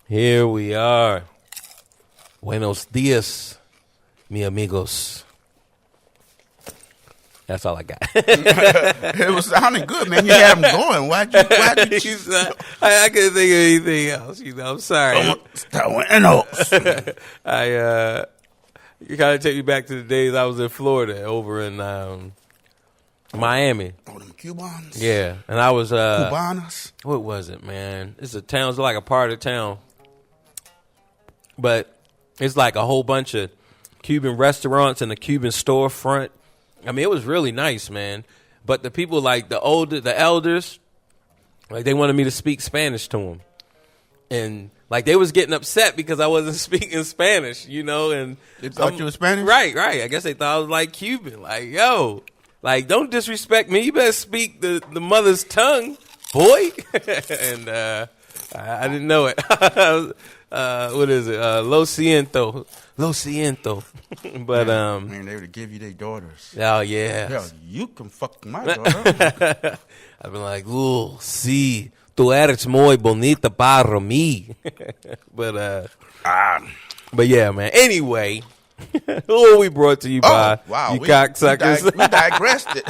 Here we are. Buenos dias, mi amigos. That's all I got. It was sounding good, man. You had them going. Why'd you I couldn't think of anything else. You know, I'm sorry. You kind of take me back to the days I was in Florida, over in Miami. Oh, them Cubans? Yeah. And I was... Cubanas? What was it, man? It's a town. It's like a part of town. But it's like a whole bunch of Cuban restaurants and a Cuban storefront. I mean, it was really nice, man. But the people, like the elders, like they wanted me to speak Spanish to them. And like they was getting upset because I wasn't speaking Spanish, you know. And they thought you were Spanish? Right. I guess they thought I was like Cuban. Like, yo, like don't disrespect me. You better speak the mother's tongue, boy. And I didn't know it. What is it? Lo siento. But man, they would give you their daughters. Oh yeah. Hell, you can fuck my daughter. I've been like, ooh, sí, tú eres muy bonita para mí. But yeah, man. Anyway, who we brought to you by? Wow, you cocksuckers. We digressed it.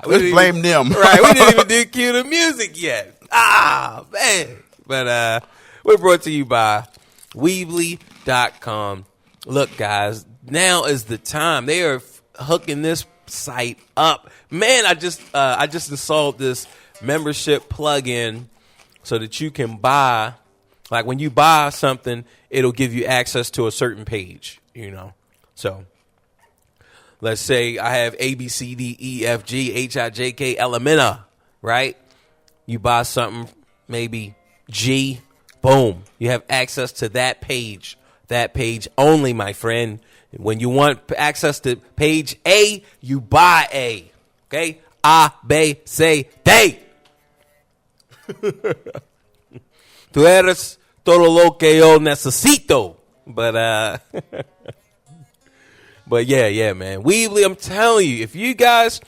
Let's blame them. Right, we didn't even do cue the music yet. Man. But we're brought to you by Weebly.com. Look, guys, now is the time. They are hooking this site up. Man, I just installed this membership plugin so that you can buy, like when you buy something, it'll give you access to a certain page, you know. So let's say I have A, B, C, D, E, F, G, H, I, J, K, L, M, N, O, right? You buy something, maybe G, boom. You have access to that page only, my friend. When you want access to page A, you buy A. Okay? A, B, C, D. Tú eres todo lo que yo necesito. But yeah, man. Weebly, I'm telling you, if you guys,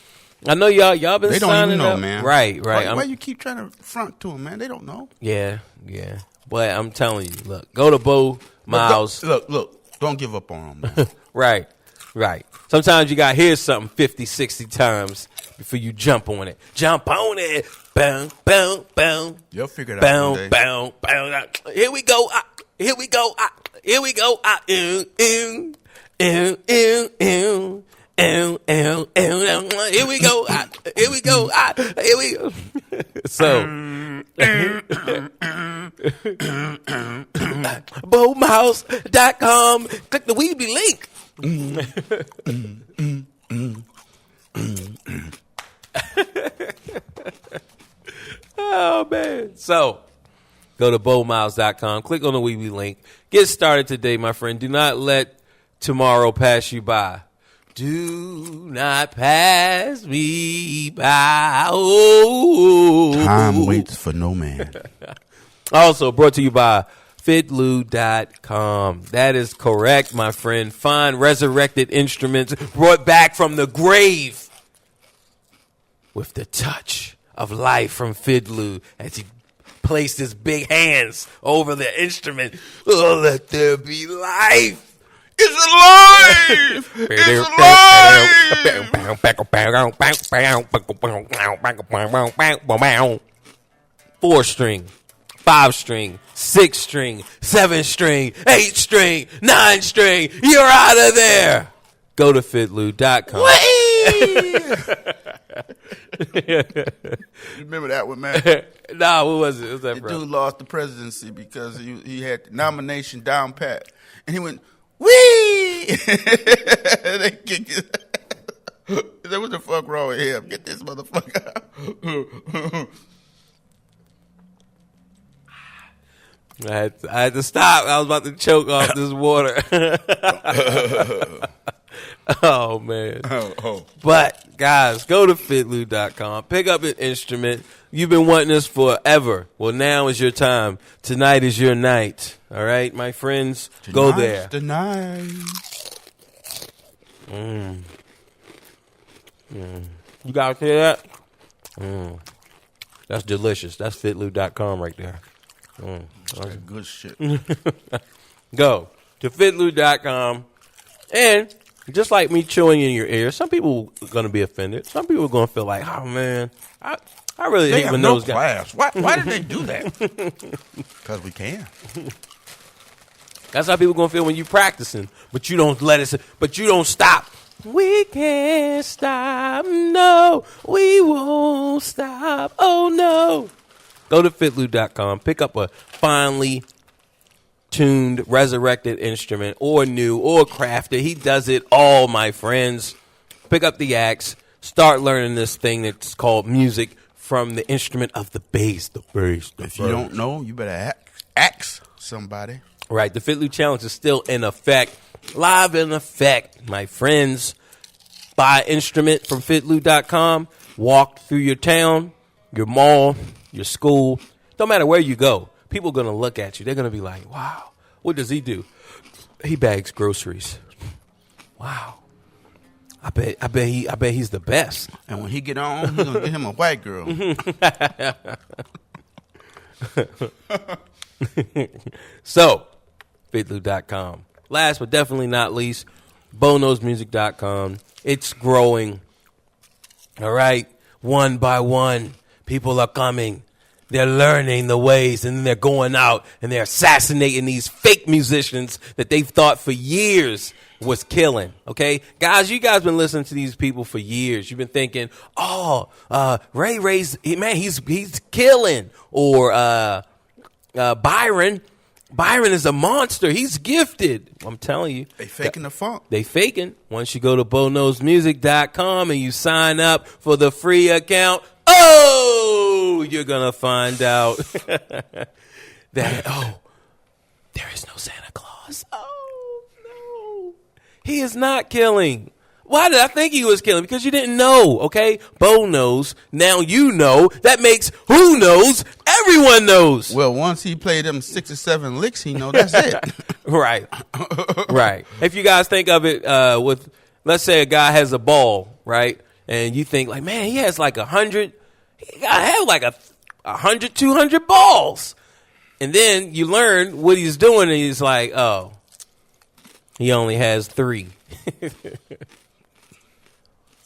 I know y'all been they don't signing even know, up. man. Right. Why you keep trying to front to them, man? They don't know. Yeah. But I'm telling you, look, go to Bo Miles. Look, don't give up on them. Right. Sometimes you got to hear something 50, 60 times before you jump on it. Jump on it. Boom, boom, boom. You'll figure it out one day. Boom. Here we go. Here we go. Here we go. Here we go. So, BowMouse.com. Click the Weebly link. Oh, man. So, go to bowmiles.com. Click on the Weebly link. Get started today, my friend. Do not let tomorrow pass you by. Do not pass me by. Oh. Time waits for no man. Also brought to you by fitlu.com. That is correct, my friend. Find resurrected instruments brought back from the grave with the touch of life from Fitlu as he placed his big hands over the instrument. Oh, let there be life. It's alive! It's alive! 4-string, 5-string, 6-string, 7-string, 8-string, 9-string. You're out of there. Go to fitlu.com. You remember that one, man? Nah, what was it? What was that, The bro? dude lost the presidency because he had the nomination down pat. And he went, wee! They kicked his That what the fuck wrong with him? Get this motherfucker out. I had to stop. I was about to choke off this water. Oh, man. Oh. But, guys, go to fitlu.com. Pick up an instrument. You've been wanting this forever. Well, now is your time. Tonight is your night. All right, my friends? Go there. The night. You guys hear that? That's delicious. That's fitlu.com right there. That's good shit. Go to fitlu.com. And just like me chewing in your ear, some people are going to be offended. Some people are going to feel like, oh, man, I really They hate have when no those guys. class. Why did they do that? Because we can. That's how people going to feel when you practicing. But you don't but you don't stop. We can't stop. No, we won't stop. Oh, no. Go to fitlu.com. Pick up a finely tuned, resurrected instrument, or new, or crafted. He does it all, my friends. Pick up the axe. Start learning this thing that's called music from the instrument of the bass. The bass. If you don't know, you better ask somebody. Right. The Fitlu Challenge is still in effect. Live in effect, my friends. Buy an instrument from fitlu.com. Walk through your town, your mall, your school. Don't matter where you go. People are going to look at you. They're going to be like, wow, what does he do? He bags groceries. Wow. I bet he's the best. And when he get on, he's going to get him a white girl. So, fitlu.com. Last but definitely not least, bonosmusic.com. It's growing. All right. One by one, people are coming. They're learning the ways, and then they're going out and they're assassinating these fake musicians that they've thought for years was killing. Okay, guys, you guys been listening to these people for years. You've been thinking, oh, Ray's man, he's killing, or Byron is a monster. He's gifted. I'm telling you, They faking the funk. They faking. Once you go to bonosmusic.com and you sign up for the free account, oh, you're going to find out that, there is no Santa Claus. Oh, no. He is not killing. Why did I think he was killing? Because you didn't know, okay? Bo knows. Now you know. That makes who knows? Everyone knows. Well, once he played them 6 or 7 licks, he know that's it. Right. Right. If you guys think of it with, let's say a guy has a ball, right? And you think like, man, he has like 100. He got to have like 100, 200 balls. And then you learn what he's doing, and he's like, oh, he only has 3.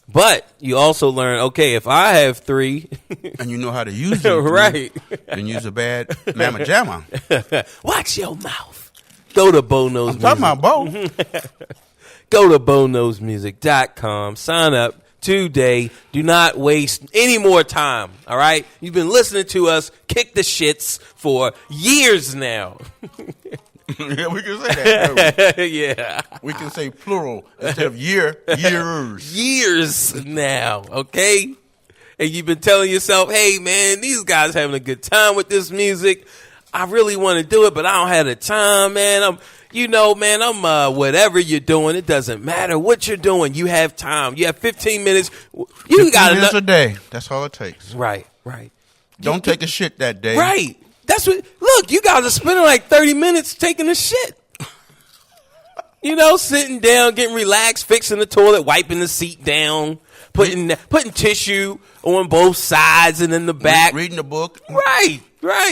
But you also learn, okay, if I have 3. And you know how to use it. Right. And use a bad mamma jamma. Watch your mouth. Go to Bono's I'm talking about Bo. Go to bonosmusic.com. Sign up today. Do not waste any more time. All right? You've been listening to us kick the shits for years now. Yeah, we can say that. Yeah. We can say plural instead of years. Years now, okay? And you've been telling yourself, hey, man, these guys having a good time with this music. I really want to do it, but I don't have the time, man. I'm whatever you're doing, it doesn't matter what you're doing. You have time. You have 15 minutes. You got minutes a day. That's all it takes. Right. Don't take a shit that day. Right. That's what. Look, you guys are spending like 30 minutes taking a shit. Sitting down, getting relaxed, fixing the toilet, wiping the seat down, putting tissue on both sides and in the back, reading the book. Right.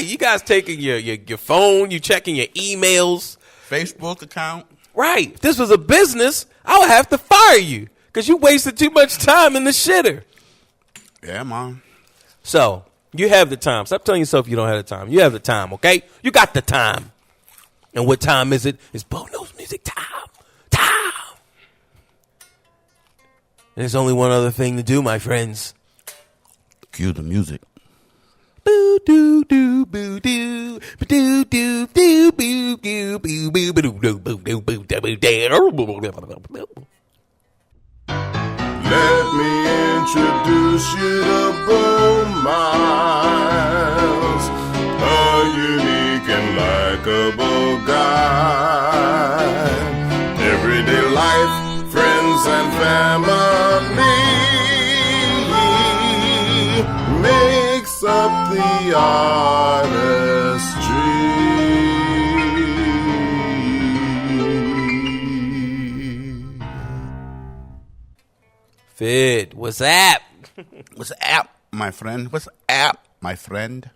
You guys taking your phone, you checking your emails, Facebook account. Right. If this was a business, I would have to fire you because you wasted too much time in the shitter. Yeah, man. So you have the time. Stop telling yourself you don't have the time. You have the time, okay? You got the time. And what time is it? It's Bono's music time. And there's only one other thing to do, my friends. Cue the music. Boo doo doo boo doo boo doo doo boo doo boo boo boo doo boo doo boo doo. Let me introduce you to Bo Miles, a unique and likable guy. Everyday life, friends and family makes up the artistry. Fid, what's up? What's up, my friend? What's up, my friend?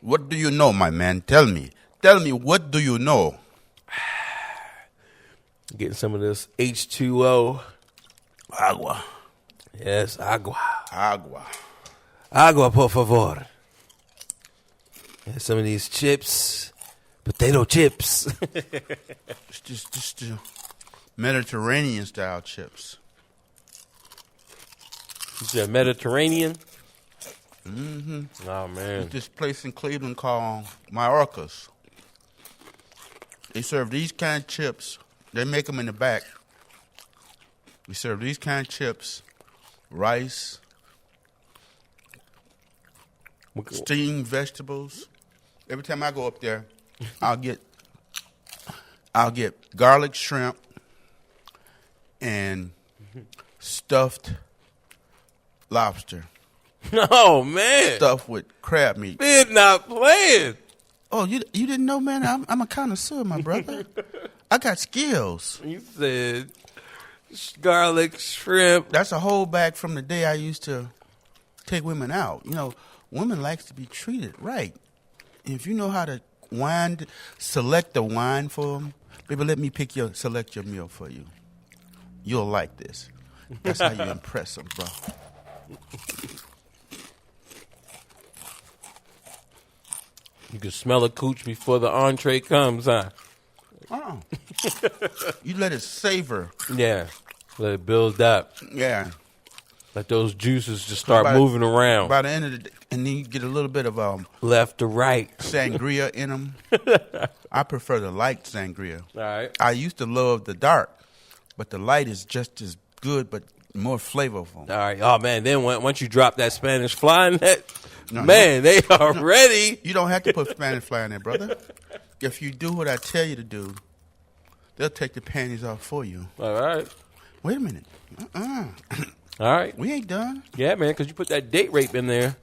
What do you know, my man? Tell me, what do you know? Getting some of this H2O. Agua. Yes, agua. Agua, por favor. And some of these chips, potato chips. It's just Mediterranean style chips. Is that Mediterranean? Mm-hmm. Oh, man. This place in Cleveland called Mayorkas. They serve these kind of chips. They make them in the back. We serve these kind of chips, rice, steamed vegetables. Every time I go up there, I'll get garlic shrimp and stuffed lobster. Oh, man. Stuffed with crab meat. Fid not playing. Oh, you didn't know, man? I'm a connoisseur, my brother. I got skills. You said garlic shrimp. That's a whole bag from the day I used to take women out. Women likes to be treated right. If you know how to select the wine for them, baby, let me select your meal for you. You'll like this. That's how you impress them, bro. You can smell a cooch before the entree comes, huh? Oh. You let it savor. Yeah. Let it build up. Yeah. Let those juices just start moving around. By the end of the day, and then you get a little bit of left to right sangria in them. I prefer the light sangria. All right. I used to love the dark, but the light is just as good, but more flavorful. All right. Oh, man. Then once you drop that Spanish fly in that, they are ready. You don't have to put Spanish fly in there, brother. If you do what I tell you to do, they'll take the panties off for you. All right. Wait a minute. All right. We ain't done. Yeah, man, because you put that date rape in there.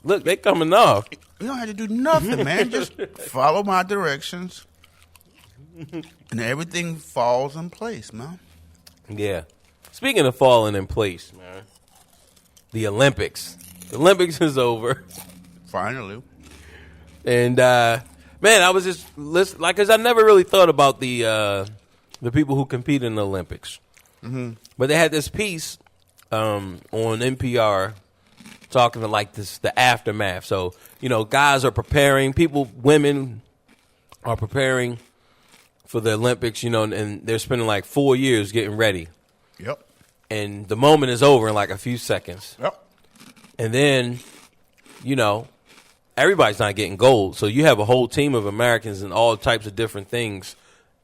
Look, they coming off. You don't have to do nothing, man. Just follow my directions, and everything falls in place, man. Yeah. Speaking of falling in place, man, the Olympics. The Olympics is over. Finally. And, man, I was just listening, because I never really thought about the people who compete in the Olympics. Mm-hmm. But they had this piece on NPR talking to the aftermath. So, guys are preparing, women are preparing for the Olympics, and they're spending 4 years getting ready. Yep. And the moment is over in a few seconds. Yep. And then, everybody's not getting gold. So you have a whole team of Americans in all types of different things.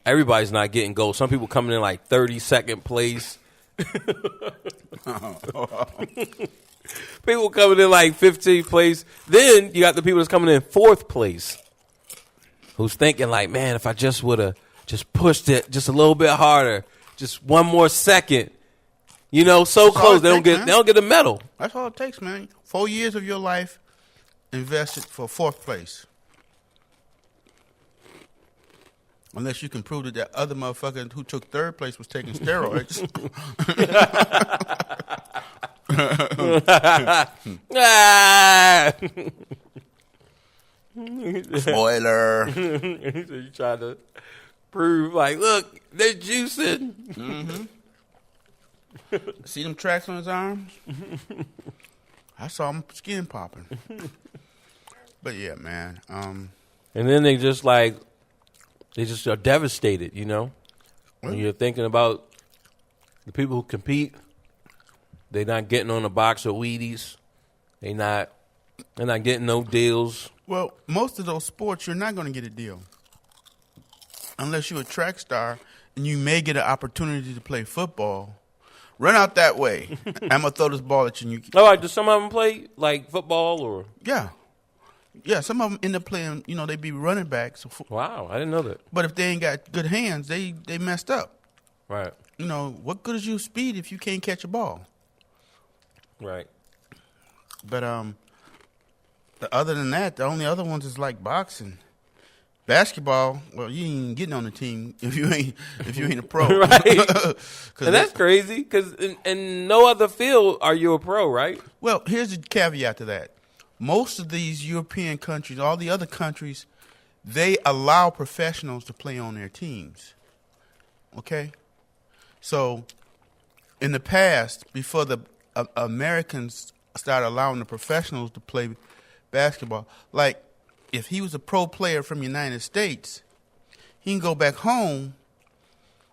Everybody's not getting gold. Some people coming in like 32nd place. People coming in like 15th place. Then you got the people that's coming in 4th place, who's thinking like, man, if I just would have just pushed it just a little bit harder, just one more second, you know, so That's close. They don't get a medal. That's all it takes, man. 4 years of your life invested for 4th place. Unless you can prove that that other motherfucker who took 3rd place was taking steroids. Spoiler. You try to prove, like, look, they're juicing. Mm-hmm. See them tracks on his arms? I saw him skin popping. But yeah, man. And then they just are devastated, you know? When you're thinking about the people who compete, they're not getting on a box of Wheaties. They're not getting no deals. Well, most of those sports, you're not going to get a deal. Unless you're a track star and you may get an opportunity to play football. Run out that way. I'm going to throw this ball at you. All right, do some of them play, like, football or? Yeah. Yeah, some of them end up playing, you know, they be running backs. Wow, I didn't know that. But if they ain't got good hands, they messed up. Right. You know, what good is your speed if you can't catch a ball? Right. But other than that, the only other ones is like boxing. Basketball, well, you ain't getting on the team if you ain't a pro. Right. And that's crazy because in no other field are you a pro, right? Well, here's the caveat to that. Most of these European countries, all the other countries, they allow professionals to play on their teams. Okay? So, in the past, before the Americans started allowing the professionals to play basketball, like if he was a pro player from the United States, he can go back home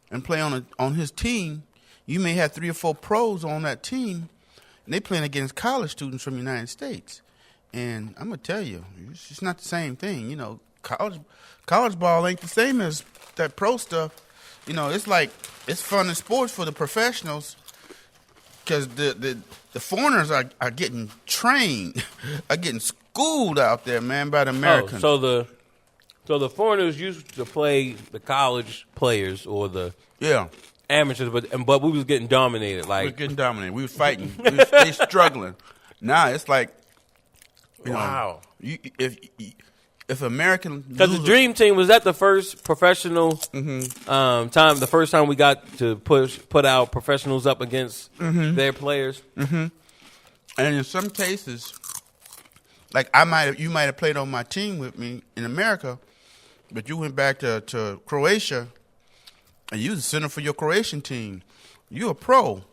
and play on his team. You may have 3 or 4 pros on that team, and they playing against college students from the United States. And I'm gonna tell you, it's just not the same thing. You know, college ball ain't the same as that pro stuff. You know, it's like it's fun in sports for the professionals because the foreigners are getting trained, are getting schooled out there, man, by the Americans. So the foreigners used to play the college players or the amateurs, but we was getting dominated. Like we was getting dominated. We was fighting. They struggling. Now it's like. Wow! If American because the Dream Team was that the first professional time, the first time we got to put our professionals up against their players. Mm-hmm. And in some cases, like you might have played on my team with me in America, but you went back to Croatia, and you was the center for your Croatian team. You a pro,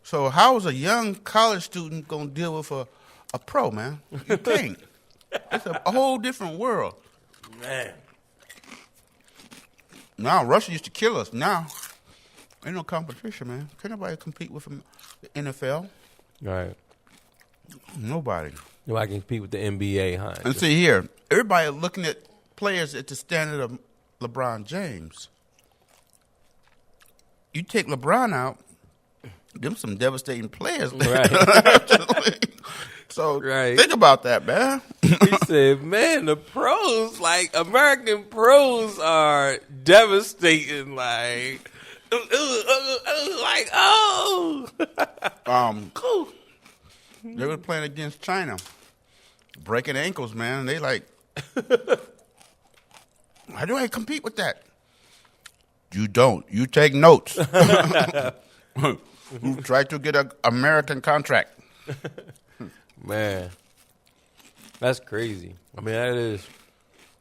so how is a young college student gonna deal with a pro, man? You can't. It's a whole different world. Man. Now, Russia used to kill us. Now, ain't no competition, man. Can't nobody compete with the NFL. Right. Nobody. Nobody can compete with the NBA, huh? And see here, everybody looking at players at the standard of LeBron James. You take LeBron out, them some devastating players. Right. So think about that, man. He said, man, the pros, like American pros are devastating. Like, cool. They were playing against China, breaking ankles, man. They like, how do I compete with that? You don't. You take notes. You try to get an American contract. Man, that's crazy. I mean, that is.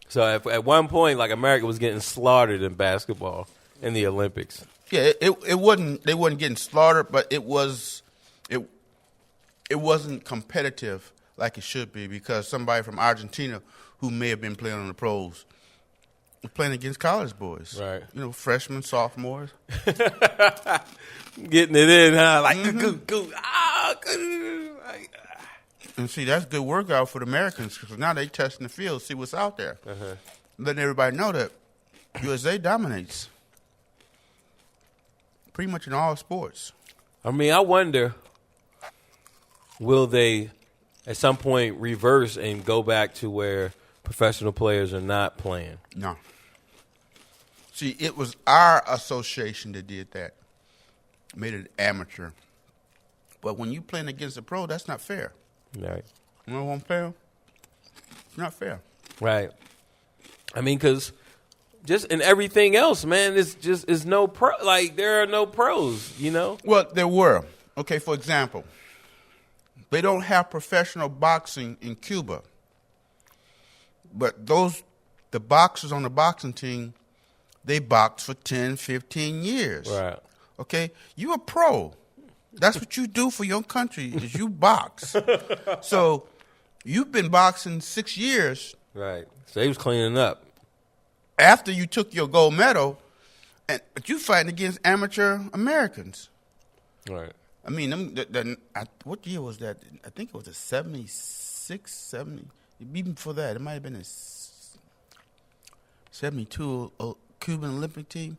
So at one point, like America was getting slaughtered in basketball in the Olympics. Yeah, it wasn't. They wasn't getting slaughtered, but it wasn't competitive like it should be because somebody from Argentina who may have been playing on the pros was playing against college boys. Right. You know, freshmen, sophomores. Getting it in, huh? Like, And see, that's good workout for the Americans because now they testing the field, see what's out there. Letting everybody know that USA dominates pretty much in all sports. I mean, I wonder, will they at some point reverse and go back to where professional players are not playing? No. See, it was our association that did that, made it amateur. But when you playing against a pro, that's not fair. Right. You know what I'm saying? It's not fair. Right. I mean, because just in everything else, man, it's no pro. Like, there are no pros, you know? Well, there were. Okay, for example, they don't have professional boxing in Cuba. But the boxers on the boxing team, they boxed for 10, 15 years. Right. Okay? You a pro. That's what you do for your country is you box. So you've been boxing 6 years. Right. So they was cleaning up. After you took your gold medal, but you fighting against amateur Americans. Right. I mean, what year was that? I think it was a 76, 70. Even before that, it might have been a 72 Cuban Olympic team.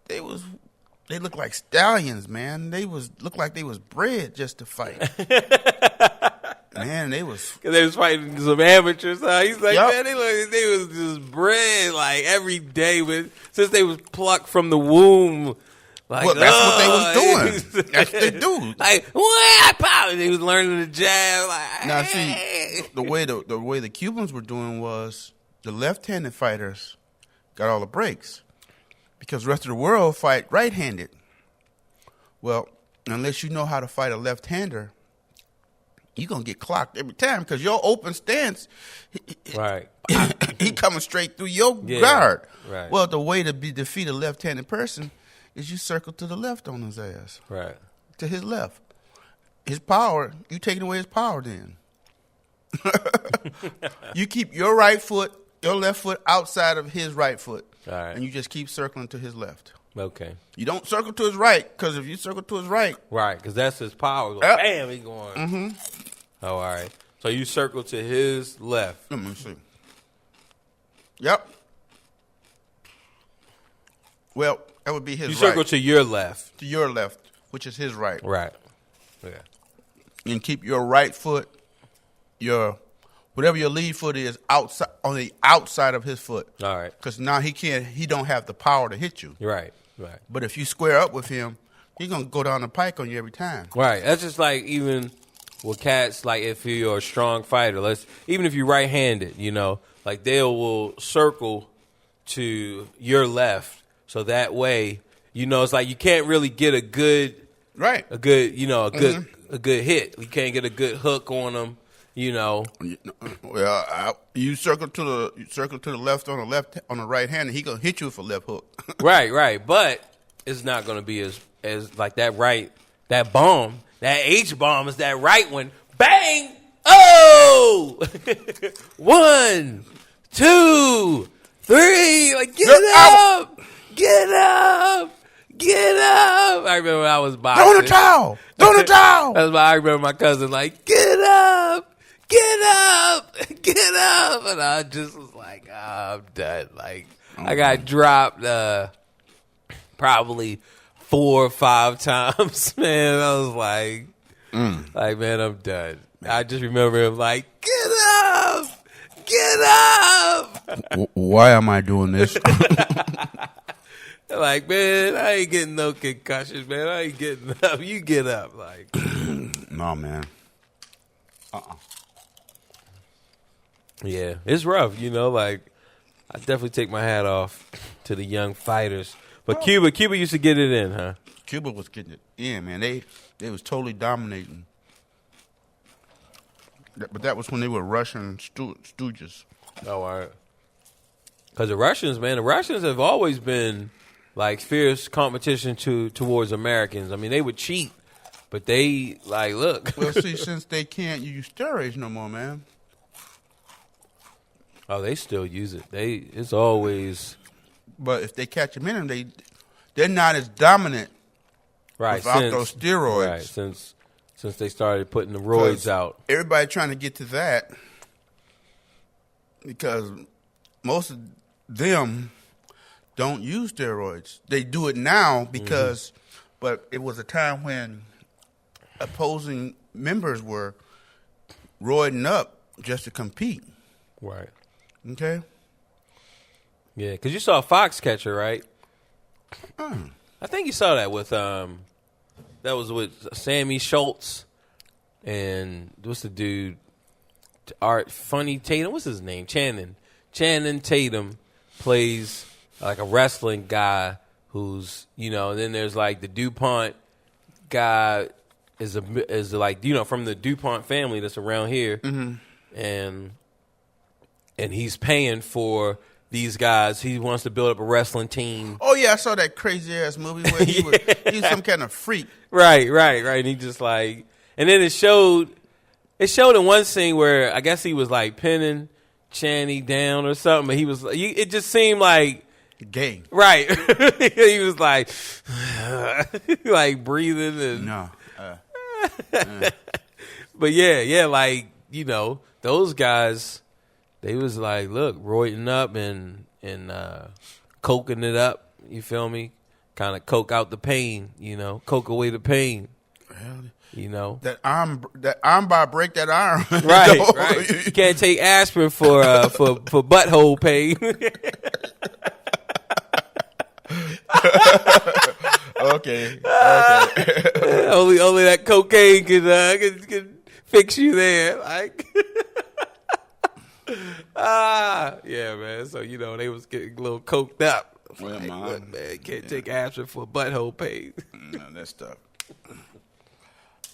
They looked like stallions, man. Looked like they was bred just to fight. Man, they was fighting some amateurs. Huh? He's like, Yep. man, they was just bred like every day since they was plucked from the womb. Like, well, that's what they was doing. That's what they do. Like, what? Pow! They was learning the jab. Like, Now, see, the way the Cubans were doing was the left-handed fighters got all the breaks because the rest of the world fight right-handed. Well, unless you know how to fight a left-hander, you're going to get clocked every time because your open stance, right. he coming straight through your guard. Right. Well, the way to defeat a left-handed person is you circle to the left on his ass. Right. To his left. His power, you taking away his power then. You keep your left foot outside of his right foot. All right. And you just keep circling to his left. Okay. You don't circle to his right, because if you circle to his right. Right, because that's his power. Like, Yep. bam, he going. Mm-hmm. Oh, all right. So you circle to his left. Let me see. Yep. Well, that would be his You right. circle to your left. To your left, which is his right. Right. Yeah. And keep your right foot, whatever your lead foot is, outside on the outside of his foot. All right. Because now he don't have the power to hit you. Right. Right. But if you square up with him, he's gonna go down the pike on you every time. Right. That's just like even with cats, like if you're a strong fighter, even if you're right-handed, like they will circle to your left, so that way, it's like you can't really get a good hit. You can't get a good hook on them. Well, you circle to the left on the right hand, and he gonna hit you with a left hook. Right. But it's not gonna be as like that bomb. That H bomb is that right one. Bang! Oh! 1, 2, 3. Like get up! Get up! Get up! I remember when I was boxing. Throw the towel! Throw the towel! That's why I remember my cousin like, get up! Get up! Get up! And I just was like, I'm done. Like, I got dropped probably 4 or 5 times, man. I was like, man, I'm done. I just remember him like, get up! Get up! Why am I doing this? Like, man, I ain't getting no concussions, man. I ain't getting up. You get up. Like, no, man. Yeah, it's rough, like, I definitely take my hat off to the young fighters. But Cuba used to get it in, huh? Cuba was getting it in, man. They was totally dominating. But that was when they were Russian stooges. Oh, all right. Because the Russians have always been, like, fierce competition towards Americans. I mean, they would cheat, but they, like, look. Well, see, since they can't use steroids no more, man. Oh, they still use it. It's always. But if they catch them in them, they're not as dominant right without those steroids. Right, since they started putting the roids out. Everybody trying to get to that because most of them don't use steroids. They do it now because, but it was a time when opposing members were roiding up just to compete. Right. Okay? Yeah, because you saw Foxcatcher, right? I think you saw that with that was with Sammy Schultz and what's the dude? Funny Tatum. What's his name? Channing Tatum plays like a wrestling guy who's, then there's like the DuPont guy is like, from the DuPont family that's around here. And he's paying for these guys. He wants to build up a wrestling team. Oh yeah, I saw that crazy ass movie where he was some kind of freak. Right. And he just like, and then it showed in one scene where I guess he was like pinning Channy down or something, but he was, it just seemed like gay. Right. He was like, like breathing and. No. But yeah, like, those guys, they was like, look, roiding up and coking it up. You feel me? Kind of coke out the pain, coke away the pain. That arm bar break that arm. Right. You can't take aspirin for butthole pain. Okay. Only that cocaine can fix you there. Like, yeah, man. So they was getting a little coked up. Well, like, look, man, can't take aspirin for butthole pain. No, that's tough.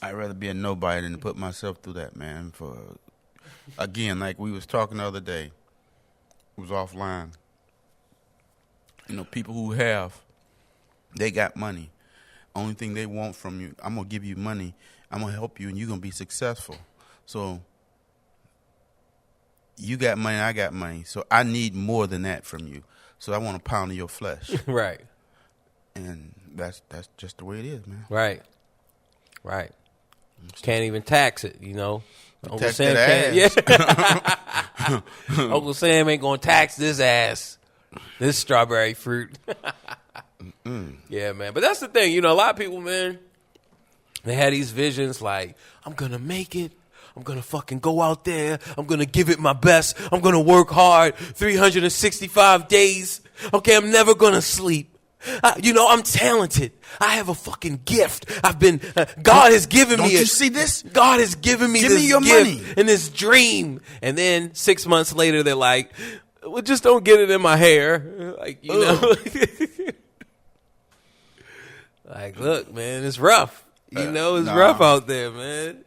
I'd rather be a nobody than to put myself through that, man. For again, like we was talking the other day, it was offline. People who they got money. Only thing they want from you, I'm gonna give you money. I'm gonna help you, and you're gonna be successful. So you got money, I got money. So I need more than that from you. So I want a pound of your flesh. Right. And that's just the way it is, man. Right. Can't even tax it, Uncle Tax Sam that can't. Yeah. Uncle Sam ain't gonna tax this ass, this strawberry fruit. Yeah, man. But that's the thing, a lot of people, man, they had these visions like, I'm gonna make it. I'm going to fucking go out there. I'm going to give it my best. I'm going to work hard 365 days. Okay, I'm never going to sleep. I'm talented. I have a fucking gift. God has given me. Don't you see this? God has given me Give this me your gift money. and this dream. And then 6 months later, they're like, well, just don't get it in my hair. Like, like, look, man, it's rough. It's rough out there, man.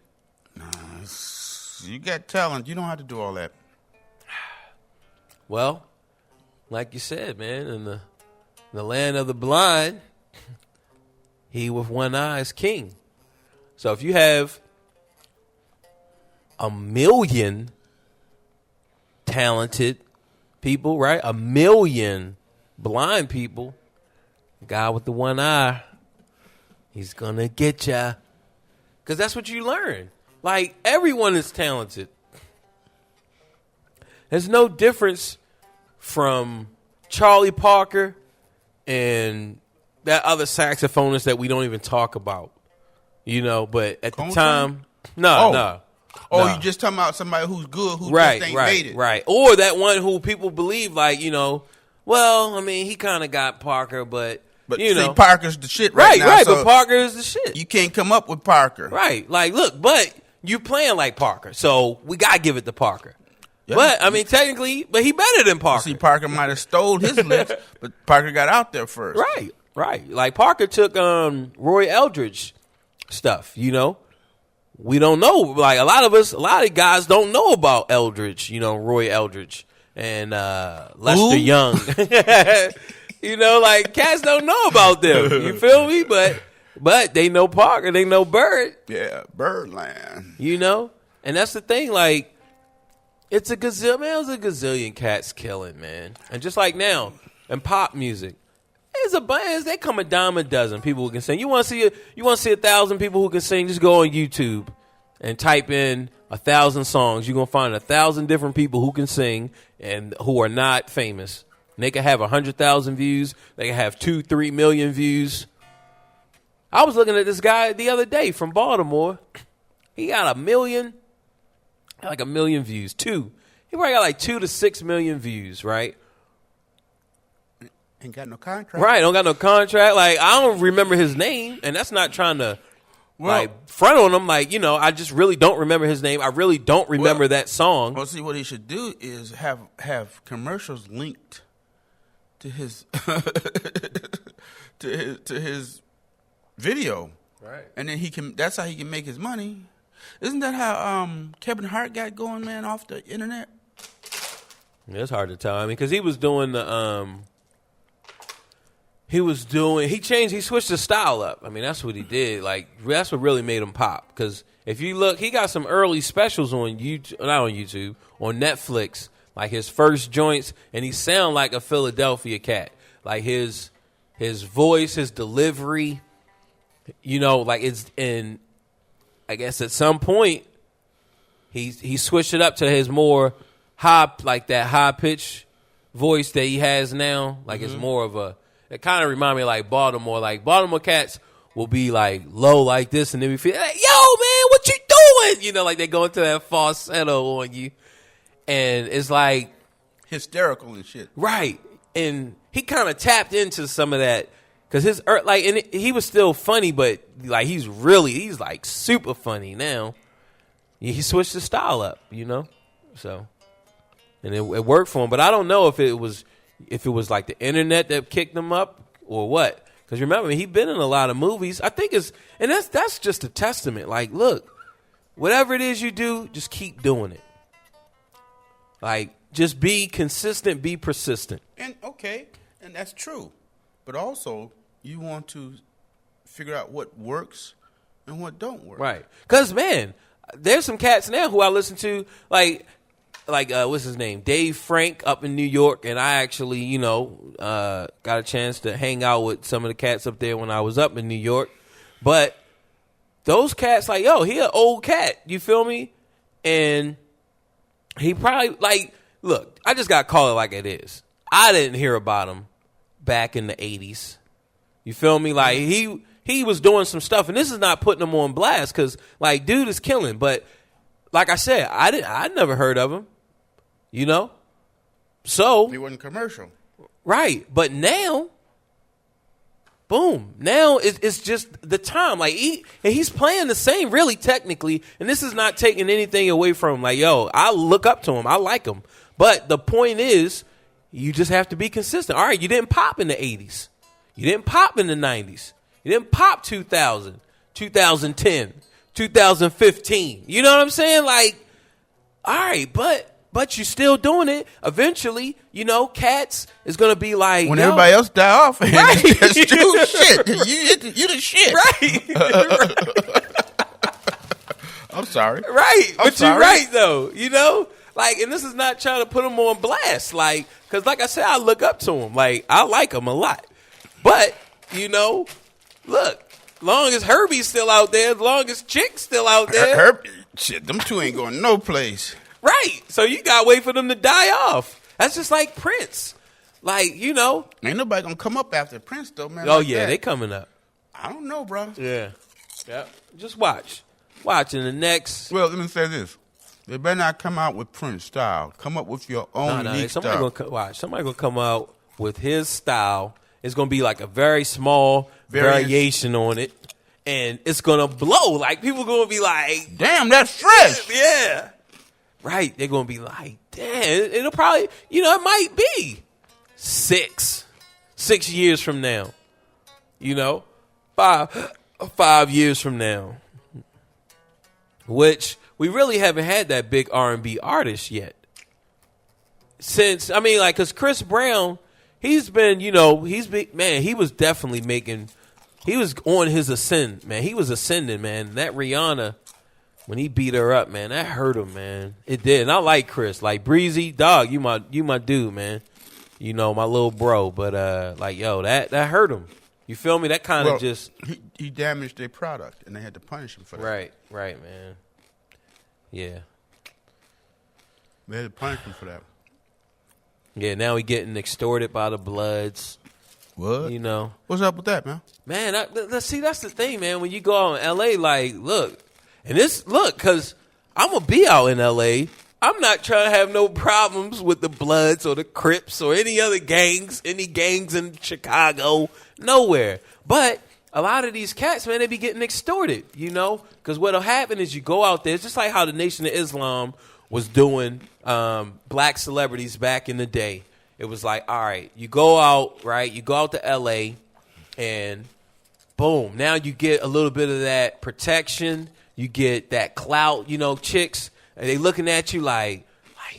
You got talent. You don't have to do all that. Well, like you said, man, in the land of the blind, he with one eye is king. So if you have 1 million talented people, right? 1 million blind people, the guy with the one eye, he's going to get ya. Because that's what you learn. Like, everyone is talented. There's no difference from Charlie Parker and that other saxophonist that we don't even talk about. But at the time, no. Oh, no. you just talking about somebody who's good, who right, just ain't right, made it. Right. Or that one who people believe, like, well, I mean, he kind of got Parker, but see, Parker's the shit right now. Right, so but Parker is the shit. You can't come up with Parker. Right. Like, look, but you playing like Parker, so we got to give it to Parker. Yeah. But, I mean, technically, but he better than Parker. See, Parker might have stole his licks, but Parker got out there first. Right. Like, Parker took Roy Eldridge stuff, We don't know. Like, a lot of guys don't know about Eldridge, Roy Eldridge and Lester Young. Like, cats don't know about them. You feel me? But they know Parker. They know Bird. Yeah, Birdland. And that's the thing. Like, it's a gazillion cats killing, man. And just like now, in pop music, There's a bunch. They come a dime a dozen people who can sing. You want to see 1,000 people who can sing? Just go on YouTube and type in 1,000 songs. You're gonna find 1,000 different people who can sing and who are not famous. And they can have 100,000 views. They can have 2-3 million views. I was looking at this guy the other day from Baltimore. He got 1 million views. He probably got like 2 to 6 million views, right? Ain't got no contract. Right, don't got no contract. Like, I don't remember his name, and that's not trying to front on him. Like, I just really don't remember his name. I really don't remember that song. Well, see, what he should do is have commercials linked to his to his video, right? And then that's how he can make his money. Isn't that how Kevin Hart got going, man, off the internet? It's hard to tell. I mean, because he was doing the he switched his style up. I mean, that's what he did. Like, that's what really made him pop. Because if you look, he got some early specials on YouTube, not on YouTube, on Netflix, like his first joints, and he sound like a Philadelphia cat. Like his voice, his delivery, like it's in. I guess at some point he switched it up to his more high, like that high pitch voice that he has now. Like it's more of a. It kind of remind me of like Baltimore. Like Baltimore cats will be like low like this, and then we feel like, yo, man, what you doing? Like they go into that falsetto on you, and it's like hysterical and shit. Right, and he kind of tapped into some of that because he was still funny, but like he's like super funny now. He switched the style up, so and it worked for him. But I don't know if it was like the internet that kicked him up or what. Because remember, he's been in a lot of movies. I think that's just a testament. Like, look, whatever it is you do, just keep doing it. Like, just be consistent, be persistent. And that's true. But also, you want to figure out what works and what don't work. Right. Because, man, there's some cats now who I listen to, like what's his name? Dave Frank up in New York, and I actually, got a chance to hang out with some of the cats up there when I was up in New York. But those cats, like, yo, he an old cat, you feel me? And he probably, like, look, I just got to call it like it is. I didn't hear about him back in the 80s. You feel me? Like, he was doing some stuff, and this is not putting him on blast because, like, dude is killing. But like I said, I'd never heard of him. So he wasn't commercial, right? But now, boom! Now it's just the time. Like he's playing the same, really, technically. And this is not taking anything away from him. Like, yo, I look up to him. I like him. But the point is, you just have to be consistent. All right, you didn't pop in the 80s. You didn't pop in the 90s. You didn't pop 2000, 2010, 2015. You know what I'm saying? Like, all right, but you're still doing it. Eventually, cats is gonna be like when everybody else die off. Right. Just do shit. You the shit. Right. I'm sorry. Right. I'm But sorry. you're right though. Like, and this is not trying to put him on blast. Like, because like I said, I look up to him. Like, I like him a lot. But look. Long as Herbie's still out there, as long as Chick's still out there. Shit, them two ain't going no place. Right. So you got to wait for them to die off. That's just like Prince. Like, Ain't nobody going to come up after Prince, though, man. Oh, like yeah, that. they coming up. I don't know, bro. Yeah. Just watch. Watch in the next. Well, let me say this. They better not come out with Prince style. Come up with your own unique style. Somebody going to come out with his style. It's going to be like a very small variation on it. And it's going to blow. Like, people going to be like, damn, that's fresh. Yeah. Right. They're going to be like, damn. It'll probably, it might be 6 years from now. 5 years from now. Which we really haven't had that big R&B artist yet. Because Chris Brown, he's been, he was definitely he was on his ascend, man. He was ascending, man. That Rihanna, when he beat her up, man, that hurt him, man. It did. And I like Chris. Like, Breezy, dog, you my dude, man. you know, my little bro. But like, yo, that hurt him. You feel me? That kind of just he damaged their product, and they had to punish him for that. Right, man. Yeah. They had to punish him for that. Yeah, now he getting extorted by the Bloods. What? You know. What's up with that, man? Man, see, that's the thing, man. When you go out in L.A., like, look, because I'm going to be out in L.A., I'm not trying to have no problems with the Bloods or the Crips or any other gangs, in Chicago, nowhere. But a lot of these cats, man, they be getting extorted, you know, because what'll happen is you go out there, it's just like how the Nation of Islam was doing black celebrities back in the day. It was like, all right, you go out, right? You go out to L.A., and boom, now you get a little bit of that protection. You get that clout, you know, chicks, and they looking at you like,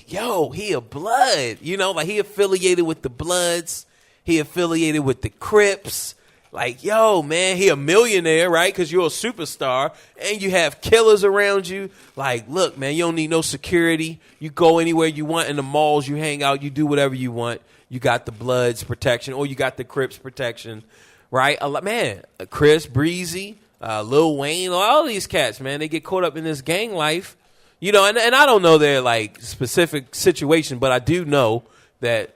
yo, he a Blood, you know, like he affiliated with the Bloods. He affiliated with the Crips. Like, yo, man, he a millionaire, right? Because you're a superstar, and you have killers around you. Like, look, man, you don't need no security. You go anywhere you want in the malls. You hang out. You do whatever you want. You got the Bloods protection, or you got the Crips protection, right? Man, Chris, Breezy, Lil Wayne, all these cats, man, they get caught up in this gang life. You know, and I don't know their, like, specific situation, but I do know that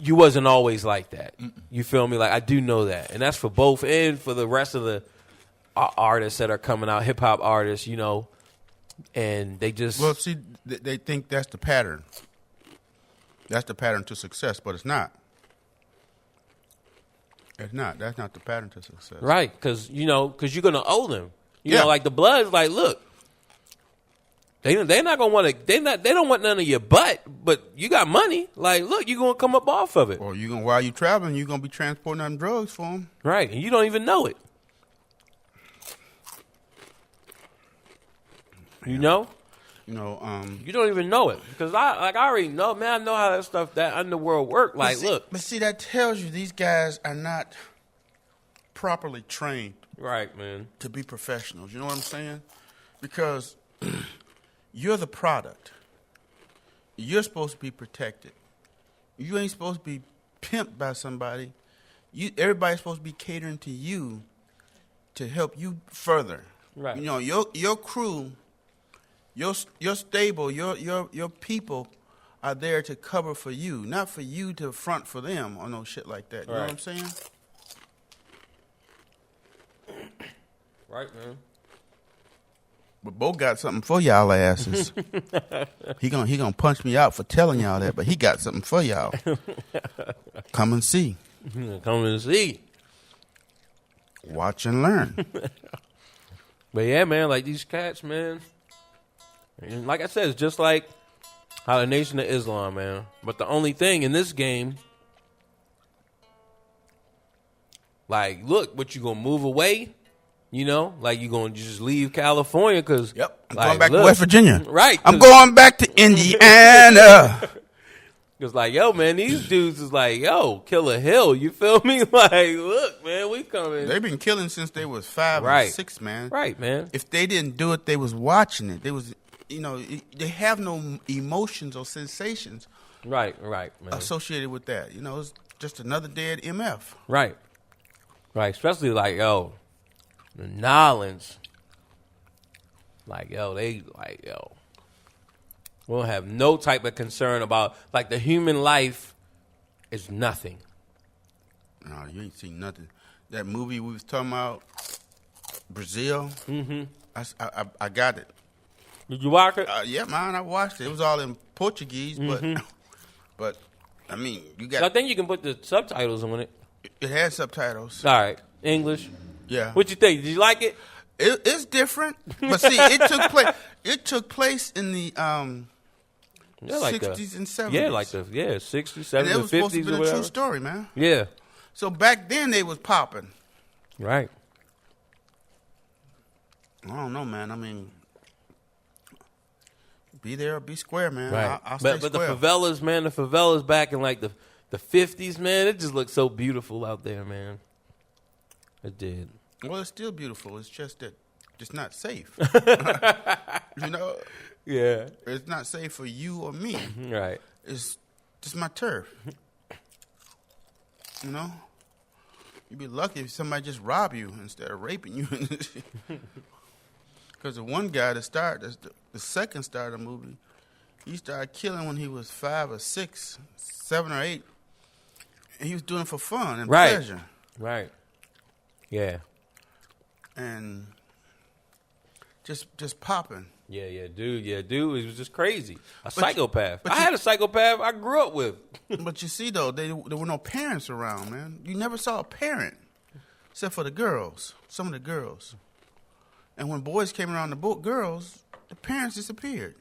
you wasn't always like that. You feel me? Like, I do know that. And that's for both and for the rest of the artists that are coming out, hip-hop artists, you know, and they just... Well, see, they think that's the pattern. That's the pattern to success, but it's not. It's not. That's not the pattern to success. Right, because you're going to owe them. You Yeah. know, like the Bloods, like, look, they're not going to want to... They don't want none of your butt, but you got money. Like, look, you're going to come up off of it. Or while you traveling, you're going to be transporting them drugs for them. Right, and you don't even know it. You know? You know, You don't even know it. Because I already know, man, I know how that underworld work. Like, look. But see, that tells you these guys are not properly trained. Right, man. To be professionals. You know what I'm saying? Because you're the product. You're supposed to be protected. You ain't supposed to be pimped by somebody. Everybody's supposed to be catering to you to help you further. Right. You know, your crew, your stable, your people are there to cover for you, not for you to front for them or no shit like that. You know what I'm saying? Right, man. But Bo got something for y'all asses. he gonna punch me out for telling y'all that, but he got something for y'all. Come and see. Come and see. Watch and learn. But yeah, man, like these cats, man. And like I said, it's just like how the Nation of Islam, man. But the only thing in this game, like, look, what you gonna move away? You know, like you gonna just leave California because I'm like, going back to West Virginia. Right, I'm going back to Indiana. Because like, yo, man, these dudes is like, yo, Killer Hill. You feel me? Like, look, man, we coming. They've been killing since they was 5 Right. or 6, man. Right, man. If they didn't do it, they was watching it. They was, you know, they have no emotions or sensations. Right, man. Associated with that. You know, it's just another dead MF. Right. Especially like, yo, the Nolans. Like, yo, we don't have no type of concern about, like, the human life is nothing. No, you ain't seen nothing. That movie we was talking about, Brazil, I got it. Did you watch it? Yeah, man, I watched it. It was all in Portuguese, but I mean, you got. I think you can put the subtitles on it. It had subtitles. All right, English. Yeah. What you think? Did you like it? It's different, but see, it took place in the 60s and 70s. Yeah, like the 60s, 70s, and it was 50s, supposed to be or a whatever. true story, man. Yeah. So back then they was popping. Right. I don't know, man. I mean, be there or be square, man. Right. I'll stay But square. the favelas, man, the favelas back in like the 50s, man, it just looked so beautiful out there, man. It did. Well, it's still beautiful. It's just that it's not safe. You know? Yeah. It's not safe for you or me. Right. It's This is my turf. You know? You'd be lucky if somebody just rob you instead of raping you. Because the one guy the second star of the movie, he started killing when he was 5 or 6, 7 or 8. And he was doing it for fun and pleasure. Right. Yeah. And just popping. Yeah, dude. He was just crazy. Psychopath. I had a psychopath I grew up with. But you see, though, there were no parents around, man. You never saw a parent, except for the girls, some of the girls. And when boys came around the book, girls, the parents disappeared.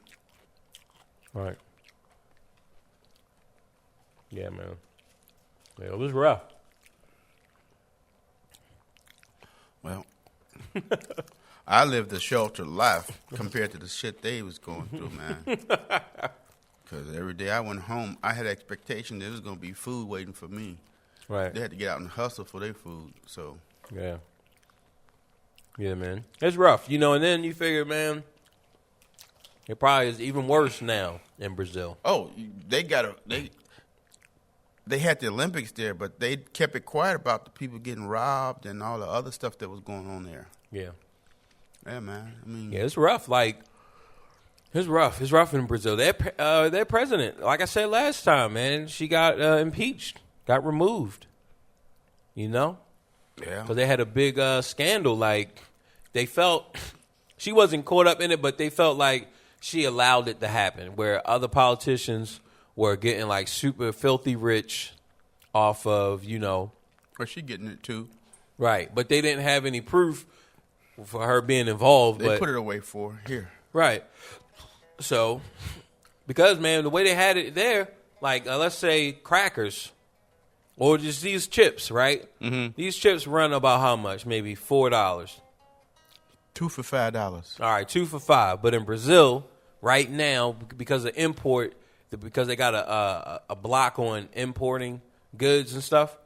Right. Yeah, man. Yeah, it was rough. Well, I lived a sheltered life compared to the shit they was going through, man. Because every day I went home, I had expectation there was going to be food waiting for me. Right. They had to get out and hustle for their food, so. Yeah. Yeah, man. It's rough, and then you figure, man, it probably is even worse now in Brazil. Oh, they had the Olympics there, but they kept it quiet about the people getting robbed and all the other stuff that was going on there. Yeah. Yeah, man. I mean, yeah, it's rough. It's rough. It's rough in Brazil. Their president, like I said last time, man, she got impeached, got removed. Yeah. Because they had a big scandal. Like, they felt she wasn't caught up in it, but they felt like she allowed it to happen, where other politicians were getting like super filthy rich off of, Well, she getting it too. Right. But they didn't have any proof for her being involved. They put it away for her here. Right. So, because, man, the way they had it there, like, let's say crackers or just these chips, right? Mm-hmm. These chips run about how much? Maybe $4. 2 for $5. All right, 2 for $5. But in Brazil, right now, because of import, because they got a block on importing goods and stuff.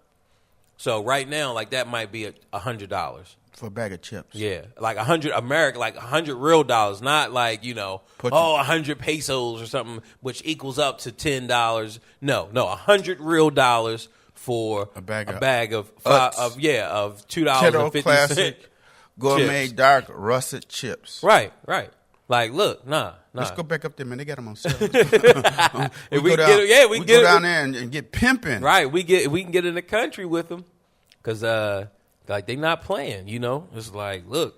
So right now, like, that might be $100 for a bag of chips. Yeah, like 100 American, like 100 real dollars, not like 100 pesos or something, which equals up to $10. No, 100 real dollars for a bag of $2.50 classic gourmet chips. dark russet chips. Right. Like, look, nah. Let's go back up there, man. They got them on sale. we go down there and get pimping. Right, we can get in the country with them, because like, they not playing. It's like, look,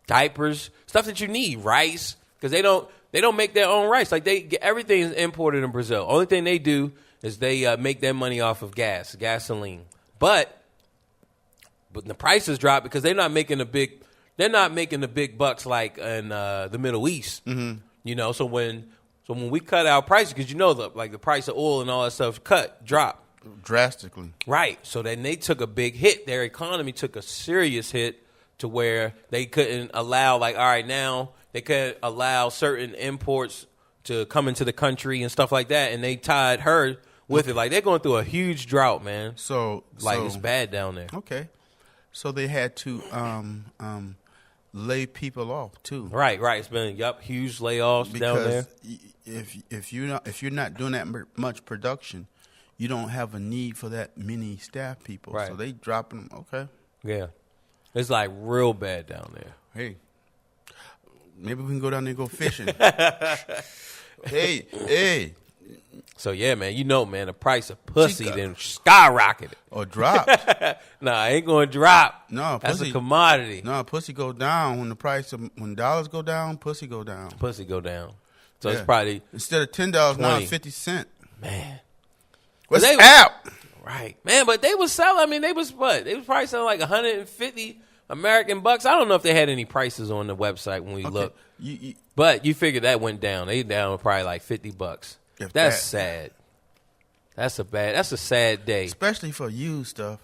diapers, stuff that you need, rice, because they don't make their own rice. Like, everything is imported in Brazil. Only thing they do is they make their money off of gasoline. But the prices drop because they're not making the big bucks like in the Middle East. Mm-hmm. So when we cut our prices, because the price of oil and all that stuff drop drastically. Right. So then they took a big hit. Their economy took a serious hit to where they couldn't allow, like, all right, now they couldn't allow certain imports to come into the country and stuff like that, and they tied her with it. Like, they're going through a huge drought, man. So it's bad down there. Okay. So they had to lay people off too. Right. It's been huge layoffs down there. If you're not doing that much production, you don't have a need for that many staff people. Right. So they dropping them. Okay. Yeah. It's like real bad down there. Hey, maybe we can go down there and go fishing. Hey. So, yeah, man, the price of pussy then skyrocketed. Or dropped. Nah, ain't going to drop. No, that's pussy, a commodity. No, pussy go down when dollars go down, pussy go down. Pussy go down. So it's probably instead of $10 now it's 50 cents. Man. What's out? Right. Man, but they was selling, they was what? They was probably selling like 150 American bucks. I don't know if they had any prices on the website when we looked. But you figure that went down. They down probably like $50. That's sad. That's a sad day. Especially for you stuff.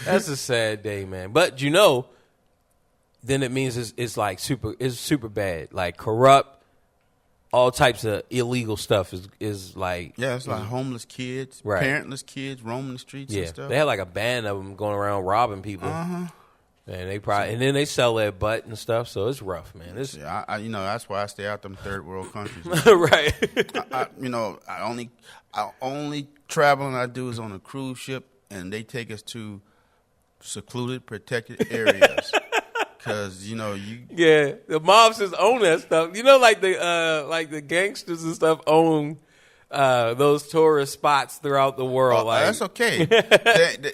That's a sad day, man. But then it means it's like super bad. Like, corrupt, all types of illegal stuff is like. Yeah, it's like homeless kids, right. Parentless kids roaming the streets and stuff. They had like a band of them going around robbing people. Uh-huh. And they probably and then they sell their butt and stuff, so it's rough, man. It's I that's why I stay out them third world countries. right. I only traveling I do is on a cruise ship, and they take us to secluded, protected areas. Because the mobsters own that stuff. Like the gangsters and stuff own those tourist spots throughout the world. That's okay. they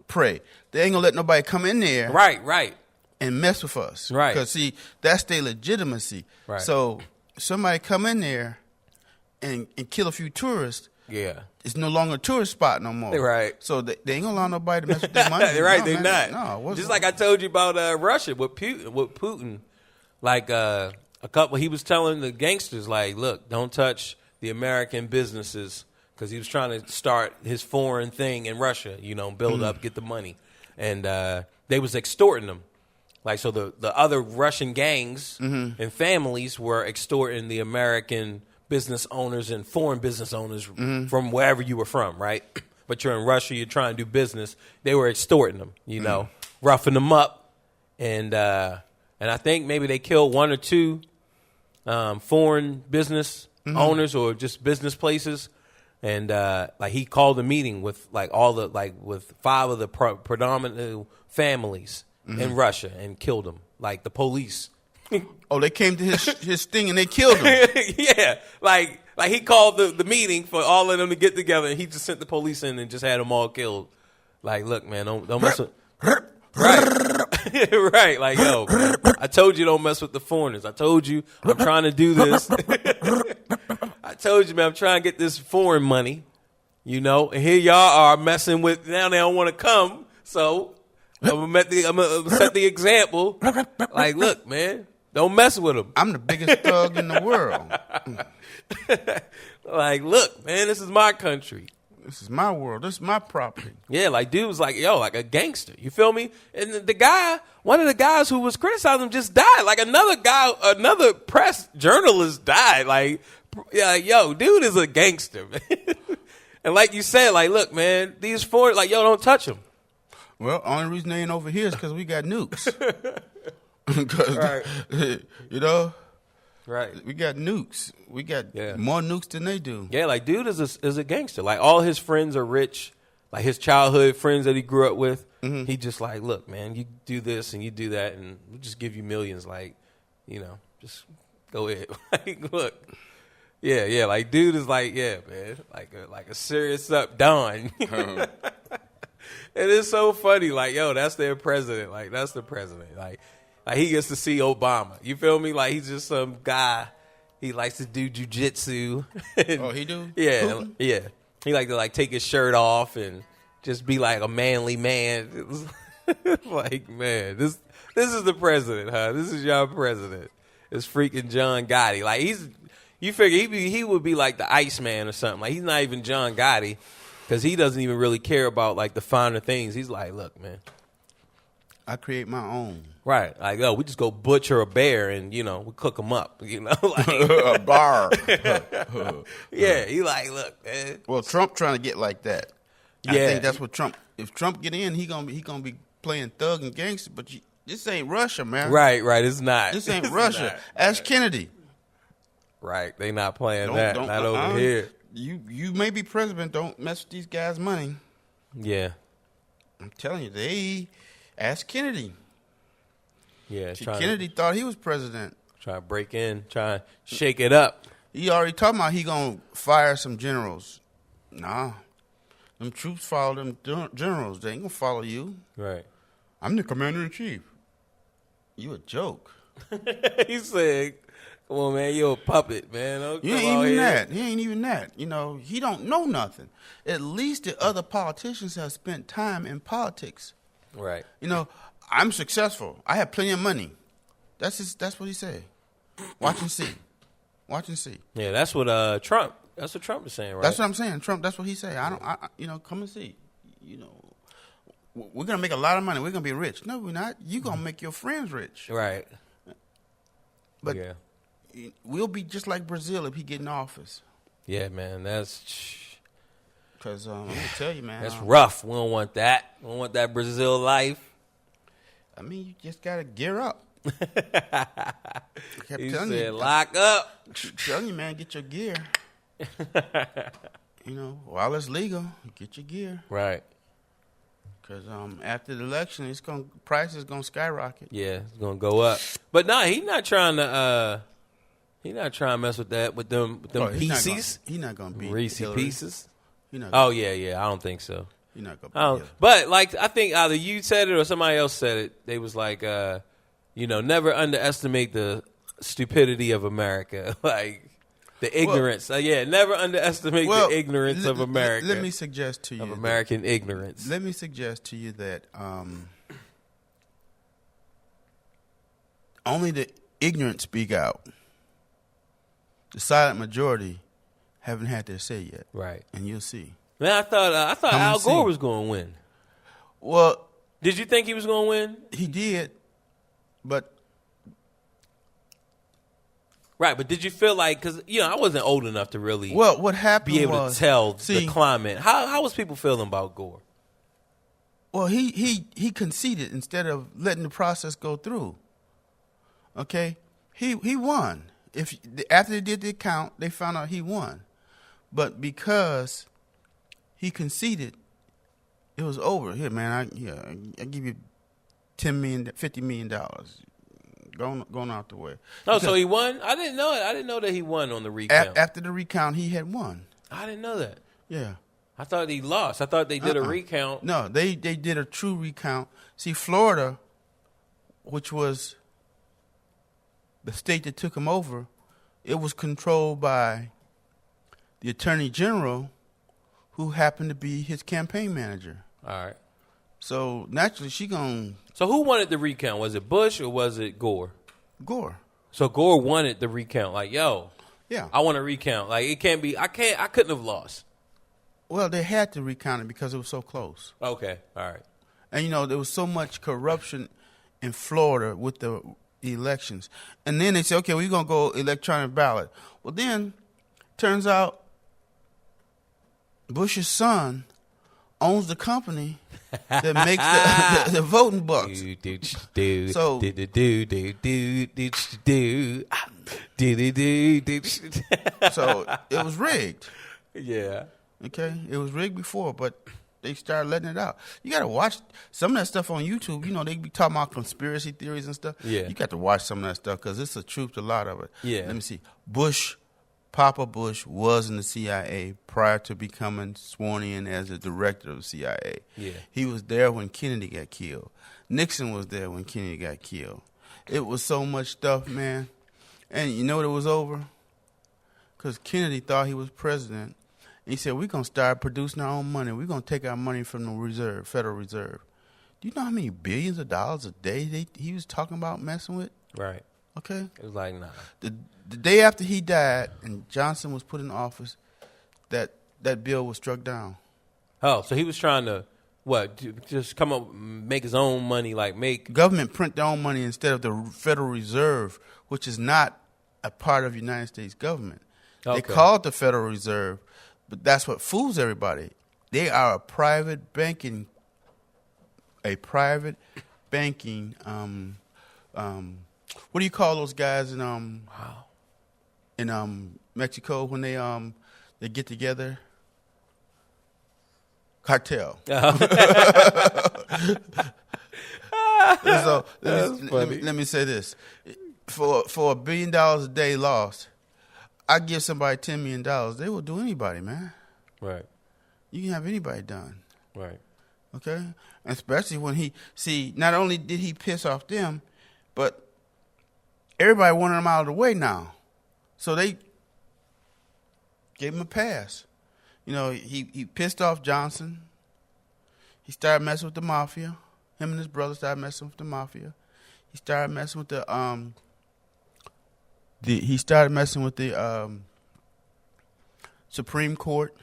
pray. They ain't gonna let nobody come in there, right, and mess with us, right? Because see, that's their legitimacy. Right. So somebody come in there and kill a few tourists. Yeah. It's no longer a tourist spot no more. Right. So they ain't gonna allow nobody to mess with their money. Right, no, they're man. not. No, just like I told you about Russia with Putin. Like a couple, he was telling the gangsters, like, look, don't touch the American businesses, because he was trying to start his foreign thing in Russia, build up, get the money. And they was extorting them. Like, so the other Russian gangs and families were extorting the American business owners and foreign business owners from wherever you were from, right? But you're in Russia, you're trying to do business. They were extorting them, roughing them up. And I think maybe they killed one or two foreign business owners or just business places. And like he called a meeting with with 5 of the predominant families in Russia and killed them, like the police. Oh, they came to his thing and they killed him. Yeah, like he called the meeting for all of them to get together, and he just sent the police in and just had them all killed. Like, look, man, don't mess with. Right, right. Like, yo, man, I told you don't mess with the foreigners. I told you I'm trying to do this. I told you, man, I'm trying to get this foreign money, and here y'all are messing with. Now they don't want to come, so I'm gonna set the example. Like, look, man, don't mess with them. I'm the biggest thug in the world. Like, look, man, this is my country. This is my world. This is my property. Yeah, like, dude was like, yo, like a gangster. You feel me? And the guy, one of the guys who was criticizing him just died. Like, another press journalist died. Like, yo, dude is a gangster, man. And like you said, like, look, man, these four, like, yo, don't touch them. Well, only reason they ain't over here is because we got nukes. Because, right. Right. We got nukes. We got more nukes than they do. Yeah, like, dude is a gangster. Like, all his friends are rich. Like, his childhood friends that he grew up with. He just like, look, man, you do this and you do that, and we'll just give you millions. Like, just go ahead. Like, look. Yeah, like, dude is like, yeah, man, like a serious up Don. It is so funny. Like, yo, that's their president. Like, that's the president. Like he gets to see Obama. You feel me? Like, he's just some guy. He likes to do jujitsu. Oh, he do? Yeah, Putin? yeah. He like to take his shirt off and just be like a manly man. It was like, man, this is the president, huh? This is your president. It's freaking John Gotti. Like, you figure he would be like the Iceman or something. Like, he's not even John Gotti, because he doesn't even really care about like the finer things. He's like, look, man, I create my own. Right. Like, we just go butcher a bear and, we cook them up, Like, a bar. Yeah, he like, look, man. Well, Trump trying to get like that. Yeah. I think that's what Trump, if Trump get in, he gonna be playing thug and gangster, but this ain't Russia, man. Right, it's not. This ain't Russia. Ask Kennedy. Right, they not playing not over here. You may be president, don't mess with these guys' money. Yeah. I'm telling you, ask Kennedy. Yeah, Kennedy thought he was president. Try to break in, try to shake it up. He already talking about he gonna fire some generals. Nah, them troops follow them generals. They ain't gonna follow you. Right. I'm the commander in chief. You a joke. He said, "Come on, man, you're a puppet, man. You ain't even that. He ain't even that. He don't know nothing. At least the other politicians have spent time in politics. Right. I'm successful. I have plenty of money. That's what he said. Watch and see. Watch and see. Yeah, that's what Trump. That's what Trump is saying, right? That's what I'm saying. Trump. That's what he said. Come and see. We're gonna make a lot of money. We're gonna be rich. No, we're not. You gonna make your friends rich. Right. But we'll be just like Brazil if he get in office. Yeah, man. That's Because I'm going to tell you, man. That's rough. We don't want that. We don't want that Brazil life. I mean, you just got to gear up. I kept He telling said, you. lock up. Telling you, man, get your gear. While it's legal, get your gear. Right. Because after the election, price is gonna skyrocket. Yeah, it's gonna go up. But no, he's not trying to mess with that with them pieces. He's not gonna beat Reese Hillary. Pieces. Yeah. I don't think so. He's not gonna beat But like I think either you said it or somebody else said it. They was like, never underestimate the stupidity of America. Like the ignorance. Never underestimate the ignorance of America. Let me suggest to you of American ignorance. Let me suggest to you that only the ignorant speak out. The silent majority haven't had their say yet. Right. And you'll see. Man, I thought Al Gore was going to win. Well, did you think he was going to win? He did, but. Right, but did you feel like, because, I wasn't old enough to really what happened be able to tell the climate. How was people feeling about Gore? Well, he conceded instead of letting the process go through. Okay? He won. After they did the count, they found out he won. But because he conceded, it was over. Here, man, I give you $10 million, $50 million. Going out the way. Oh, so he won? I didn't know it. I didn't know that he won on the recount. After the recount, he had won. I didn't know that. Yeah. I thought he lost. I thought they did a recount. No, they did a true recount. See, Florida, which was the state that took him over, it was controlled by the attorney general, who happened to be his campaign manager. All right. So naturally, So who wanted the recount? Was it Bush or was it Gore? Gore. So Gore wanted the recount. Like, yo, yeah, I want to recount. Like, it can't be. I couldn't have lost. Well, they had to recount it because it was so close. Okay. All right. And there was so much corruption in Florida with the elections. And then they said, okay, we're gonna go electronic ballot. Well, then turns out Bush's son owns the company that makes the voting books. So it was rigged. Yeah. Okay, it was rigged before, but they started letting it out. You got to watch some of that stuff on YouTube. They be talking about conspiracy theories and stuff. Yeah. You got to watch some of that stuff because it's the truth, a lot of it. Yeah. Let me see. Papa Bush was in the CIA prior to becoming sworn in as the director of the CIA. Yeah. He was there when Kennedy got killed. Nixon was there when Kennedy got killed. It was so much stuff, man. And you know what it was over? Because Kennedy thought he was president. And he said, we're going to start producing our own money. We're going to take our money from the Federal Reserve. Do you know how many billions of dollars a day he was talking about messing with? Right. Okay? It was like, nah. The day after he died and Johnson was put in office, that bill was struck down. Oh, so he was trying to, just come up, make his own money, Government print their own money instead of the Federal Reserve, which is not a part of the United States government. Okay. They call it the Federal Reserve, but that's what fools everybody. They are a private banking, what do you call those guys in Mexico when they get together? Cartel. So let me say this: for $1 billion a day lost, I give somebody $10 million. They will do anybody, man. Right. You can have anybody done. Right. Okay. Especially when not only did he piss off them, but everybody wanted him out of the way now. So they gave him a pass. He pissed off Johnson. He started messing with the mafia. Him and his brother started messing with the mafia. He started messing with the Supreme Court.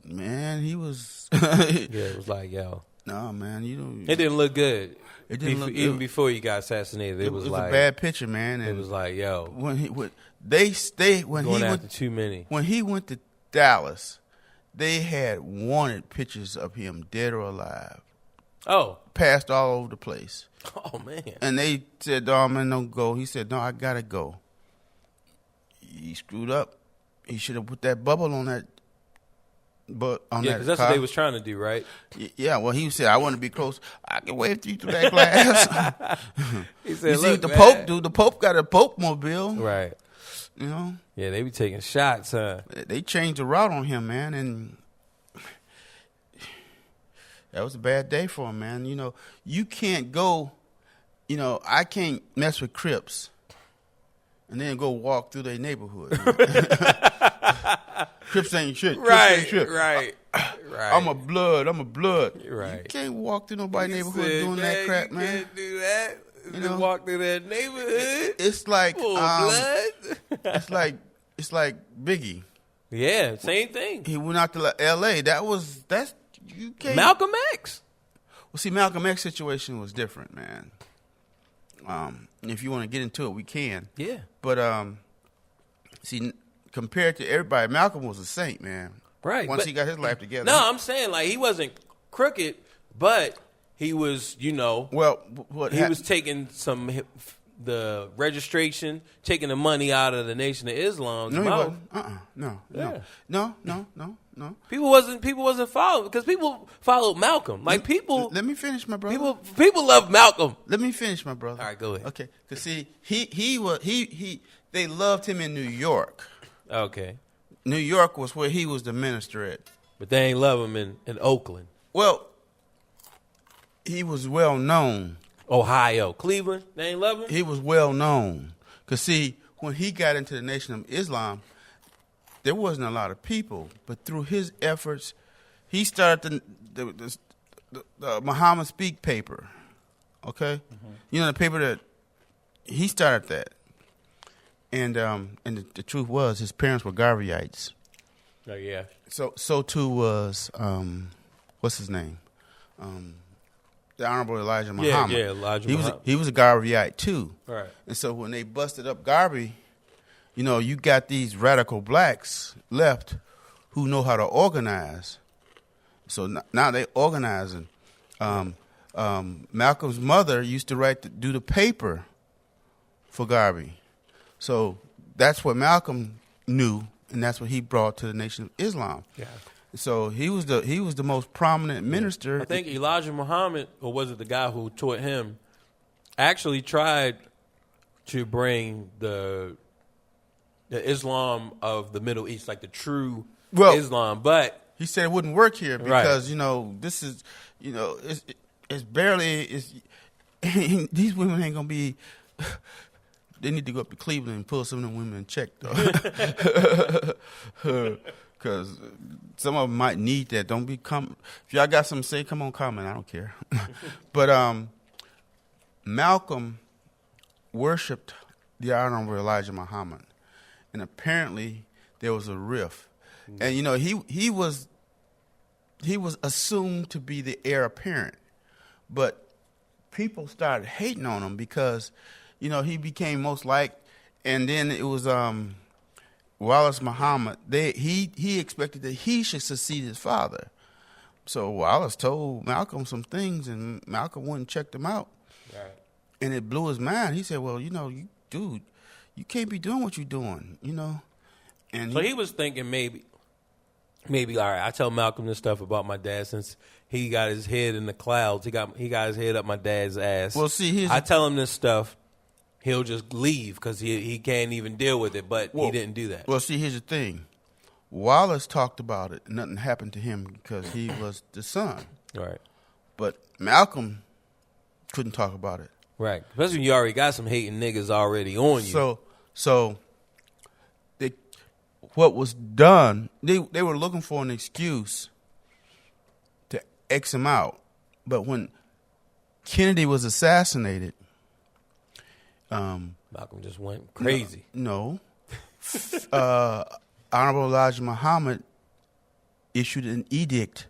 Man, he was. Yeah, it was like, yo. No, man, It didn't look good. It didn't look even good. before he got assassinated. It was like a bad picture, man. And it was like, yo, when he going went after too many. When he went to Dallas, they had wanted pictures of him dead or alive. Oh. Passed all over the place. Oh, man. And they said, "Oh, man, don't go." He said, "No, I got to go." He screwed up. He should have put that bubble on that. But on Yeah, that because that's car. what they was trying to do, right? Yeah, well, he said, "I want to be close. I can wave through that glass." He said, you see "Look, what the man." Pope do? The Pope got a Pope mobile. Right. You know? Yeah, they be taking shots, huh? They changed the route on him, man, and that was a bad day for him, man. You know, you can't go, you know, I can't mess with Crips and then go walk through their neighborhood. Crips ain't shit. Crips Right, ain't shit. right. I'm a blood. Right. You can't walk through nobody's neighborhood doing that crap, man. You can't do that. You Just know? walk through that neighborhood. It's like Full of blood. it's like Biggie. Yeah, same thing. He went out to L.A. That's you can't. Malcolm X. Well, see, Malcolm X situation was different, man. If you want to get into it, we can. Yeah. But see, compared to everybody, Malcolm was a saint, man. Right. Once he got his life together. No, I'm saying like he wasn't crooked, but he was, you know. Well, what he was taking the registration, taking the money out of the Nation of Islam's No, he mouth. wasn't. No. Yeah. No. People wasn't following because people followed Malcolm. Like people, Let me finish, my brother. people love Malcolm. Let me finish, my brother. All right, go ahead. Okay, because see, they loved him in New York. Okay, New York was where he was the minister at. but they ain't love him in Oakland, Well, he was well known. Ohio, Cleveland. They ain't love him. He was well known. Because, see, when he got into the Nation of Islam, there wasn't a lot of people. But through his efforts, he started the Muhammad Speak paper. Okay? Mm-hmm. You know, the paper that he started that. And the truth was, his parents were Garveyites. Oh, yeah. So too was, what's his name? The Honorable Elijah Muhammad. Yeah, Elijah Muhammad. He was a Garveyite too. Right. And so when they busted up Garvey, you know, you got these radical blacks left who know how to organize. So now they organizing. Malcolm's mother used to do the paper for Garvey. So that's what Malcolm knew, and that's what he brought to the Nation of Islam. Yeah. So he was the most prominent minister. I think Elijah Muhammad, or was it the guy who taught him, actually tried to bring the Islam of the Middle East, like the true Islam, but he said it wouldn't work here because you know this is it's barely these women ain't gonna be. They need to go up to Cleveland and pull some of them women in check though. Because some of them might need that. Don't be if y'all got something to say, come on, comment. I don't care. But Malcolm worshipped the Honorable Elijah Muhammad, and apparently there was a rift. And you know he was assumed to be the heir apparent, but people started hating on him because you know he became most liked, and then it was Wallace Muhammad, he expected that he should succeed his father. So Wallace told Malcolm some things, and Malcolm went and checked him out. Right. And it blew his mind. He said, well, you know, dude, you can't be doing what you're doing, you know. And so he was thinking maybe, all right, I tell Malcolm this stuff about my dad since he got his head in the clouds. He got his head up my dad's ass. Well, see, I tell him this stuff. He'll just leave because he can't even deal with it, but he didn't do that. Well, see, here's the thing. Wallace talked about it. Nothing happened to him because he was the son. Right. But Malcolm couldn't talk about it. Right. Especially when you already got some hating niggas already on you. So what was done, they were looking for an excuse to X him out. But when Kennedy was assassinated, Malcolm just went crazy. No. Honorable Elijah Muhammad issued an edict.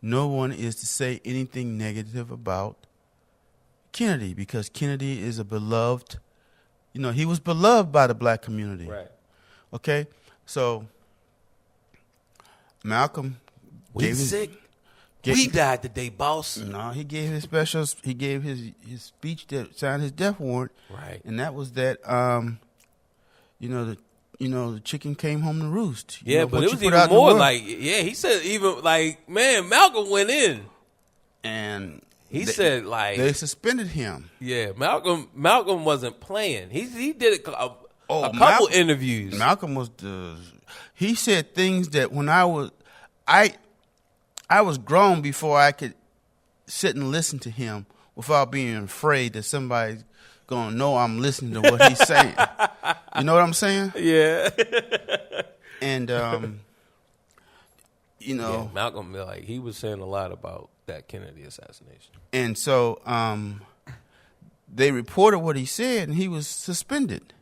No one is to say anything negative about Kennedy because Kennedy is a beloved, you know, he was beloved by the black community. Right. Okay? So Malcolm We gave his, sick. We died today, boss. No, he gave his specials. He gave his speech that signed his death warrant. Right. And that was that. The chicken came home to roost. Yeah, but it was even more like, he said even like, man, Malcolm went in. And he said like they suspended him. Yeah, Malcolm wasn't playing. He did a couple interviews. Malcolm he said things that when I was grown before I could sit and listen to him without being afraid that somebody's gonna know I'm listening to what he's saying. You know what I'm saying? Yeah. And Malcolm, like, he was saying a lot about that Kennedy assassination. And so they reported what he said, and he was suspended.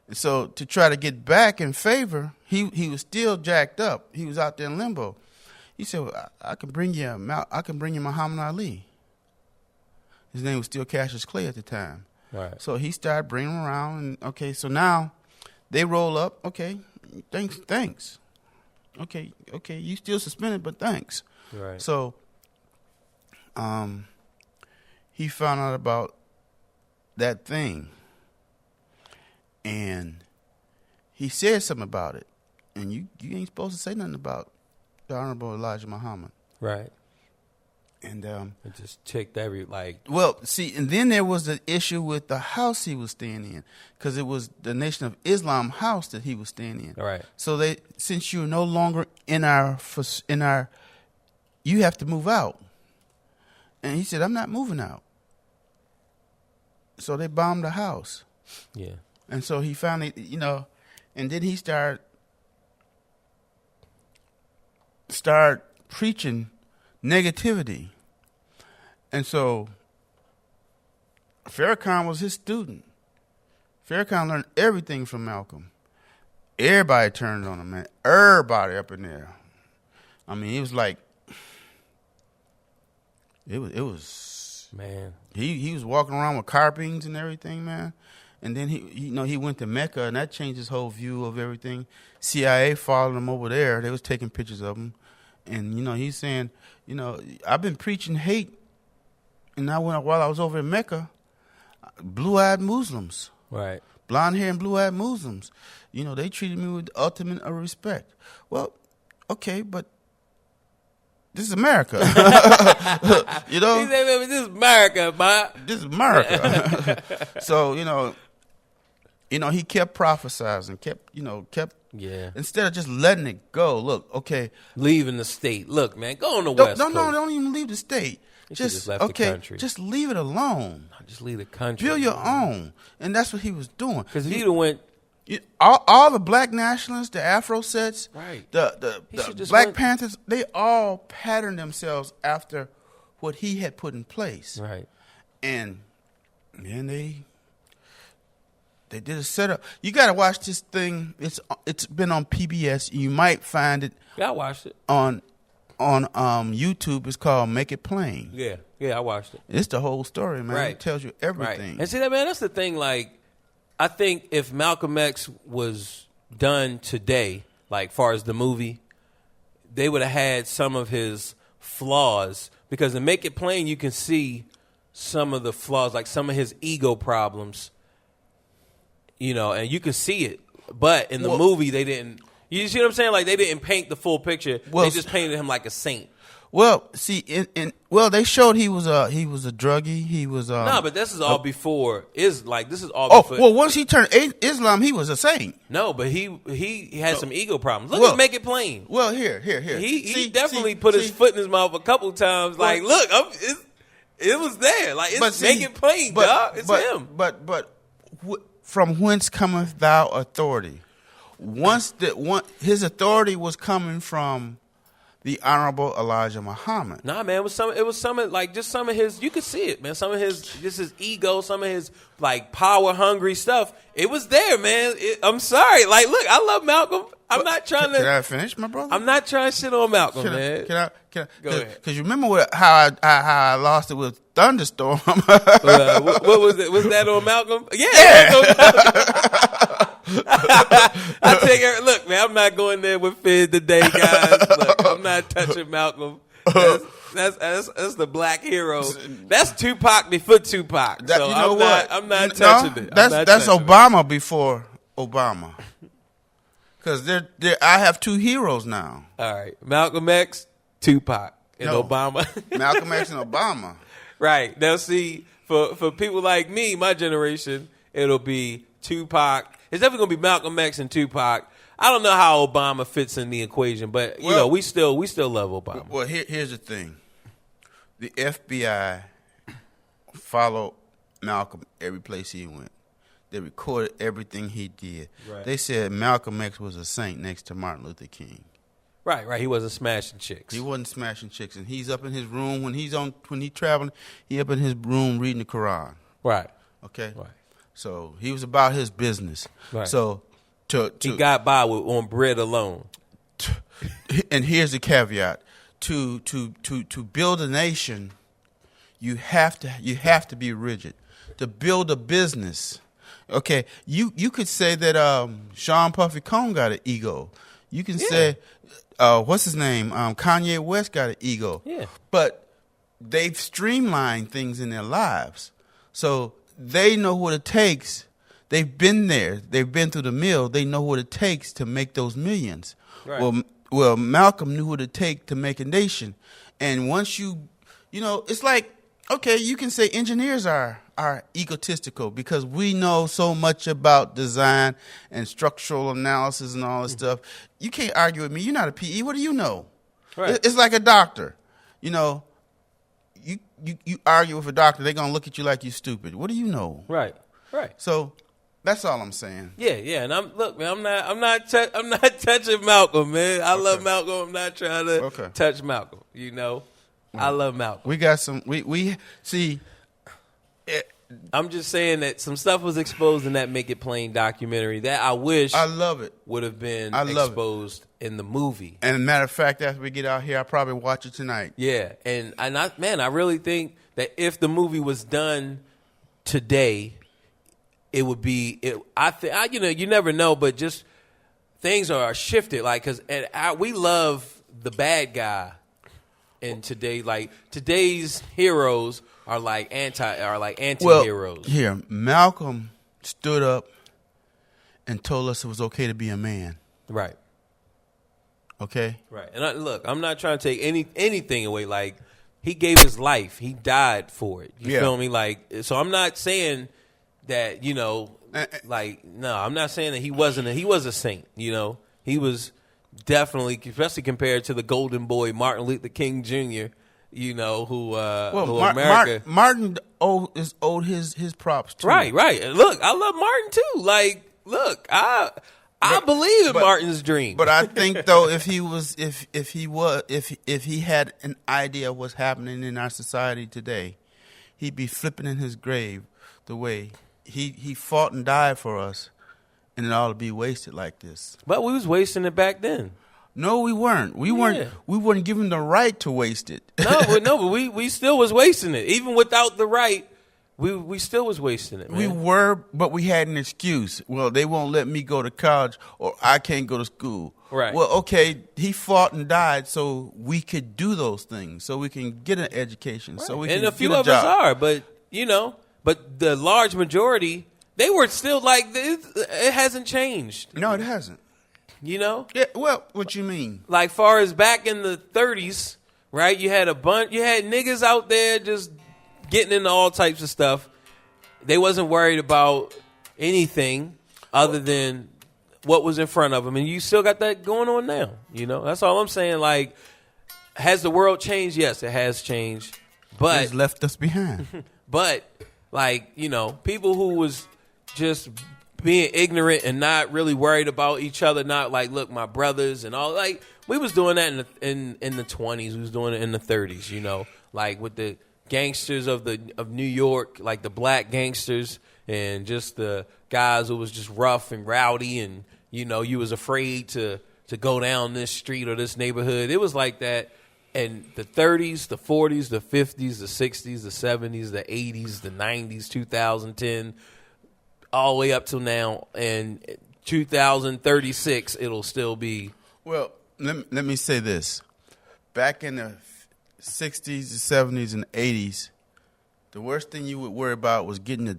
And so to try to get back in favor, he was still jacked up. He was out there in limbo. He said, well, I can bring you Muhammad Ali. His name was still Cassius Clay at the time. Right. So he started bringing him around, and okay, so now they roll up. Okay, thanks. Okay, you still suspended, but thanks. Right. So he found out about that thing, and he said something about it, and you ain't supposed to say nothing about the Honorable Elijah Muhammad. Right. And it just checked and then there was the issue with the house he was staying in, because it was the Nation of Islam house that he was staying in. Right. So since you're no longer in our, you have to move out. And he said, I'm not moving out. So they bombed the house. Yeah. And so he finally, and then he started preaching negativity. And so Farrakhan was his student. Farrakhan learned everything from Malcolm. Everybody turned on him, man. Everybody up in there. I mean, it was like, it was man. He was walking around with carbines and everything, man. And then he went to Mecca, and that changed his whole view of everything. CIA followed him over there. They was taking pictures of him. And, he's saying, I've been preaching hate. And while I was over in Mecca, blue-eyed Muslims. Right. Blonde hair and blue-eyed Muslims. They treated me with the ultimate of respect. Well, okay, but this is America. He said, this is America, man. This is America. So, he kept prophesizing, kept yeah. Instead of just letting it go. Look, okay. Leaving the state. Look, man, go on the West Coast. No, don't even leave the state. Just left the country. Just leave it alone. Just leave the country. Build your own. And that's what he was doing. Because he went. All the black nationalists, the Afro sets, right. the Black Panthers, they all patterned themselves after what he had put in place. Right. And they did a setup. You got to watch this thing. It's been on PBS. You might find it. Yeah, I watched it on YouTube. It's called Make It Plain. Yeah, I watched it. It's the whole story, man. Right. It tells you everything. Right. And see that, man. That's the thing. Like, I think if Malcolm X was done today, like far as the movie, they would have had some of his flaws, because in Make It Plain, you can see some of the flaws, like some of his ego problems. And you can see it, but in the movie they didn't. You see what I'm saying? Like, they didn't paint the full picture. They just painted him like a saint. Well, see, they showed he was a druggie. He was but this is all before. This is all before. Well, once he turned Islam, he was a saint. No, but he had some ego problems. Let's make it plain. Well, here. He definitely put his foot in his mouth a couple times. Like, look, it was there. Like, make it plain, dog. It's him. But from whence cometh thou authority? His authority was coming from the Honorable Elijah Muhammad. Nah, man, it was some of his. You could see it, man. Some of his ego, some of his like power hungry stuff. It was there, man. I'm sorry. Like, look, I love Malcolm. I'm not trying to. Can I finish, my brother? I'm not trying to shit on Malcolm, man. Can I? Go ahead. Because you remember how I lost it with Thunderstorm. What was it? Was that on Malcolm? Yeah. I take it. Look, man, I'm not going there with Fid today, guys. Look, I'm not touching Malcolm. That's the black hero. That's Tupac before Tupac. So I'm not touching it. That's Obama before Obama. Because I have two heroes now. All right, Malcolm X, Tupac, and Obama. Malcolm X and Obama. Right. Now, see, for people like me, my generation, it'll be Tupac. It's definitely going to be Malcolm X and Tupac. I don't know how Obama fits in the equation, but, we still love Obama. Well, here's the thing. The FBI followed Malcolm every place he went. They recorded everything he did. Right. They said Malcolm X was a saint next to Martin Luther King. Right. He wasn't smashing chicks. He wasn't smashing chicks, and he's up in his room when he's traveling. He up in his room reading the Quran. Right. Okay. Right. So he was about his business. Right. So he got by on bread alone. And here's the caveat: to build a nation, you have to be rigid. To build a business, okay, you could say that Sean Puffy Combs got an ego. You can say, what's his name? Kanye West got an ego. Yeah. But they've streamlined things in their lives. So they know what it takes. They've been there. They've been through the mill. They know what it takes to make those millions. Right. Well, Malcolm knew what it takes to make a nation. And once it's like, okay, you can say engineers are egotistical because we know so much about design and structural analysis and all this stuff. You can't argue with me. You're not a PE. What do you know? Right. It's like a doctor. You argue with a doctor, they're going to look at you like you're stupid. What do you know? Right. So that's all I'm saying. Yeah. And I'm not touching Malcolm, man. I love Malcolm. I'm not trying to touch Malcolm, I love Malcolm. We got some. We see. I'm just saying that some stuff was exposed in that Make It Plain documentary that I wish I love it would have been exposed in the movie. And matter of fact, after we get out here, I'll probably watch it tonight. Yeah, and I really think that if the movie was done today, it would be. You never know, but just things are shifted. Like we love the bad guy. And today's heroes are like anti-heroes. Well, here, Malcolm stood up and told us it was okay to be a man. Right. Okay? Right. And I'm not trying to take anything away. Like, he gave his life. He died for it. You feel me? Like, so I'm not saying that, no, I'm not saying that he was a saint, He was definitely, especially compared to the golden boy Martin Luther King Jr., who America. Martin owed his props too. Right. Look, I love Martin too. Like, look, I believe in Martin's dream. But I think though, if he had an idea of what's happening in our society today, he'd be flipping in his grave the way he fought and died for us. And it ought to be wasted like this. But we was wasting it back then. No, we weren't. We weren't given the right to waste it. But we still was wasting it. Even without the right, we still was wasting it, man. We were, but we had an excuse. Well, they won't let me go to college, or I can't go to school. Right. Well, okay, he fought and died so we could do those things, so we can get an education, so we can get a job. And a few of us are, but but the large majority, they were still like, it hasn't changed. No, it hasn't. Yeah, well, what you mean? Like, far as back in the 30s, right? You had niggas out there just getting into all types of stuff. They wasn't worried about anything other than what was in front of them. And you still got that going on now. That's all I'm saying. Like, has the world changed? Yes, it has changed. But it's left us behind. But, people who was just being ignorant and not really worried about each other, not like, look, my brothers and all, like, we was doing that in the 20s, we was doing it in the 30s, like with the gangsters of New York, like the black gangsters, and just the guys who was just rough and rowdy, and you was afraid to go down this street or this neighborhood. It was like that. And the 30s, the 40s, the 50s, the 60s, the 70s, the 80s, the 90s, 2010, all the way up till now. And 2036, it'll still be. Well, let me say this. Back in the 60s, the 70s, and 80s, the worst thing you would worry about was getting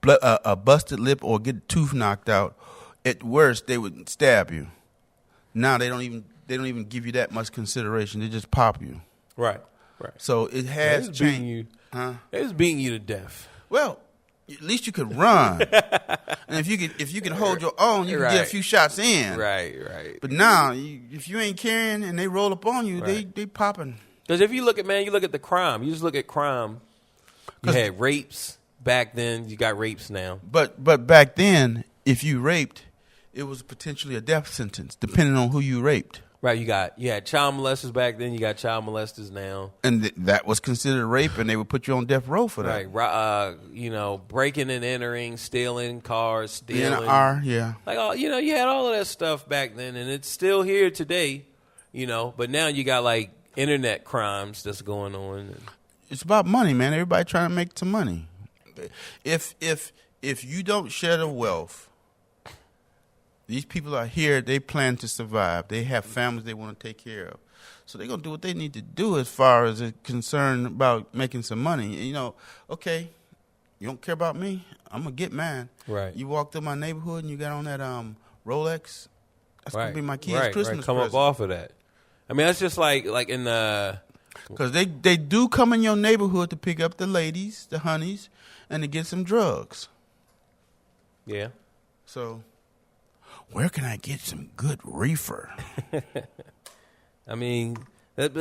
a busted lip or get a tooth knocked out. At worst, they would stab you. Now they don't even give you that much consideration. They just pop you. Right. So it has changed. It was beating you to death. Well, at least you could run, and if you can hold your own, you can get a few shots in. Right. But now, if you ain't carrying and they roll up on you, they popping. Because if you look at the crime. You just look at crime. You had rapes back then. You got rapes now. But back then, if you raped, it was potentially a death sentence, depending on who you raped. Right, you had child molesters back then. You got child molesters now, and that was considered rape, and they would put you on death row for that. Right, breaking and entering, stealing cars, stealing. Yeah. Like you had all of that stuff back then, and it's still here today. But now you got like internet crimes that's going on. It's about money, man. Everybody trying to make some money. If you don't share the wealth. These people are here. They plan to survive. They have families they want to take care of. So they're going to do what they need to do as far as it's concerned about making some money. Okay, you don't care about me? I'm going to get mine. Right. You walk through my neighborhood and you got on that Rolex, that's going to be my kid's Christmas come present. Up off of that. I mean, that's just like in the... Because they do come in your neighborhood to pick up the ladies, the honeys, and to get some drugs. Yeah. So... where can I get some good reefer? I mean, that's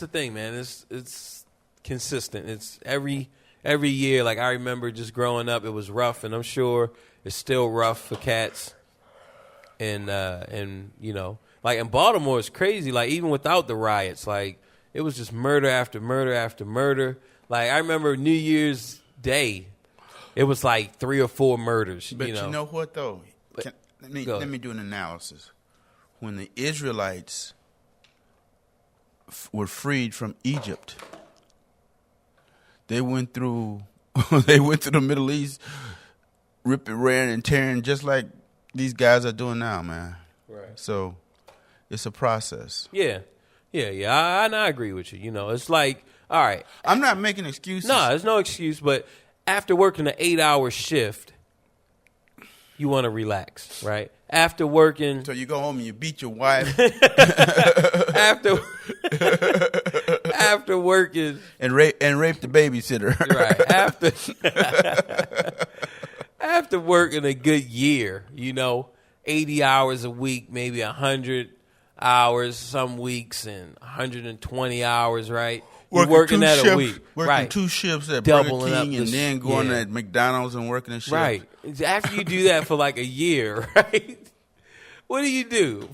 the thing, man. It's consistent. It's every year. Like I remember just growing up, it was rough, and I'm sure it's still rough for cats. And like in Baltimore, it's crazy. Like even without the riots, like it was just murder after murder after murder. Like I remember New Year's Day, it was like 3 or 4 murders. But you know what though? Let me do an analysis. When the Israelites were freed from Egypt, they went through the Middle East, ripping, raring, and tearing, just like these guys are doing now, man. Right. So it's a process. Yeah. I agree with you. It's like, all right. I'm not making excuses. No, there's no excuse. But after working an 8-hour shift, you want to relax, right? After working, so you go home and you beat your wife. after working and rape the babysitter. Right. After working a good year, 80 hours a week, maybe 100 hours some weeks, and 120 hours, right? Working that shifts, a week. Working right. 2 shifts at Doubling Burger King up and then going to McDonald's and working a shift. Right. After you do that for like a year, right? What do you do?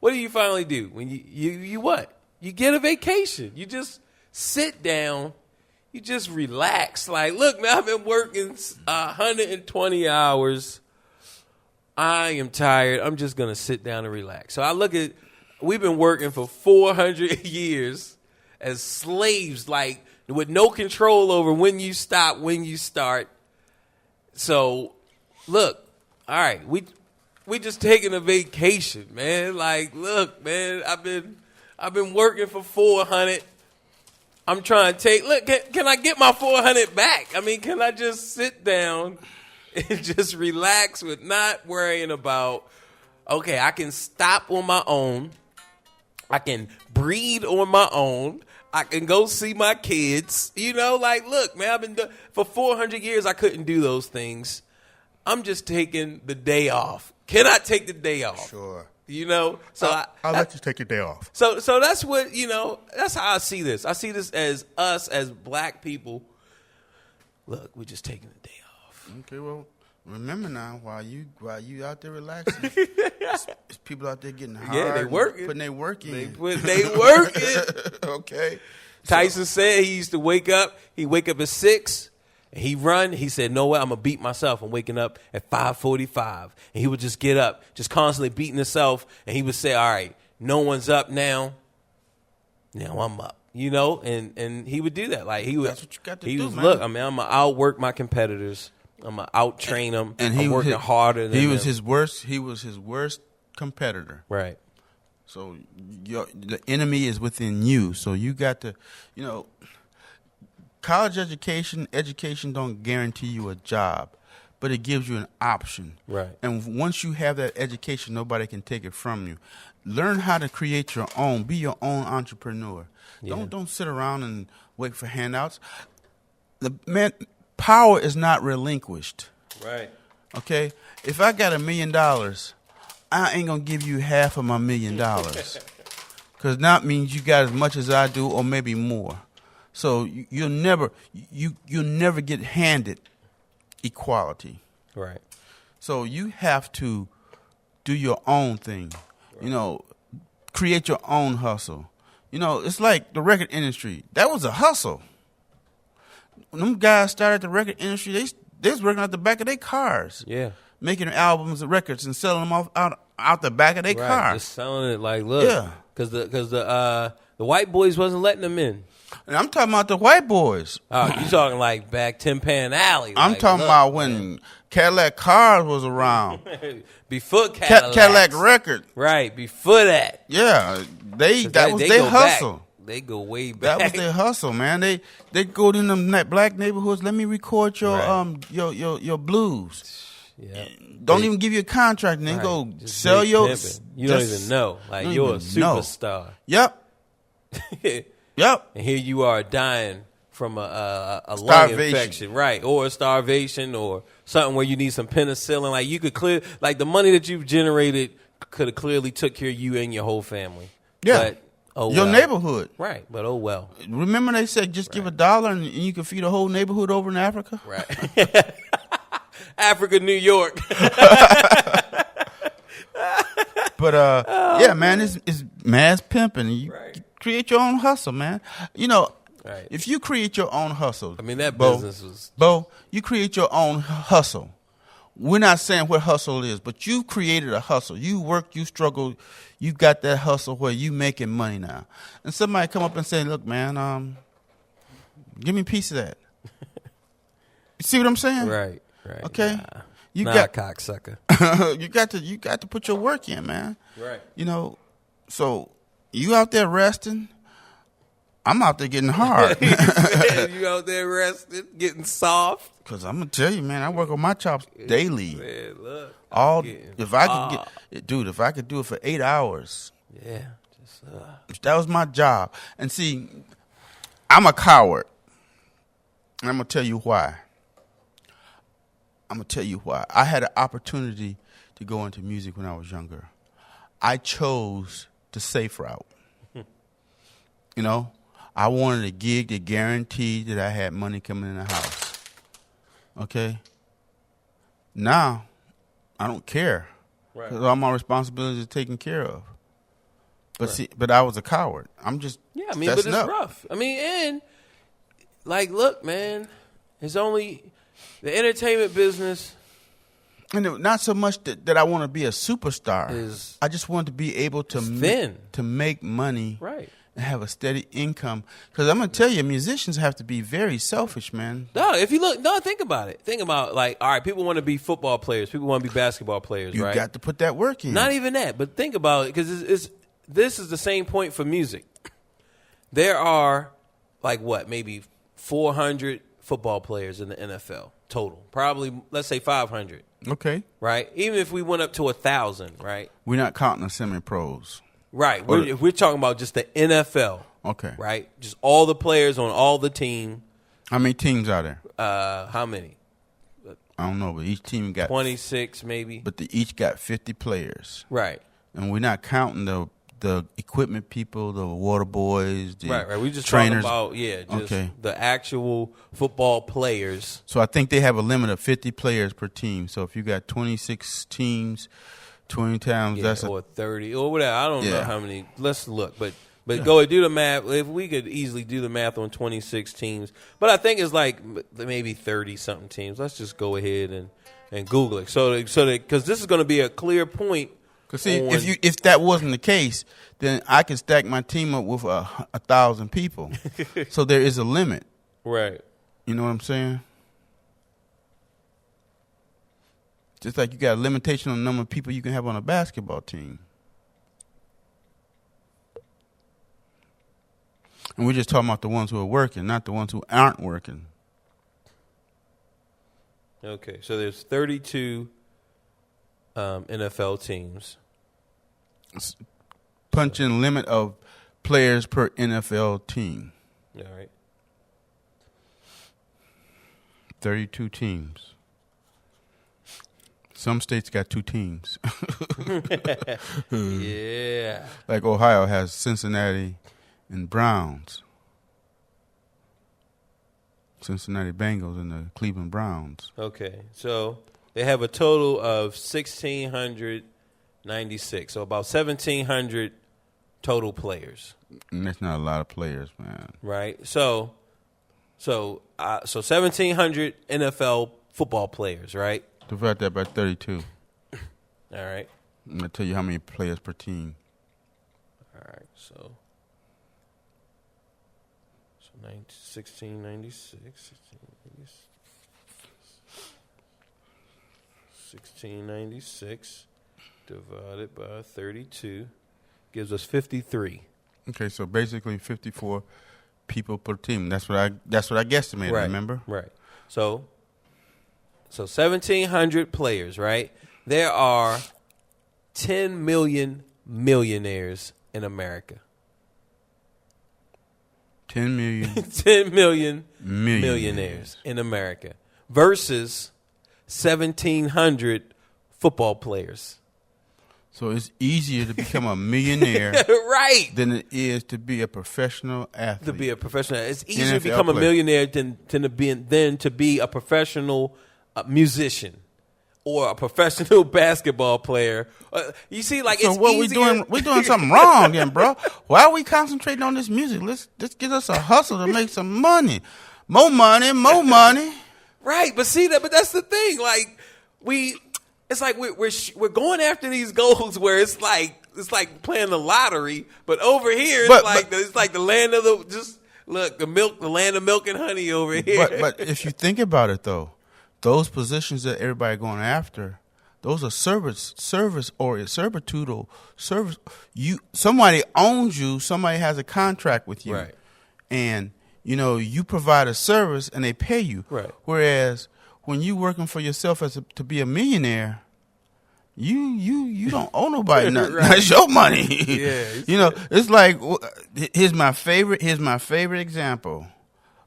What do you finally do? When you what? You get a vacation. You just sit down. You just relax. Like, look, man, I've been working 120 hours. I am tired. I'm just going to sit down and relax. So I look at, we've been working for 400 years as slaves, like with no control over when you stop, when you start. So, look, all right, we just taking a vacation, man. Like, look, man, I've been working for 400. I'm trying to take. Look, can I get my 400 back? I mean, can I just sit down and just relax with not worrying about? Okay, I can stop on my own. I can breed on my own. I can go see my kids. Like, look, man, I've been for 400 years. I couldn't do those things. I'm just taking the day off. Can I take the day off? Sure. So I'll let you take your day off. So that's what, that's how I see this. I see this as us, as black people. Look, we're just taking the day off. Okay, well, remember now, while you out there relaxing, it's people out there getting hard. Yeah, they working. Putting their work in. They working. Okay. Tyson said he used to wake up. He'd wake up at 6. And he run. He said, "No way, I'm gonna beat myself. I'm waking up at 5:45." And he would just get up, just constantly beating himself. And he would say, "All right, no one's up now. Now I'm up." And he would do that. Like he would. That's what you got to do, was, man. Look, I'm gonna outwork my competitors. I'm gonna out train him. And I'm working harder than he was him. He was his worst competitor. Right. So the enemy is within you. So you got to, college education don't guarantee you a job, but it gives you an option. Right. And once you have that education, nobody can take it from you. Learn how to create your own. Be your own entrepreneur. Yeah. Don't sit around and wait for handouts. Power is not relinquished. Right. Okay? If I got $1 million, I ain't gonna give you half of my $1 million. Because that means you got as much as I do or maybe more. So you'll never get handed equality. Right. So you have to do your own thing. Right. Create your own hustle. It's like the record industry. That was a hustle. When them guys started the record industry, they was working out the back of their cars. Yeah. Making albums and records and selling them off out the back of their car. Just selling it like, look. Yeah. Because the white boys wasn't letting them in. And I'm talking about the white boys. Oh, you talking like back Tin Pan Alley. I'm talking about when Cadillac cars was around. Before Cadillac. Cadillac record. Right, before that. Yeah. That was their hustle. Back. They go way back. That was their hustle, man. They go in them black neighborhoods. Let me record your your blues. Yeah. Don't even give you a contract, and then go just sell your. You don't even know. Like you're a superstar. Yep. Yep. And here you are dying from a lung infection, right? Or a starvation, or something where you need some penicillin. Like you could clear, like the money that you've generated could have clearly took care of you and your whole family. Yeah. But, your neighborhood. Right, but oh well. Remember they said just give $1 and you can feed a whole neighborhood over in Africa? Right. Africa, New York. But yeah, man, it's mass pimping. You create your own hustle, man. If you create your own hustle. I mean, that business was... you create your own hustle. We're not saying what hustle is, but you created a hustle. You work, you struggle, you got that hustle where you making money now. And somebody come up and say, look, man, give me a piece of that. You see what I'm saying? Right. Okay. Nah. You got cocksucker. you got to put your work in, man. Right. So you out there resting, I'm out there getting hard. You out there resting, getting soft. Cause I'm gonna tell you, man, I work on my chops daily. Man, look, if I could do it for 8 hours. Yeah. If that was my job. And see, I'm a coward. And I'm gonna tell you why. I had an opportunity to go into music when I was younger. I chose the safe route. I wanted a gig that guaranteed that I had money coming in the house. Okay? Now, I don't care. Right. Because all my responsibilities are taken care of. But but I was a coward. I'm just but it's rough. I mean, and like, look, man, it's only the entertainment business. And not so much that I want to be a superstar. I just want to be able to make money, right, and have a steady income. Because I'm gonna tell you, musicians have to be very selfish, man. No, think about it. Think about, like, all right, people want to be football players. People want to be basketball players. You right? got to put that work in. Not even that, but think about it, because this is the same point for music. There are maybe 400 football players in the NFL total. Probably, let's say 500. Okay. Right? Even if we went up to 1,000, right? We're not counting the semi-pros. Right. We're talking about just the NFL. Okay. Right? Just all the players on all the team. How many teams are there? How many? I don't know, but each team got 26 maybe. But they each got 50 players. Right. And we're not counting the equipment people, the water boys, the right. We just trainers. talking about the actual football players. So I think they have a limit of 50 players per team. So if you got 26 teams, 20 times, that's or 30 or whatever. I don't know how many. Let's look, but go and do the math. If we could easily do the math on 26 teams, but I think it's like maybe 30 something teams. Let's just go ahead and Google it. So because this is going to be a clear point. Because see, if that wasn't the case, then I could stack my team up with 1,000 people. So there is a limit. Right. You know what I'm saying? Just like you got a limitation on the number of people you can have on a basketball team. And we're just talking about the ones who are working, not the ones who aren't working. Okay, so there's 32 NFL teams. Punch-in limit of players per NFL team. All right. 32 teams. Some states got 2 teams. Yeah. Like Ohio has Cincinnati and Browns. Cincinnati Bengals and the Cleveland Browns. Okay, so they have a total of 1,696, so about 1,700 total players. And that's not a lot of players, man. Right. So 1,700 NFL football players, right? Divide that by 32. All right. I'm going to tell you how many players per team. All right. So 1696, 1696 divided by 32 gives us 53. Okay, so basically 54 people per team. That's what I guesstimated, Right. remember? Right. So 1,700 players, right? There are 10 million millionaires in America. 10 million 10 million millionaires millionaires in America versus 1,700 football players. So it's easier to become a millionaire Right. than it is to be a professional athlete. To be a professional. It's easier to NFL become a player. millionaire than to be a professional musician or a professional basketball player. You see, like, So it's what easier. we doing? We doing something wrong, then, bro. Why are we concentrating on this music? Let's get us a hustle to make some money, more money, more money. Right, but see that. But that's the thing. Like it's like we're going after these goals where it's like playing the lottery. But over here, it's like the land of the land of milk and honey over here. But if you think about it, though, those positions that everybody going after, those are service or servitude service. Somebody owns you. Somebody has a contract with you, Right. And you provide a service and they pay you. Right. Whereas when you working for yourself to be a millionaire, you don't owe nobody nothing. Right. That's your money. Yeah, it's like here's my favorite example.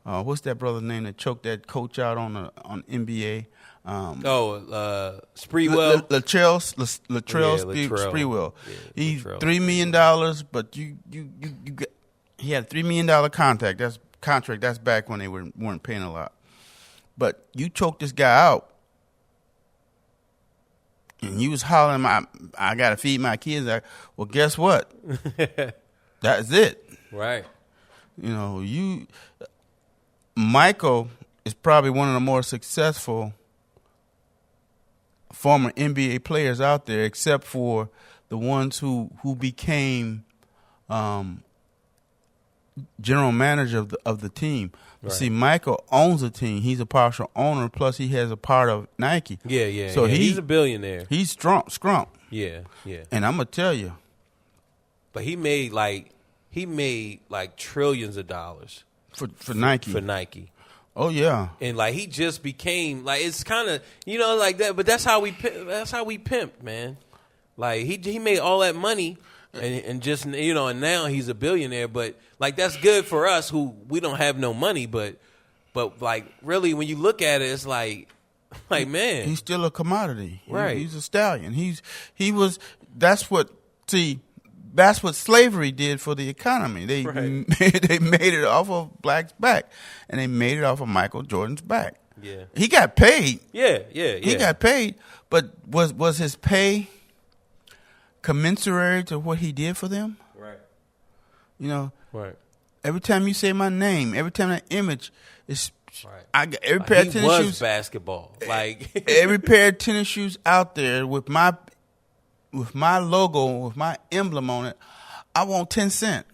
What's that brother's name that choked that coach out on NBA? Spreewell. Latrell Sprewell. Yeah, He's Latrell. $3 million, but he had a $3 million contract. That's back when they weren't paying a lot. But you choked this guy out, and you was hollering, I got to feed my kids. Well, guess what? That's it. Right. Michael is probably one of the more successful former NBA players out there, except for the ones who became general manager of the team. Right. See, Michael owns the team. He's a partial owner, plus he has a part of Nike. Yeah. So he's a billionaire. He's scrump. Yeah. And I'm gonna tell you, But he made like trillions of dollars for Nike. For Nike. Oh yeah. And like he just became like, it's kind of like that. But that's how we pimped, man. Like he made all that money and just and now he's a billionaire. But like that's good for us who we don't have no money. But like really when you look at it, it's like man, he's still a commodity. Right. He's a stallion. That's what slavery did for the economy. They they made it off of blacks' back, and they made it off of Michael Jordan's back. Yeah. He got paid. Yeah. He got paid, but was his pay commensurate to what he did for them? Right. Right. Every time you say my name, every time that image is, Right. every pair of He tennis was shoes, basketball. Like every pair of tennis shoes out there with my logo, with my emblem on it, I want 10 cents.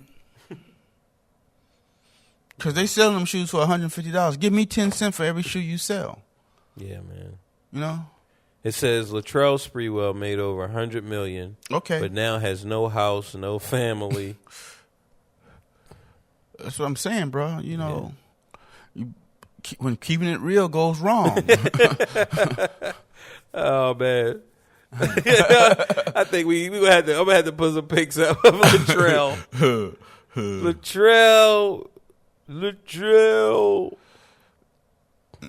Because they sell them shoes for $150. Give me 10 cents for every shoe you sell. yeah, man. It says Latrell Sprewell made over $100 million. Okay. But now has no house, no family. That's what I'm saying, bro. You know, when keeping it real goes wrong. Oh man. I think I'm gonna have to put some pics up of Latrell. Latrell.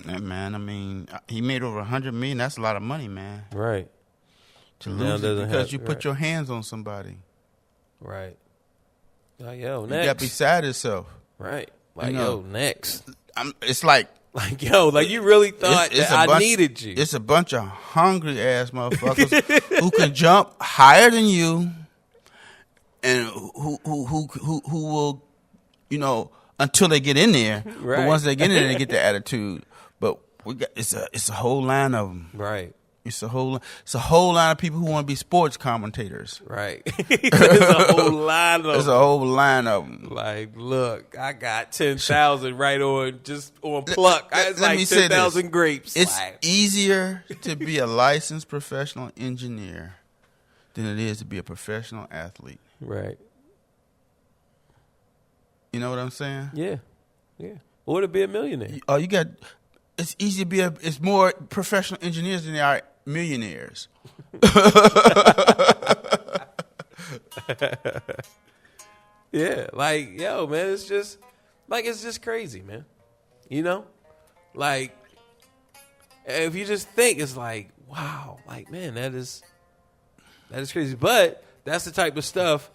Yeah, man, I mean, he made over $100 million. That's a lot of money, man. Right. To lose it because you put your hands on somebody. Right. Like, yo, next. You got beside yourself. Right. Like, yo, next. It's like, yo, like you really thought that I needed you. It's a bunch of hungry ass motherfuckers who can jump higher than you, and who will, you know, until they get in there. Right. But once they get in there, they get the attitude. But it's a whole line of them. Right. It's a whole line of people who want to be sports commentators. Right. There's a whole line of them. There's a whole line of them. Like, look, I got 10,000 right on pluck. It's Let like me say 10,000 grapes. It's like, easier to be a licensed professional engineer than it is to be a professional athlete. right. You know what I'm saying? Yeah. Yeah. Or to be a millionaire. It's easy to be it's more professional engineers than they are millionaires. Yeah. Like, yo, man, it's just crazy, man. You know? Like, if you just think, it's like, wow, like, man, that is crazy. But that's the type of stuff.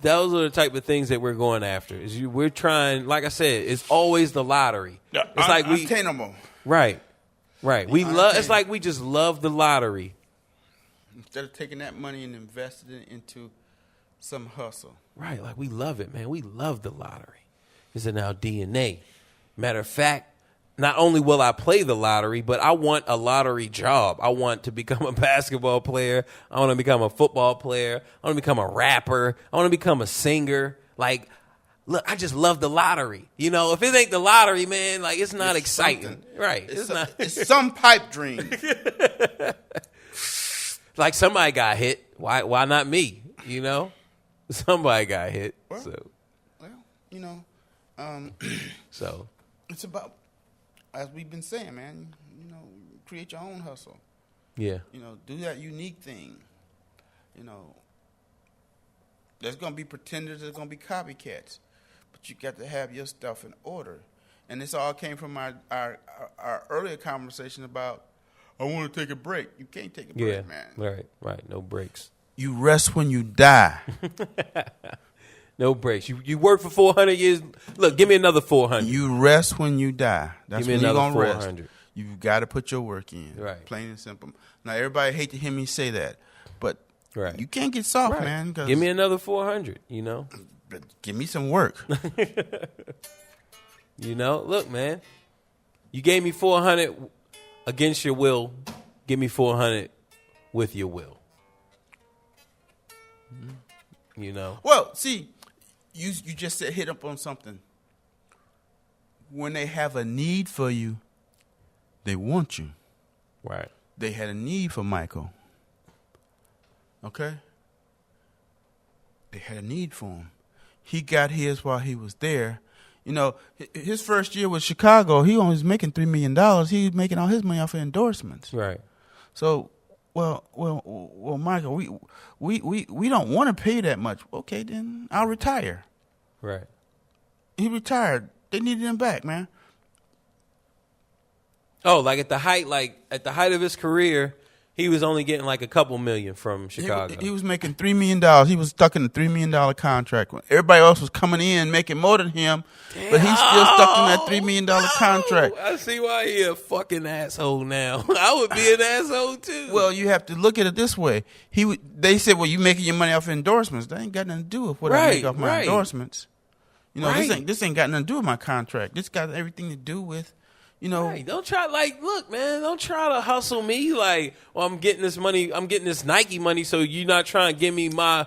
Those are the type of things that we're going after. We're trying, like I said, it's always the lottery. It's like unattainable. Right. We love. It's like we just love the lottery. Instead of taking that money and investing it into some hustle. Right. Like we love it, man. We love the lottery. It's in our DNA. Matter of fact, not only will I play the lottery, but I want a lottery job. I want to become a basketball player. I want to become a football player. I want to become a rapper. I want to become a singer. Like, look, I just love the lottery. You know, if it ain't the lottery, man, like it's not exciting. Something. Right. It's not. It's some pipe dream. Like somebody got hit. Why not me? You know? Somebody got hit. Well, you know, so it's about, as we've been saying, man, you know, create your own hustle. Yeah. You know, do that unique thing. You know, there's going to be pretenders, there's going to be copycats, but you got to have your stuff in order. And this all came from our earlier conversation about, I want to take a break. You can't take a break, man. Right. No breaks. You rest when you die. No breaks. You work for 400 years. Look, give me another 400. You rest when you die. That's give me when you're another going to 400. rest. You've got to put your work in. Right. Plain and simple. Now, everybody hate to hear me say that, but right. you can't get soft, man. Give me another 400, you know. But give me some work. You know, look, man. You gave me 400 against your will. Give me 400 with your will. You know. Well, see, you just said hit up on something. When they have a need for you, they want you. Right. They had a need for Michael. Okay? They had a need for him. He got his while he was there. You know, his first year with Chicago, he only was making $3 million. He was making all his money off of endorsements. Right. So, well, Michael, we don't want to pay you that much. Okay, then I'll retire. Right. He retired. They needed him back, man. Oh, like at the height of his career, he was only getting like a couple million from Chicago. He was making $3 million. He was stuck in a $3 million contract. Everybody else was coming in making more than him, but he's still stuck in that $3 million contract. I see why he a fucking asshole now. I would be an asshole too. Well, you have to look at it this way. They said, well, you making your money off endorsements. That ain't got nothing to do with what I make off my endorsements. You know, this ain't got nothing to do with my contract. This got everything to do with, you know. Right. Don't try, look, man, don't try to hustle me like, well, I'm getting this money, I'm getting this Nike money, so you're not trying to give me my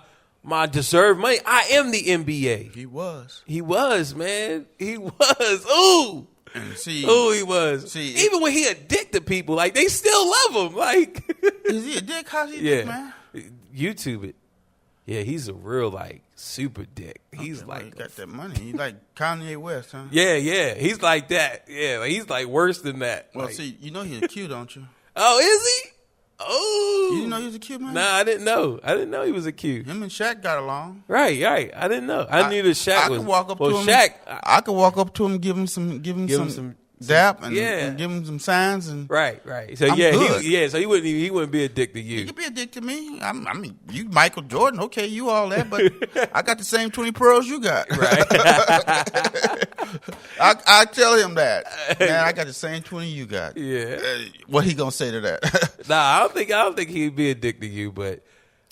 deserved money. I am the NBA. He was, man. He was. Ooh. And see who he was. See, even when he a dick to people, like they still love him. Like, is he a dick? How's he a dick, man? YouTube it. Yeah, he's a real like super dick. He's well, like he got that money. He like Kanye West, huh? Yeah, he's like that. Yeah, like, he's like worse than that. Well, like, see, you know he's cute, don't you? Oh, is he? Oh, You didn't know he was a cute man? Nah, I didn't know. I didn't know he was a cute. Him and Shaq got along. Right. I didn't know. I knew that Shaq was. Could walk up to him. Shaq. I could walk up to him, give him some dap, and give him some signs, and Right. So I'm good. So he wouldn't be a dick to you. He could be a dick to me. I mean, you Michael Jordan, okay, you all that, but I got the same 20 pearls you got. Right. I tell him that, man. I got the same 20 you got. Yeah. What he gonna say to that? Nah, I don't think he'd be a dick to you, but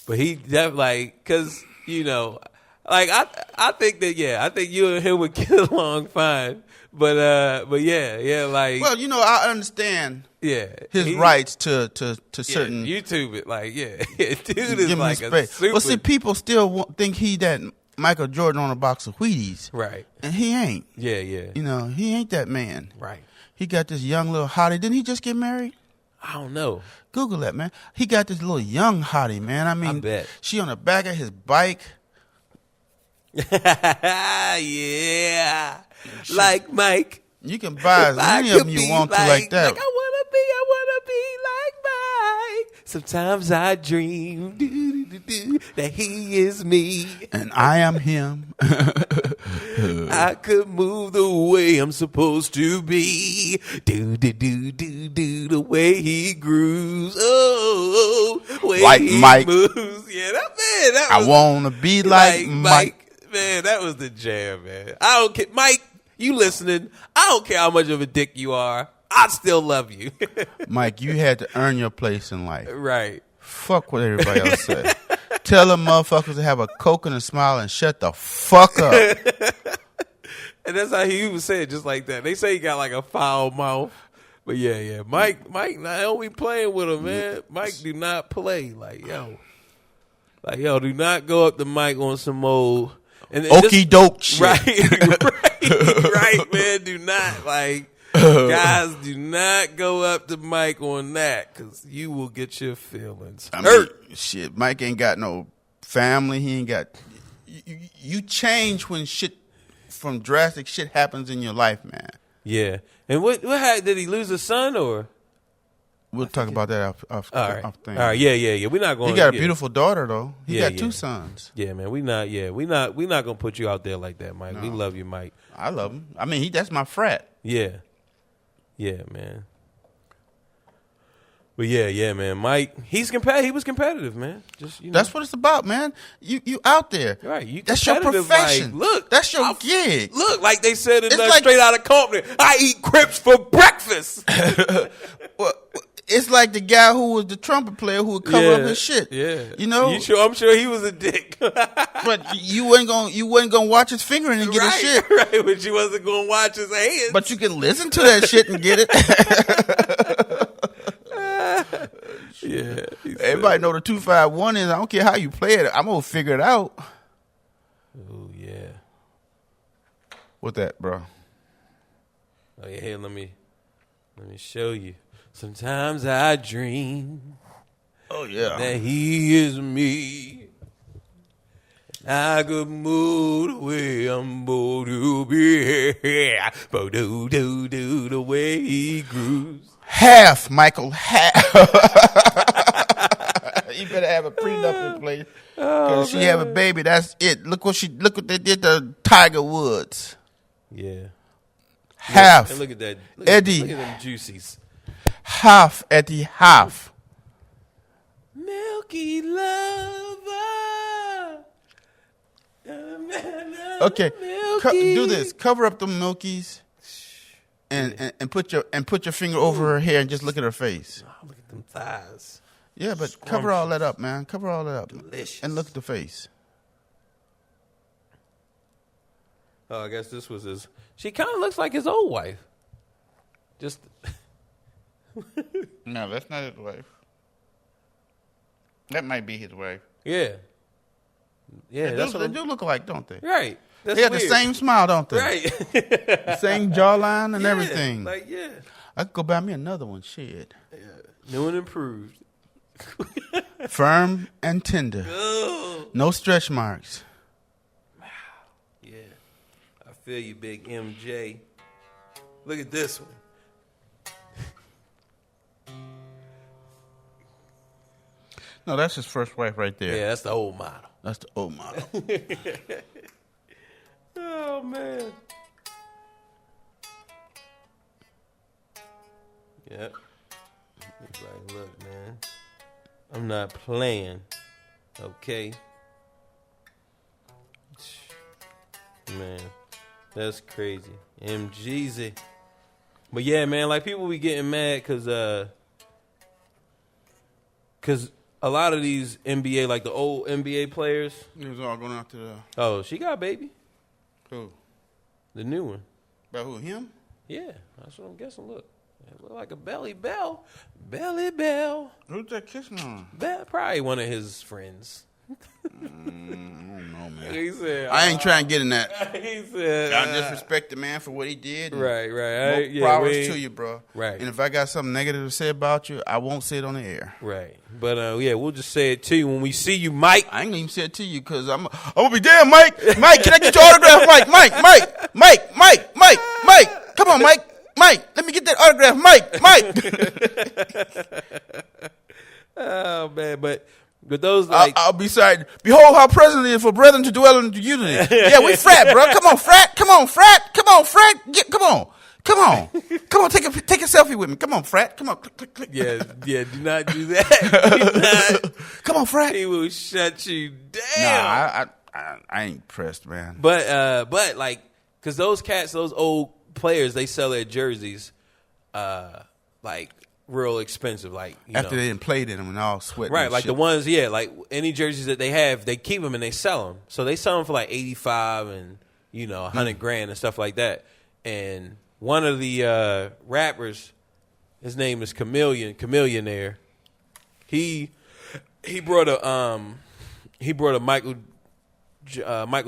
he definitely like because like I think that I think you and him would get along fine. But yeah, like well, I understand. Yeah, his rights to certain YouTube it, like dude is give like him a space. super. Well, see, people still think he that Michael Jordan on a box of Wheaties, right? And he ain't. Yeah. He ain't that man, right? He got this young little hottie. Didn't he just get married? I don't know. Google that, man. He got this little young hottie, man. I mean, I bet. She on the back of his bike. Yeah. Like Mike. You can buy as many of them you want to like that. Like I wanna be like Mike. Sometimes I dream that he is me. And I am him. I could move the way I'm supposed to be. Do the way he grooves. Oh, way like he Mike. moves. Yeah, that I wanna be like Mike. Man, that was the jam, man. I don't care, Mike. You listening? I don't care how much of a dick you are. I still love you. Mike, you had to earn your place in life. Right. Fuck what everybody else said. Tell them motherfuckers to have a Coke and a smile and shut the fuck up. And that's how he would say it, just like that. They say he got like a foul mouth. But yeah. Mike, I don't be playing with him, man. Mike do not play. Like, yo, do not go up to Mike on some old... Okie doke shit. Right, man. Do not guys. Do not go up to Mike on that because you will get your feelings hurt. Shit, Mike ain't got no family. He ain't got. You change when from drastic shit happens in your life, man. Yeah, and what did he lose a son or? We'll talk about that off thing. All right, yeah. We're not going. He got a beautiful daughter though. He got 2 sons. Yeah, man. We not gonna put you out there like that, Mike. No. We love you, Mike. I love him. I mean, that's my frat. Yeah, man. But yeah, man. Mike, he was competitive, man. Just that's what it's about, man. You out there, right? You that's your profession. Like, look, that's your gig. Look, like they said in Straight Outta Compton, I eat Crips for breakfast. Well, it's like the guy who was the trumpet player who would cover up his shit. Yeah, I'm sure he was a dick. But you wasn't gonna watch his fingering and get his shit. Right, but you wasn't gonna watch his hands. But you can listen to that shit and get it. Yeah. Everybody know the 251 is. I don't care how you play it. I'm gonna figure it out. Oh yeah. What that, bro? Oh yeah. Here, let me show you. Sometimes I dream. Oh yeah. That he is me. I could move the way I'm supposed to be. But do the way he grooves. Half, Michael, half. You better have a prenup in place. Because she have a baby, that's it. Look what they did to Tiger Woods. Yeah. Half. And look at that. Eddie. Look at them juicies. Half, Eddie, half. Milky lover. Okay. Do this. Cover up the Milkies. And put your finger over her hair and just look at her face. Oh, look at them thighs. Yeah, but cover all that up, man. Cover all that up. Delicious. And look at the face. Oh, I guess this was his. She kind of looks like his old wife. Just. No, that's not his wife. That might be his wife. Yeah. Yeah, they do look alike, don't they? Right. That's They have weird. the same smile, don't they? Right. The same jawline and Yeah, everything. Like, yeah. I could go buy me another one. Shit. New and improved. Firm and tender. Oh. No stretch marks. Yeah. I feel you, big MJ. Look at this one. No, that's his first wife right there. Yeah, that's the old model. That's the old model. Oh, man. Yep. He's like, look, man, I'm not playing. Okay. Man, that's crazy. MGZ. But yeah, man, like people be getting mad because a lot of these NBA, like the old NBA players. It was all going out to the... Oh, she got a baby. Who? The new one. By who? Him? Yeah, that's what I'm guessing. Look. It look like a belly bell. Belly bell. Who's that kissing on? Probably one of his friends. I don't know, man. He said, I ain't trying to get in that. He said, I disrespect the man for what he did. Right. More flowers to you, bro. Right. And if I got something negative to say about you, I won't say it on the air. Right. But yeah, we'll just say it to you when we see you, Mike. I ain't gonna even say it to you because I'm gonna be damn, Mike. Mike, can I get your autograph, Mike? Come on, Mike, let me get that autograph, Mike. Oh man, but those like I'll be sorry. Behold how present it is for brethren to dwell in unity. Yeah, we frat, bro. Come on, frat. Come on. Take a selfie with me. Come on, frat. Come on. Click. yeah. Do not do that. Do not. Come on, frat. He will shut you down. Nah, I ain't pressed, man. But like, cause those cats, those old players, they sell their jerseys, like real expensive. Like after they didn't play in them and all sweating. right? And Like shit. the ones, yeah, like any jerseys that they have, they keep them and they sell them. So they sell them for like 85 and $100,000 and stuff like that. And one of the rappers, his name is Chameleonaire. He brought a Michael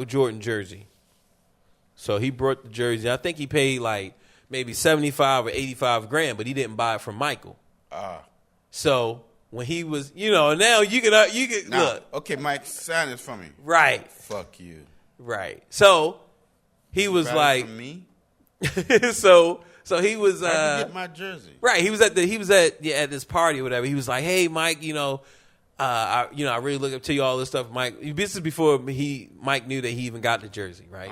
Jordan jersey. So he brought the jersey. I think he paid like maybe 75 or 85 grand, but he didn't buy it from Michael. So when he was, now you can look. Okay, Mike, sign this for me. Right. Fuck you. Right. So he was like, from me? so he was I get my jersey. right. He was at this party or whatever. He was like, hey Mike, I really look up to you, all this stuff, Mike. This is before Mike knew that he even got the jersey, right?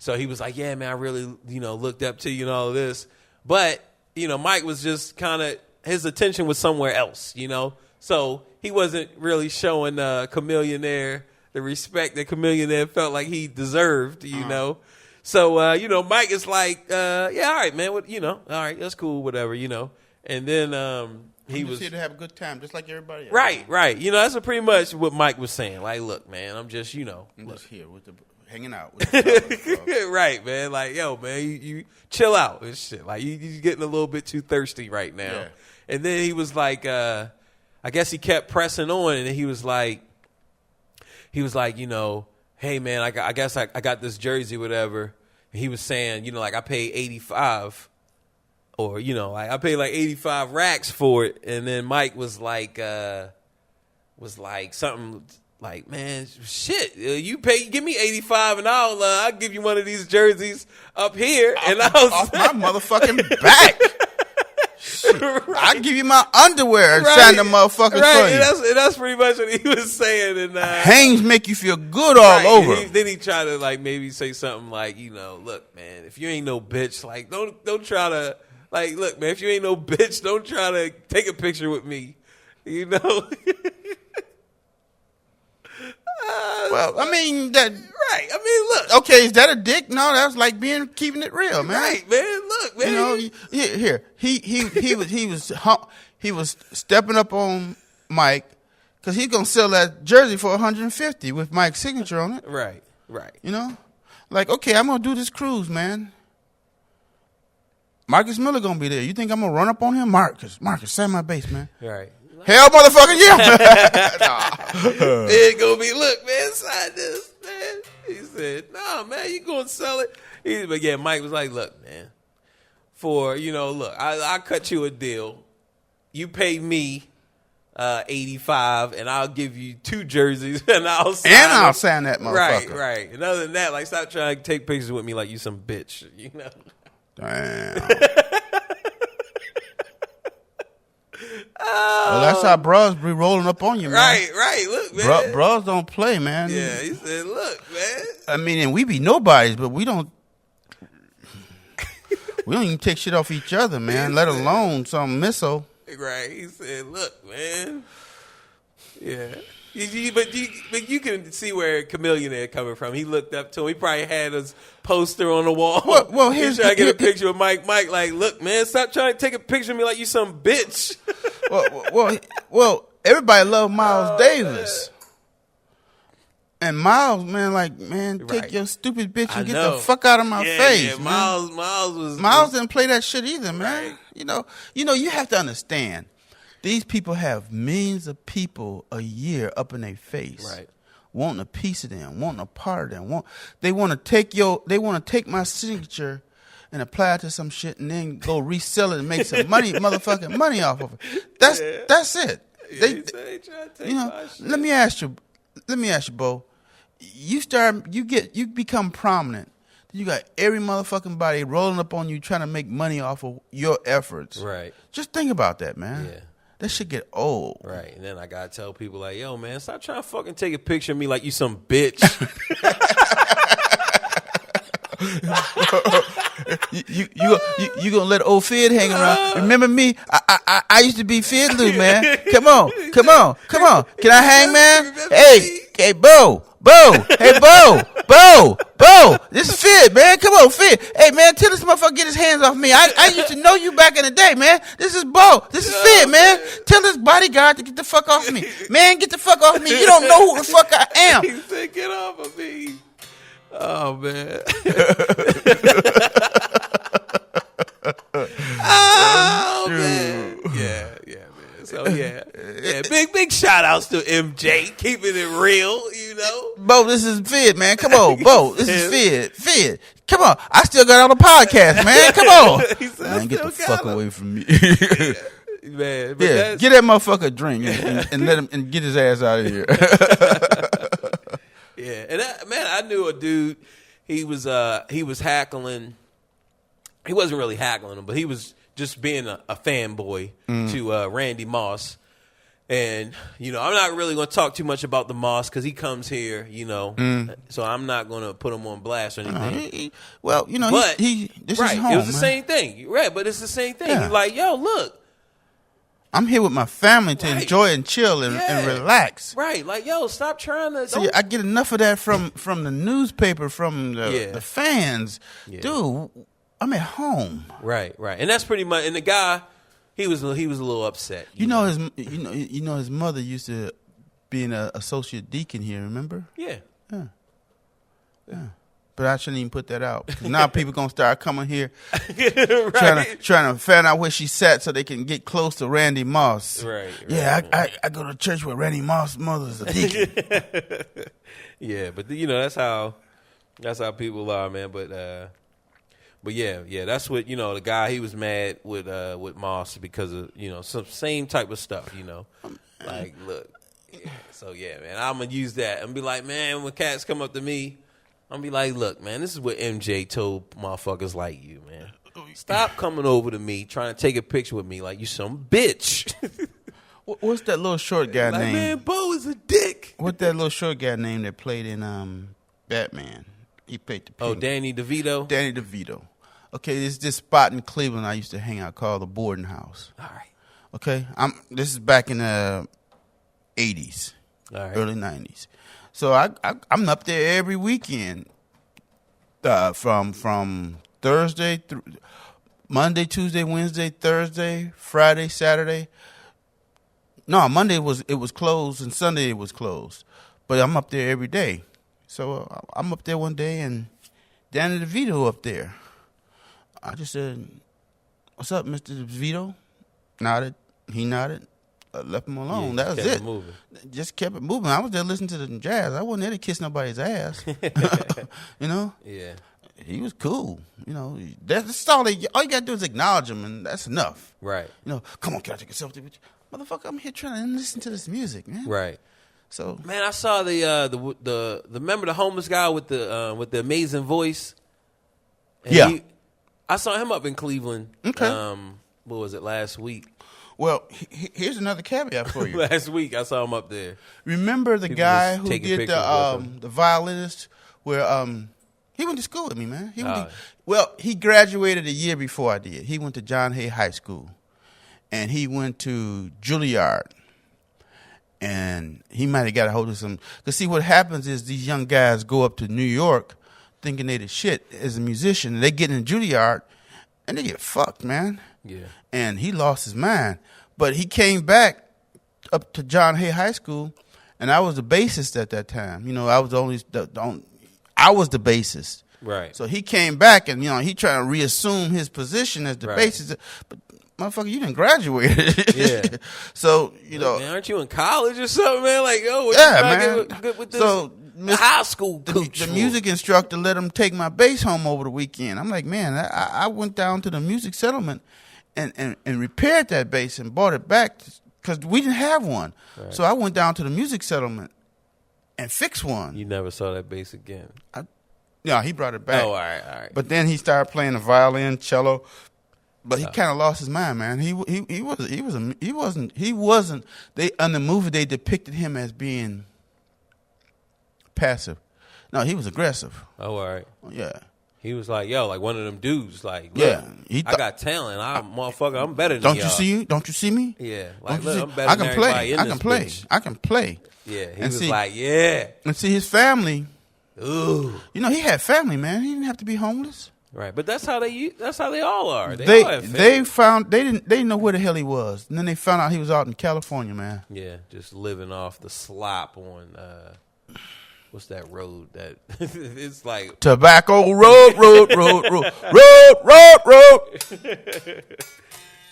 So he was like, yeah, man, I really, looked up to you and all of this. But, Mike was just kind of, his attention was somewhere else, So he wasn't really showing Chameleonaire the respect that Chameleonaire felt like he deserved, know. So, Mike is like, yeah, all right, man, all right, that's cool, whatever, And then he was here to have a good time, just like everybody else. Right. That's pretty much what Mike was saying. Like, look, man, I'm just, I'm just here hanging out with the right, man. Like, yo, man, you chill out and shit. Like, you getting a little bit too thirsty right now. Yeah. And then he was like, I guess he kept pressing on, and he was like, hey, man, I guess I got this jersey, whatever. And he was saying, like, I paid 85, or like I paid like 85 racks for it. And then Mike was like something. Like, man, shit, give me 85 and I'll give you one of these jerseys up here. And I was off my motherfucking back. Right. I'll give you my underwear and sign the motherfuckers for you. And that's pretty much what he was saying. And Hangs make you feel good all over. Then he tried to like maybe say something like, look, man, if you ain't no bitch, like don't try to like, look, man, if you ain't no bitch, don't try to take a picture with me, Well, I mean that. Right. I mean, look. Okay, is that a dick? No, that's like keeping it real, man. Right, man. Look, man. Here. He was stepping up on Mike because he's gonna sell that jersey for $150 with Mike's signature on it. Right. Like, okay, I'm gonna do this cruise, man. Marcus Miller gonna be there. You think I'm gonna run up on him, Marcus? Sign my base, man. Right. Hell, motherfucker, yeah. It gonna be, look, man, sign this, man. He said, nah, man, you gonna sell it. But yeah, Mike was like, look, man, look, I'll cut you a deal. You pay me 85, and I'll give you 2 jerseys, and I'll sign that motherfucker. Right. And other than that, like, stop trying to take pictures with me like you some bitch, you know? Damn. Well, that's how bros be rolling up on you, man. Right. Look, man. Bros don't play, man. Yeah, he said, look, man. I mean, and we be nobodies, but we don't even take shit off each other, man, let alone some missile. Right. He said, look, man. Yeah. But you can see where Chameleonaire coming from. He looked up to him. He probably had his poster on the wall. Well, he's trying to get a picture of Mike. Mike, like, look, man, stop trying to take a picture of me like you some bitch. well, everybody love Miles Davis. And Miles, man, take your stupid bitch and get the fuck out of my face. Yeah, man. Miles didn't play that shit either, man. Right. You have to understand. These people have millions of people a year up in their face, right? Wanting a piece of them, wanting a part of them. They want to take my signature and apply it to some shit, and then go resell it and make some money, motherfucking money off of it. That's it. They try to take my shit. Let me ask you, Bo. You become prominent. You got every motherfucking body rolling up on you trying to make money off of your efforts. Right. Just think about that, man. Yeah. That shit get old. Right. And then I gotta tell people like, yo, man, stop trying to fucking take a picture of me like you some bitch. you gonna let old Fid hang around? Remember me? I used to be Fid Lou, man. Come on. Can I hang, man? Hey, Bo. Hey, Bo. This is Fid, man. Come on, Fid. Hey, man, tell this motherfucker get his hands off me. I used to know you back in the day, man. This is Bo. This is Fid, man. Tell this bodyguard to get the fuck off me. Man, get the fuck off me. You don't know who the fuck I am. He said, get off of me. Oh, man. Oh, man. Yeah, man. So, yeah. Big shout outs to MJ, keeping it real, you know. Bo, this is Fid, man. Come on, Bo. This is Fid. Come on. I still got on the podcast, man. Come on. Man, get the fuck away from me. Man, but get that motherfucker a drink and let him and get his ass out of here. Yeah, and I knew a dude. He was hackling. He wasn't really hackling him, but he was just being a fanboy to Randy Moss. And I'm not really going to talk too much about the Moss because he comes here, So I'm not going to put him on blast or anything. But this is home. It was the same thing, right? But it's the same thing. Yeah. He's like, yo, look. I'm here with my family to enjoy and chill and relax. Right. Like, yo, stop trying to. See, I get enough of that from the newspaper, from the fans. Yeah. Dude, I'm at home. Right. And that's pretty much. And the guy, he was a little upset. You know his mother used to be an associate deacon here. Remember? Yeah. But I shouldn't even put that out. 'Cause now people gonna start coming here, right. trying to find out where she sat so they can get close to Randy Moss. Right. Yeah, I go to church where Randy Moss' mother's a deacon. Yeah, but that's how people are, man. But yeah, that's what the guy, he was mad with Moss because of some same type of stuff, like look. So yeah, man, I'm gonna use that and be like, man, when cats come up to me, I'm gonna be like, look, man, this is what MJ told motherfuckers like you, man. Stop coming over to me trying to take a picture with me like you some bitch. What's that little short guy name? Man, Bo is a dick. What's that little short guy name that played in Batman? He played the Penguin. Danny DeVito? Danny DeVito. Okay, there's this spot in Cleveland I used to hang out called the Boarding House. All right. Okay, this is back in the 80s, early 90s. So I'm up there every weekend, from Thursday through Monday, Tuesday, Wednesday, Thursday, Friday, Saturday. No, Monday it was closed and Sunday it was closed, but I'm up there every day. So I'm up there one day and Danny DeVito up there. I just said, "What's up, Mr. DeVito?" Nodded. He nodded. left him alone. Yeah, that was kept it. it moving. Just kept it moving. I was there listening to the jazz. I wasn't there to kiss nobody's ass. You know? Yeah. He was cool. You know, that's all you got to do is acknowledge him, and that's enough. Right. You know, come on, can I take a selfie with you? Motherfucker, I'm here trying to listen to this music, man. Right. So, man, I saw the remember the homeless guy with the amazing voice. And yeah. I saw him up in Cleveland. Okay. What was it, last week? Well, here's another caveat for you. Last week I saw him up there. Remember the People guy was who taking did pictures with him. the violinist where he went to school with me, man. He graduated a year before I did. He went to John Hay High School, and he went to Juilliard, and he might have got a hold of some. Because see, what happens is these young guys go up to New York thinking they the shit as a musician, and they get in Juilliard, and they get fucked, man. Yeah. And he lost his mind. But he came back up to John Hay High School, and I was the bassist at that time. You know, I was I was the bassist. Right. So he came back, and, you know, he trying to reassume his position as the Right. bassist. But, motherfucker, you didn't graduate. Yeah. So, you know. Man, aren't you in college or something, man? Like, what Yeah, you trying man. to get good with this So, high school the coach? music instructor let him take my bass home over the weekend. I'm like, man, I went down to the music settlement and repaired that bass and bought it back because we didn't have one. Right. So I went down to the music settlement and fixed one. You never saw that bass again. Yeah, he brought it back. Oh, all right. But then he started playing the violin, cello. But he kind of lost his mind, man. He wasn't. They on the movie they depicted him as being passive. No, he was aggressive. Oh, all right. Yeah. He was like, yo, like one of them dudes. Like, look, Yeah, I got talent. Motherfucker, I'm better than Don't y'all. you see you? Don't you see me? Yeah. Don't Like, you look, see? I'm better I than can everybody play. in I this can play. bitch. I can play. Yeah. He And was see- like, yeah. And see his family. Ooh. You know, he had family, man. He didn't have to be homeless. Right. But that's how they all are. They all have They family. they didn't know where the hell he was. And then they found out he was out in California, man. Yeah, just living off the slop on what's that road that it's like Tobacco Road.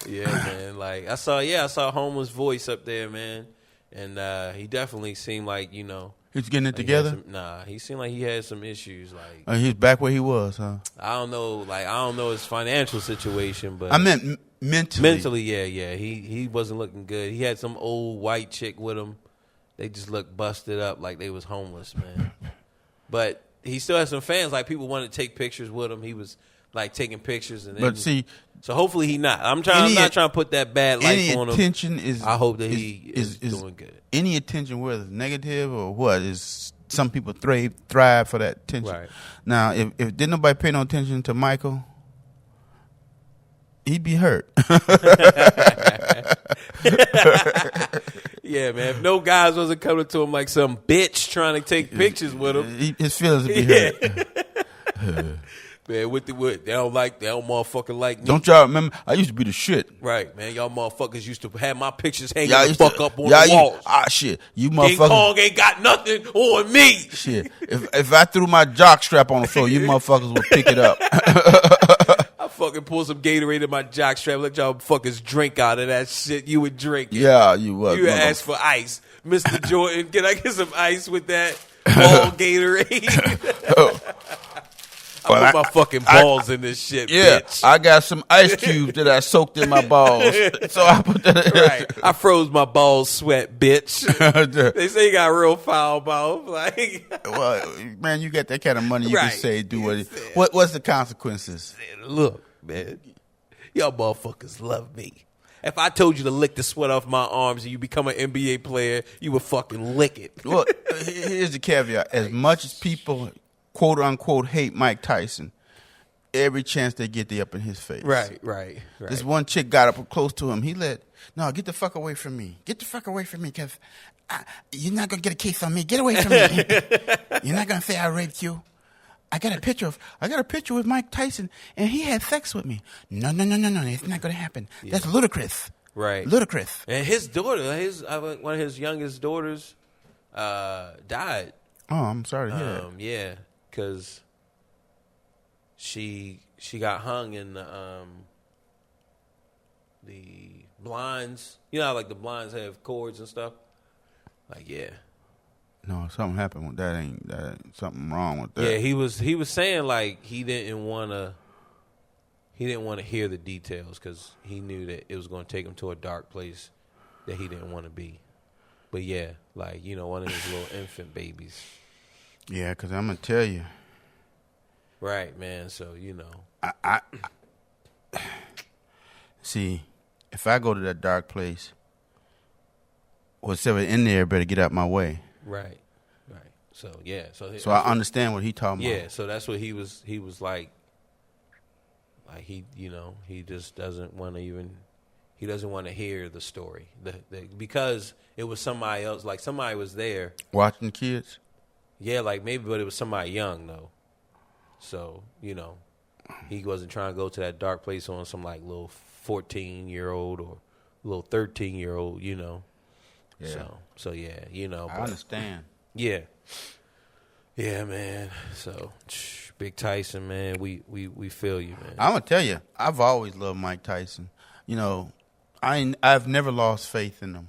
yeah, man. Like I saw Homeless Voice up there, man. And he definitely seemed like, you know, He's getting it like he had together. he seemed like he had some issues. Like He's back where he was, huh? I don't know his financial situation, but I meant mentally. mentally, yeah. He wasn't looking good. He had some old white chick with him. They just looked busted up like they was homeless, man. But he still had some fans. Like people wanted to take pictures with him. He was like taking pictures, and then, But see, so hopefully he not. I'm not trying to put that bad life on him. attention is. I hope that he is doing good. Any attention, whether it's negative or what, is some people thrive for that attention. Right. Now, if didn't nobody pay no attention to Michael, he'd be hurt. Yeah, man. If no guys wasn't coming to him like some bitch trying to take pictures with him, His feelings would be hurt. man, what they don't motherfucking like me. Don't y'all remember? I used to be the shit. Right, man. Y'all motherfuckers used to have my pictures hanging Y'all the used fuck to, up on y'all the walls. shit. You King motherfuckers. Kong ain't got nothing on me. Shit. If I threw my jock strap on the floor, you motherfuckers would pick it up. I fucking pull some Gatorade in my jockstrap. Let y'all fuckers drink out of that shit. You would drink it. Yeah, you would. You asked for ice. Mr. Jordan, can I get some ice with that ball Gatorade? I put my fucking balls in this shit, Yeah, bitch. I got some ice cubes that I soaked in my balls. So I put that in. Right. I froze my balls sweat, bitch. They say you got real foul mouth. Like, Well, man, you got that kind of money, you Right. can say, do what's the consequences? look, man, y'all motherfuckers love me. If I told you to lick the sweat off my arms and you become an NBA player, you would fucking lick it. Well, here's the caveat. As much as people, quote unquote, hate Mike Tyson, every chance they get, they up in his face. Right. This one chick got up close to him. No, get the fuck away from me. Get the fuck away from me, because you're not going to get a case on me. Get away from me. You're not going to say I raped you. I got a picture with Mike Tyson, and he had sex with me. No. It's not going to happen. Yeah. That's ludicrous. Right. Ludicrous. And his daughter, one of his youngest daughters, died. Oh, I'm sorry to hear that. Yeah, because she got hung in the blinds. You know how, like, the blinds have cords and stuff? Like, yeah. No, something happened with that. Ain't something wrong with that? Yeah, he was saying, like, he didn't want to hear the details because he knew that it was going to take him to a dark place that he didn't want to be. But, yeah, like, you know, one of his little infant babies. Yeah, because I'm going to tell you. Right, man. So, you know. I see, if I go to that dark place, whatever in there better get out my way. Right. So, yeah. So I understand what he talking about. Yeah, so that's what he was like he, you know, he just doesn't want to hear the story. Because it was somebody else, like somebody was there. Watching kids? Yeah, like maybe, but it was somebody young, though. So, you know, he wasn't trying to go to that dark place on some, like, little 14-year-old or little 13-year-old, you know. Yeah. So yeah, you know. I understand. Yeah. Yeah, man. So, Big Tyson, man, we feel you, man. I'm going to tell you, I've always loved Mike Tyson. You know, I've never lost faith in him.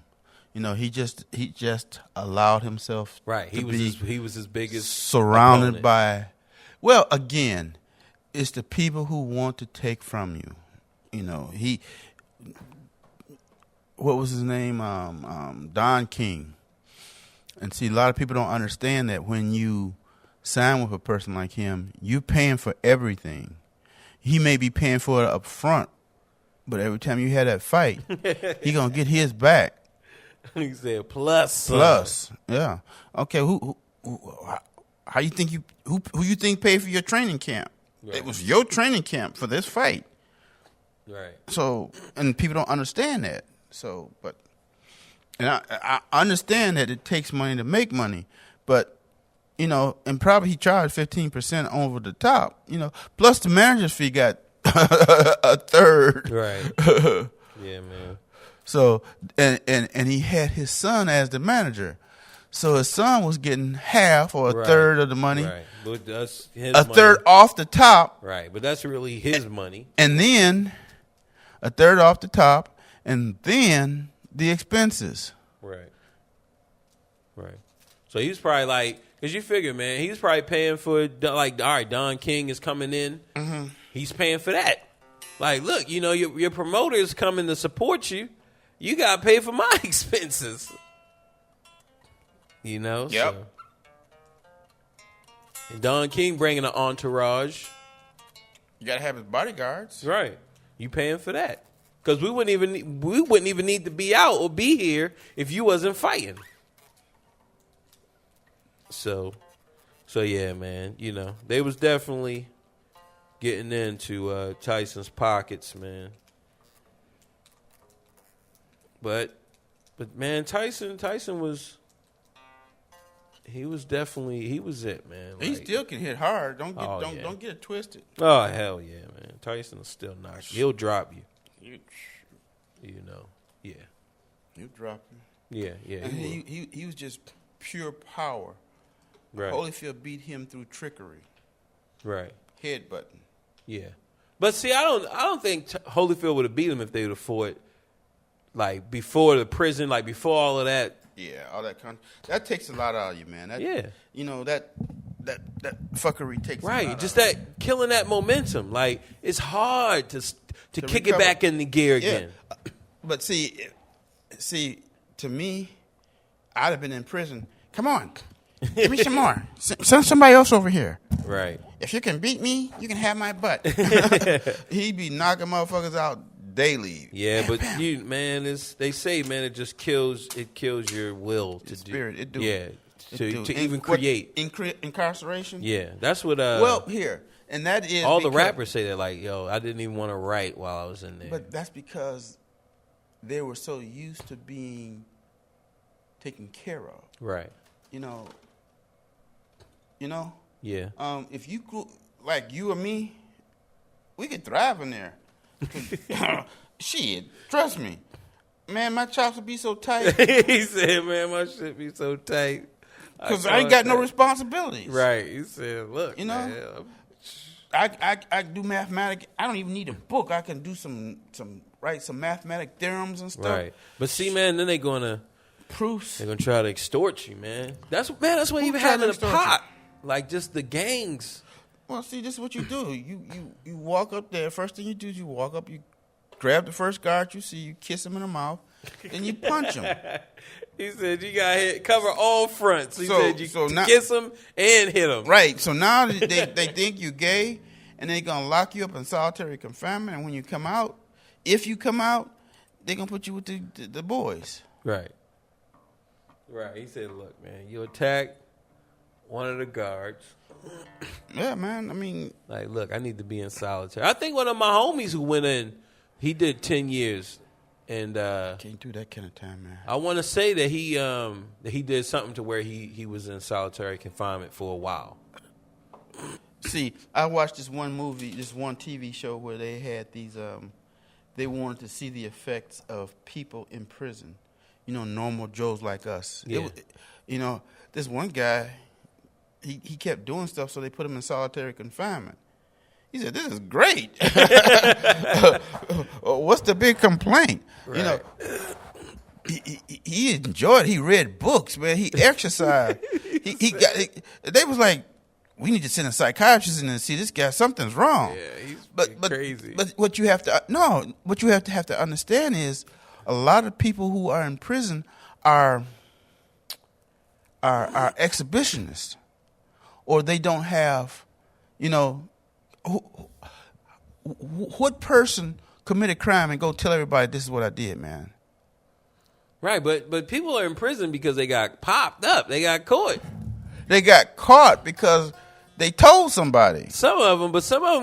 You know, he just allowed himself He was his biggest surrounded opponent. by. Well, again, it's the people who want to take from you. You know, what was his name? Don King. And see, a lot of people don't understand that when you sign with a person like him, you're paying for everything. He may be paying for it up front, but every time you have that fight, he gonna get his back. He said plus. Yeah. Okay. How you think who you think paid for your training camp? Right. It was your training camp for this fight. Right. So, and people don't understand that. So, and I understand that it takes money to make money, but, you know, and probably he charged 15% over the top, you know, plus the manager's fee got a third. Right. Yeah, man. So, and he had his son as the manager. So his son was getting half or a third of the money. Right. But that's his a money. Third off the top. Right. But that's really his money. And then a third off the top, and then the expenses. Right. So he was probably like, because you figure, man, he's probably paying for, like, all right, Don King is coming in. Mm-hmm. He's paying for that. Like, look, you know, your promoter's coming to support you. You got to pay for my expenses. You know? Yep. So. And Don King bringing an entourage. You got to have his bodyguards. Right. You paying for that. Because we wouldn't even need to be out or be here if you wasn't fighting. So yeah, man. You know, they was definitely getting into Tyson's pockets, man. But man, Tyson was. He was it, man. He Like, still can hit hard. Don't yeah. get it twisted. Oh hell yeah, man! Tyson will still knock you. He'll drop you. You know, yeah. He'll drop you. Yeah. And he was just pure power. Right. Holyfield beat him through trickery. Right. Headbutting. Yeah. But see, I don't think Holyfield would have beat him if they would have fought like before the prison, like before all of that. Yeah, all that that takes a lot out of you, man. Yeah. You know, that fuckery takes a lot Right. out Just of that killing that momentum. Like it's hard to kick recover. it back into gear Yeah. again. But see, to me, I'd have been in prison. Come on. Give me some more. Send somebody else over here. Right. If you can beat me, you can have my butt. He'd be knocking motherfuckers out daily. Yeah, but they say, man, it just kills your will to spirit. do. It do. Yeah. Do. To even create. Incarceration? Yeah. That's what well, here. And that is all the rappers say that, like, yo, I didn't even want to write while I was in there. But that's because they were so used to being taken care of. Right. You know? Yeah. If you like you or me, we could thrive in there. Shit, trust me. Man, my chops would be so tight. He said, man, my shit be so tight. Because I ain't got no responsibilities. Right. He said, look, you know, man, I do mathematics. I don't even need a book. I can do some write some mathematic theorems and stuff. Right. But see, man, then they're gonna try to extort you, man. That's what even happened to Pop. Like just the gangs. Well, see, this is what you do. You walk up there. First thing you do is you walk up. You grab the first guard you see. You kiss him in the mouth. Then you punch him. He said you got to cover all fronts. He said you kiss him and hit him. Right. So now they think you're gay, and they're gonna lock you up in solitary confinement. And when you come out, if you come out, they're gonna put you with the boys. Right. Right. He said, "Look, man, you attacked one of the guards." Yeah, man. I mean, like, look, I need to be in solitary. I think one of my homies who went in, he did 10 years. And can't do that kind of time, man. I want to say that he did something to where he was in solitary confinement for a while. See, I watched this one movie, this one TV show where they had these. They wanted to see the effects of people in prison. You know, normal Joes like us. Yeah. This one guy, he kept doing stuff, so they put him in solitary confinement. He said, "This is great." What's the big complaint? Right. You know, he enjoyed it. He read books, man. He exercised. They was like, "We need to send a psychiatrist in and see this guy. Something's wrong." Yeah, he's crazy. But what you have to have to understand is a lot of people who are in prison are exhibitionists, or they don't have, what person committed crime and go tell everybody this is what I did, man? Right, but people are in prison because they got popped up. They got caught. They got caught because they told somebody. Some of them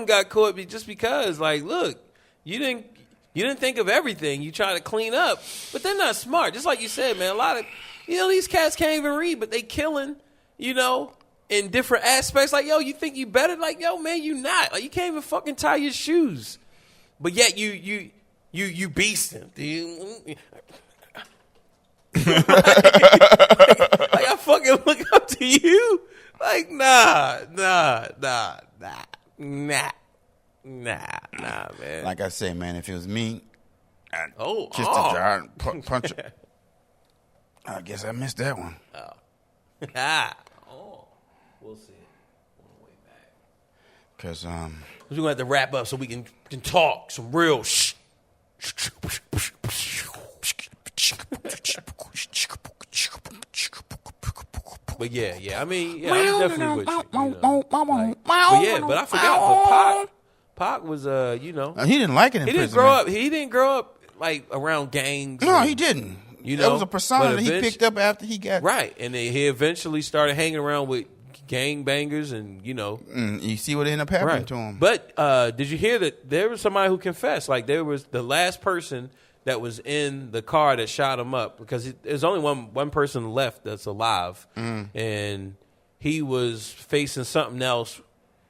got caught just because, like, look, you didn't think of everything. You try to clean up, but they're not smart. Just like you said, man, a lot of, these cats can't even read, but they killing, in different aspects. Like, yo, you think you better? Like, yo, man, you not. Like, you can't even fucking tie your shoes. But yet you beasting. Like, I fucking look up to you. Like, nah, man. Like I say, man, if it was me, I'd kiss the jar and punch it. I guess I missed that one. We'll see it on the way back. Because we're going to have to wrap up so we can talk some real shh. But yeah, I mean, I'm definitely with you. But I forgot. But Pac was, he didn't like it in prison. He didn't grow up like around gangs. No, he didn't. That was a persona that he picked up after he got right, and he eventually started hanging around with gang bangers, and you see what ended up happening to him. But did you hear that there was somebody who confessed? Like, there was the last person that was in the car that shot him up, because there's only one person left that's alive, and he was facing something else,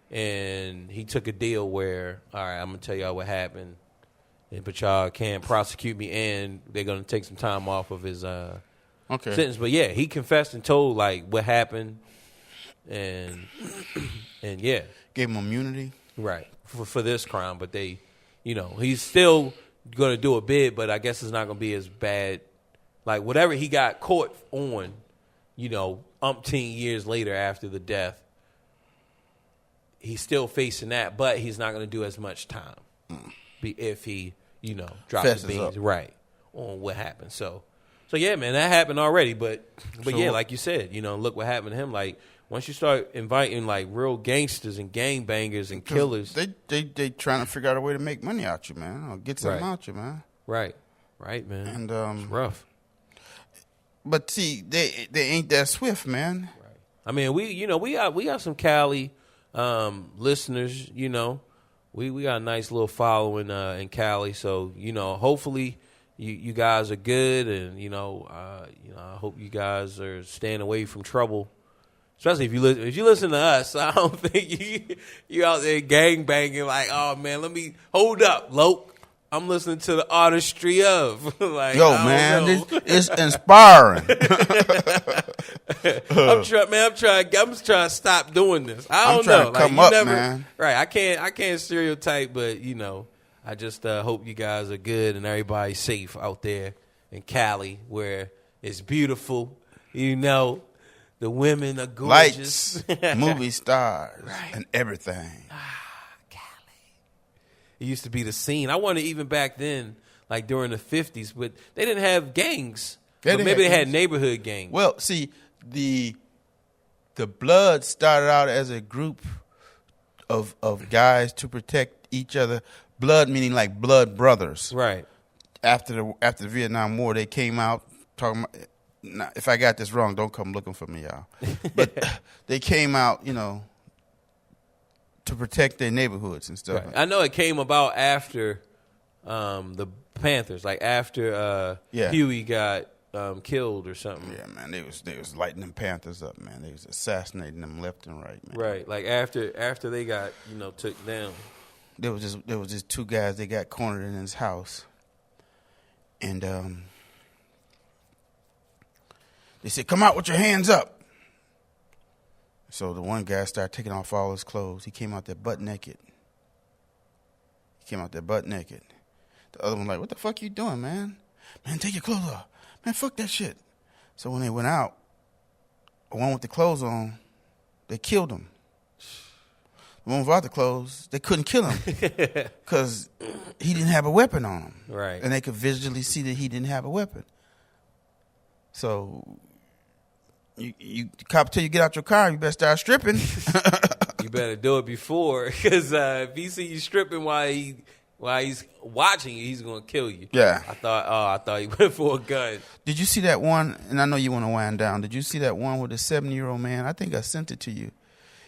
and he took a deal where, all right, I'm gonna tell y'all what happened, but y'all can't prosecute me, and they're gonna take some time off of his sentence. But yeah, he confessed and told like what happened, and yeah, gave him immunity, right, for this crime. But they, he's still going to do a bid, but I guess it's not going to be as bad. Like, whatever he got caught on, umpteen years later after the death, he's still facing that, but he's not going to do as much time if he, drops the beans right on what happened. So yeah, man, that happened already. But yeah, like you said, look what happened to him. Like, once you start inviting like real gangsters and gang bangers and killers, they trying to figure out a way to make money out you, man, or get something out you, man. Right, man. And it's rough. But see, they ain't that swift, man. Right. I mean, we got some Cali listeners. We got a nice little following in Cali. So hopefully you guys are good, and I hope you guys are staying away from trouble. Especially if you listen to us, I don't think you out there gang banging like, oh man, let me hold up, Loke. I'm listening to the Artistry of. Like, yo, man, it's inspiring. I'm trying to stop doing this. I don't know. Come up, man. Right, I can't stereotype, but I just hope you guys are good and everybody's safe out there in Cali, where it's beautiful. You know, the women are gorgeous. Lights, movie stars, Right. and everything. It used to be the scene. I wonder even back then, like during the 50s, but they didn't have gangs. But maybe they had neighborhood gangs. Well, see, the Blood started out as a group of guys to protect each other. Blood meaning like blood brothers. Right. After the Vietnam War, they came out talking about, now, if I got this wrong, don't come looking for me, y'all. But they came out, you know, to protect their neighborhoods and stuff. Right. I know it came about after the Panthers, like after Huey got killed or something. Yeah, man, they was lighting them Panthers up, man. They was assassinating them left and right, man. Right, like after they got took down. There was just two guys. They got cornered in his house, and they said, "Come out with your hands up." So the one guy started taking off all his clothes. He came out there butt naked. The other one like, "What the fuck you doing, man? Man, take your clothes off. Man, fuck that shit." So when they went out, the one with the clothes on, they killed him. The one without the clothes, they couldn't kill him because he didn't have a weapon on him. Right. And they could visually see that he didn't have a weapon. So the cop tell you get out your car, you better start stripping. You better do it before, because if he see you stripping while he's watching you, he's gonna kill you. Yeah. I thought he went for a gun. Did you see that one? And I know you want to wind down. Did you see that one with the 70-year-old man? I think I sent it to you.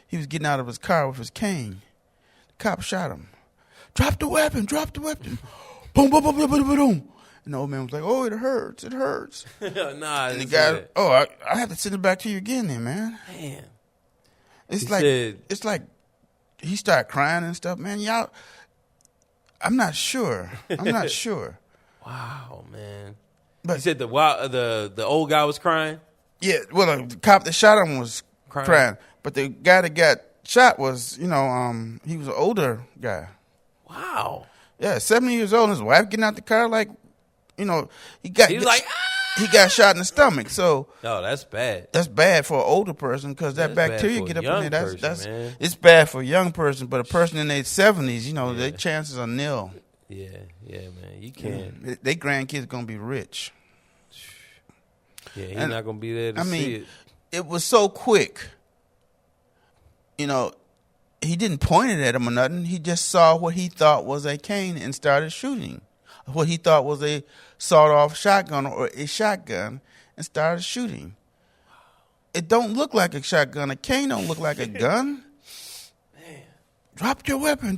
He was getting out of his car with his cane. The cop shot him. Drop the weapon. Boom, boom, boom, boom, boom, boom. And the old man was like, "Oh, it hurts. Nah, And the guy, I have to send it back to you again then, man. Man. It's He like he started crying and stuff, man. Y'all, I'm not sure. Wow, man. But You said the old guy was crying? yeah, well, the cop that shot him was crying. But the guy that got shot was, he was an older guy. Wow. Yeah, 70 years old. And his wife getting out the car like, he was like, he got shot in the stomach. So no, that's bad. that's bad for an older person because that That's bacteria bad for get a up in there. young person, man. It's bad for a young person, but a person in their 70s, their chances are nil. Yeah, man. You can't. Their grandkids gonna be rich. Yeah, he's not gonna be there to see it. It was so quick. He didn't point it at him or nothing. He just saw what he thought was a cane and started shooting. What he thought was a sawed-off shotgun or a shotgun and started shooting. It don't look like a shotgun. A cane don't look like a gun. Man. Drop your weapon.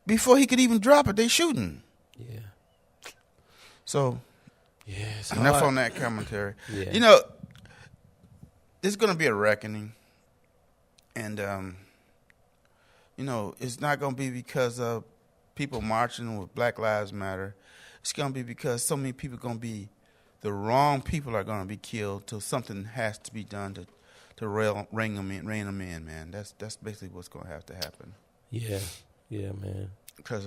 Before he could even drop it, they shooting. Yeah. So, Yes. enough on that commentary. Yeah. There's going to be a reckoning. And, it's not going to be because of people marching with Black Lives Matter. It's going to be because so many people are going to be, the wrong people are going to be killed till something has to be done to rein them in, man. That's basically what's going to have to happen. Yeah, man. Because,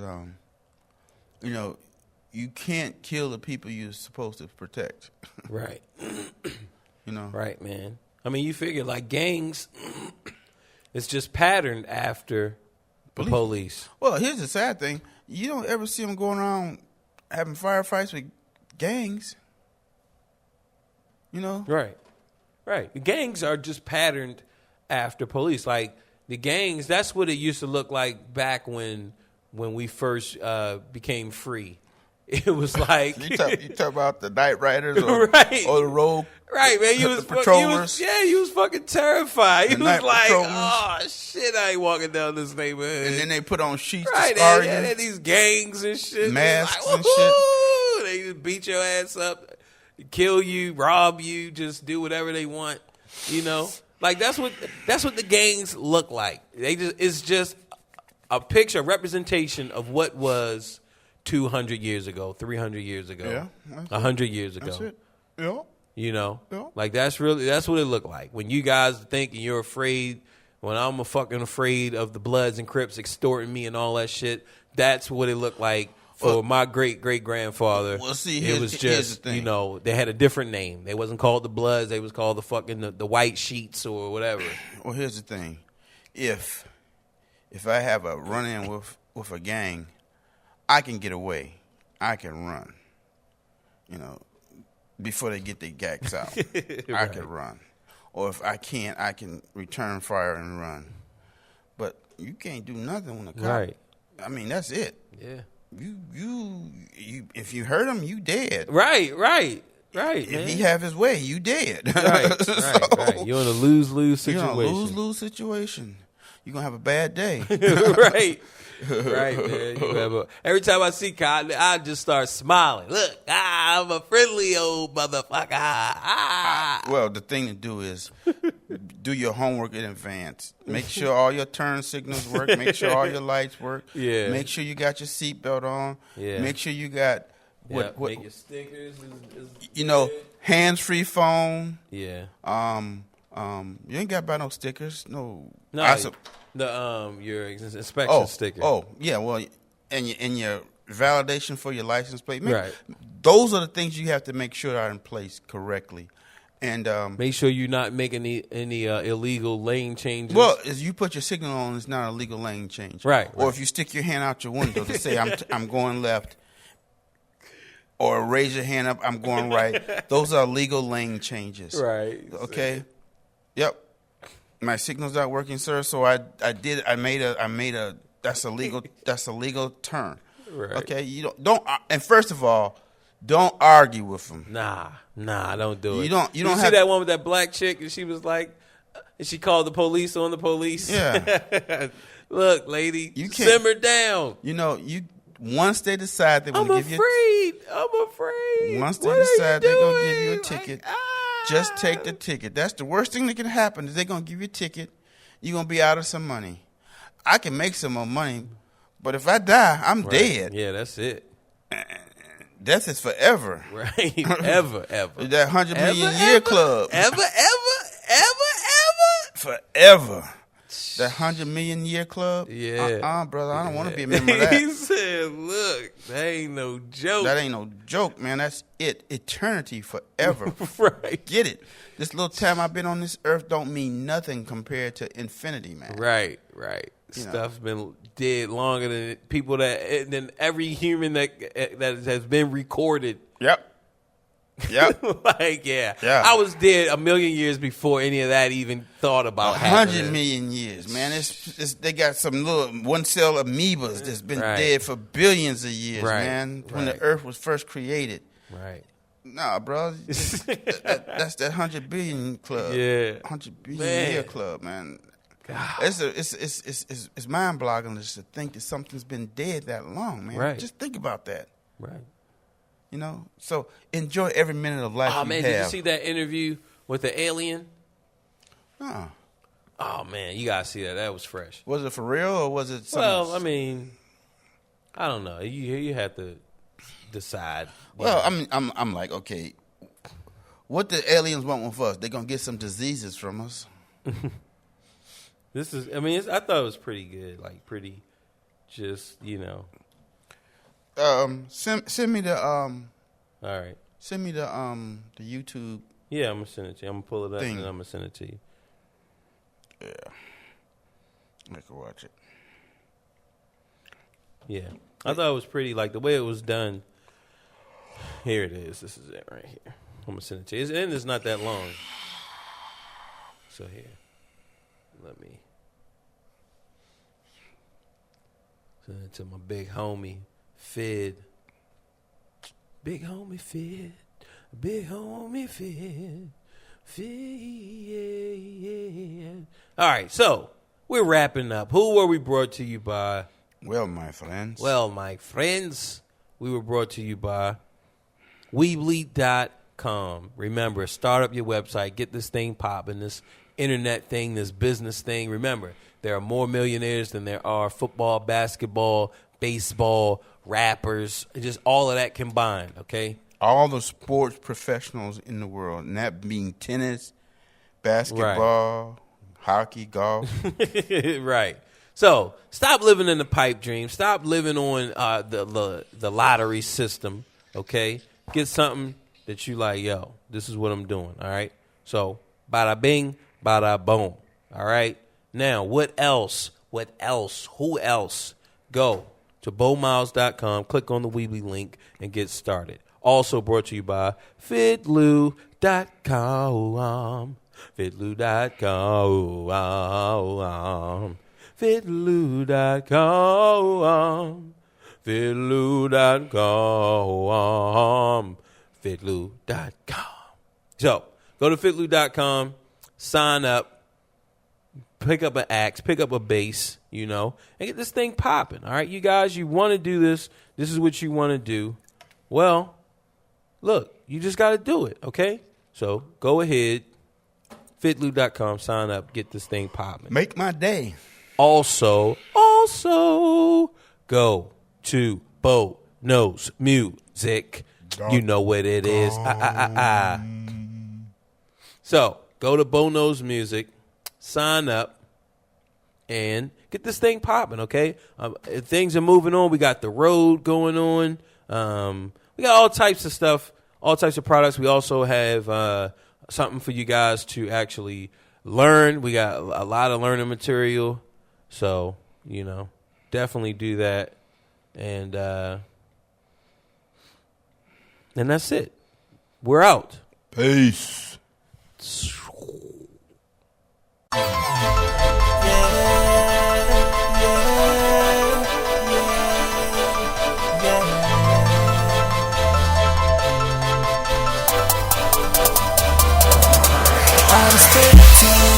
you can't kill the people you're supposed to protect. Right. Right, man. I mean, you figure like gangs, it's just patterned after the police. Well, here's the sad thing. You don't ever see them going around having firefights with gangs. Right. The gangs are just patterned after police. Like the gangs, that's what it used to look like back when we first became free. It was like you talk about the night riders or, right. or the road. Right, man. You was patrollers. You was fucking terrified. You was like, patrollers. "Oh shit, I ain't walking down this neighborhood." And then they put on sheets right, to scar you. and these gangs and shit, Masks like, and shit. They just beat your ass up, kill you, rob you, just do whatever they want. Like that's what the gangs look like. It's just a picture, a representation of what was 200 years ago, 300 years ago, 100 years ago. That's it. Yeah. Like that's what it looked like when you guys think and you're afraid when I'm fucking afraid of the Bloods and Crips extorting me and all that shit, that's what it looked like for my great-great-grandfather. Well, see, it was just, the thing. you know, they had a different name. They wasn't called the Bloods. They was called the fucking the White Sheets or whatever. Well, here's the thing. If I have a run-in with a gang, I can get away. I can run. You know, before they get their gags out. Right. I can run. Or if I can't, I can return fire and run. But you can't do nothing when a cop. Right. I mean, that's it. Yeah. You if you hurt him, you dead. Right, man. If he have his way, you dead. Right. You're in a lose-lose situation. You're in a lose-lose situation. You're going to have a bad day. Right, man. Every time I see Cotton, I just start smiling. Look, I'm a friendly old motherfucker. Well, the thing to do is do your homework in advance. Make sure all your turn signals work. Make sure all your lights work. Yeah. Make sure you got your seatbelt on. Yeah. Make sure you got Make your stickers. hands-free phone. Yeah. You ain't got to buy no stickers. No. Your inspection sticker. Oh, yeah. Well, and your validation for your license plate. Right. Those are the things you have to make sure are in place correctly. And make sure you're not making any illegal lane changes. Well, as you put your signal on, it's not a legal lane change. Right. Or if you stick your hand out your window to say I'm going left, or raise your hand up, I'm going right. Those are legal lane changes. Right. Okay. Yep. My signal's not working, sir. So I made a that's a legal turn. Right. Okay. You don't. And first of all, don't argue with them. Nah, don't do it. You don't see have that one with that black chick, and she was like, and she called the police on the police. Yeah. Look, lady, you can't simmer down. You know, once they decide they want to give you, I'm afraid. Once they decide they're gonna give you a ticket, just take the ticket. That's the worst thing that can happen. Is they're gonna give you a ticket, you're gonna be out of some money. I can make some more money, but if I die, I'm dead. Yeah, that's it. Death is forever. Right. Ever. That 100 million year club. Ever. Forever. That 100 million year club. Yeah. Brother, I don't want to be a member of that. He said, look, that ain't no joke. That ain't no joke, man. That's it. Eternity forever. Right. Get it. This little time I've been on this earth don't mean nothing compared to infinity, man. Right. Stuff's been dead longer than people than every human that has been recorded. Yep. Like, yeah. I was dead a million years before any of that even thought about 100 million years, man. It's they got some little one cell amoebas that's been dead for billions of years, man. When the earth was first created. Right. Nah, bro. That's that 100 billion club. Yeah. 100 billion year club, man. God. It's mind boggling just to think that something's been dead that long, man. Right. Just think about that. Right. You know? So enjoy every minute of life you man, have. did you see that interview with the alien? Uh-uh. Oh man, you gotta see that. That was fresh. Was it for real or was it something Well, else? I mean, I don't know. You have to decide. Well, I'm like, okay, what the aliens want with us? They're gonna get some diseases from us. This is. I mean, I thought it was pretty good. Like pretty, just Send me the All right. Send me the YouTube. Yeah, I'm gonna send it to you. I'm gonna pull it up thing. and I'm gonna send it to you. Yeah, I can watch it. Yeah, I thought it was pretty. Like the way it was done. Here it is. This is it right here. I'm gonna send it to you. And it's not that long. So here, let me send it to my big homie Fid. Big homie Fid. Big homie Fid. Fid. All right, so we're wrapping up. Who were we brought to you by? Well, my friends. We were brought to you by Weebly.com. Remember, start up your website. Get this thing popping, this internet thing, this business thing. Remember, there are more millionaires than there are football, basketball, baseball, rappers, just all of that combined, okay? All the sports professionals in the world, and that being tennis, basketball, Hockey, golf. Right. So stop living in the pipe dream. Stop living on the lottery system. Okay. Get something that you like. Yo, this is what I'm doing. All right. So bada bing, bada boom. All right. Now, what else? What else? Who else? Go to bowmiles.com, click on the Weebly link, and get started. Also brought to you by Fitloo.com. Fitloo.com. Fitloo.com. Fitloo.com. Fitloo.com. So, go to Fitloo.com, sign up. Pick up an axe, pick up a bass, and get this thing popping. All right, you guys, you want to do this. This is what you want to do. Well, look, you just got to do it, okay? So go ahead, fitloo.com, sign up, get this thing popping. Make my day. Also, go to Bo Knows Music. You know what it is. So go to Bo Knows Music. Sign up and get this thing popping, okay? Things are moving on. We got the road going on. We got all types of stuff, all types of products. We also have something for you guys to actually learn. We got a lot of learning material. So, definitely do that. And that's it. We're out. Peace. I'm still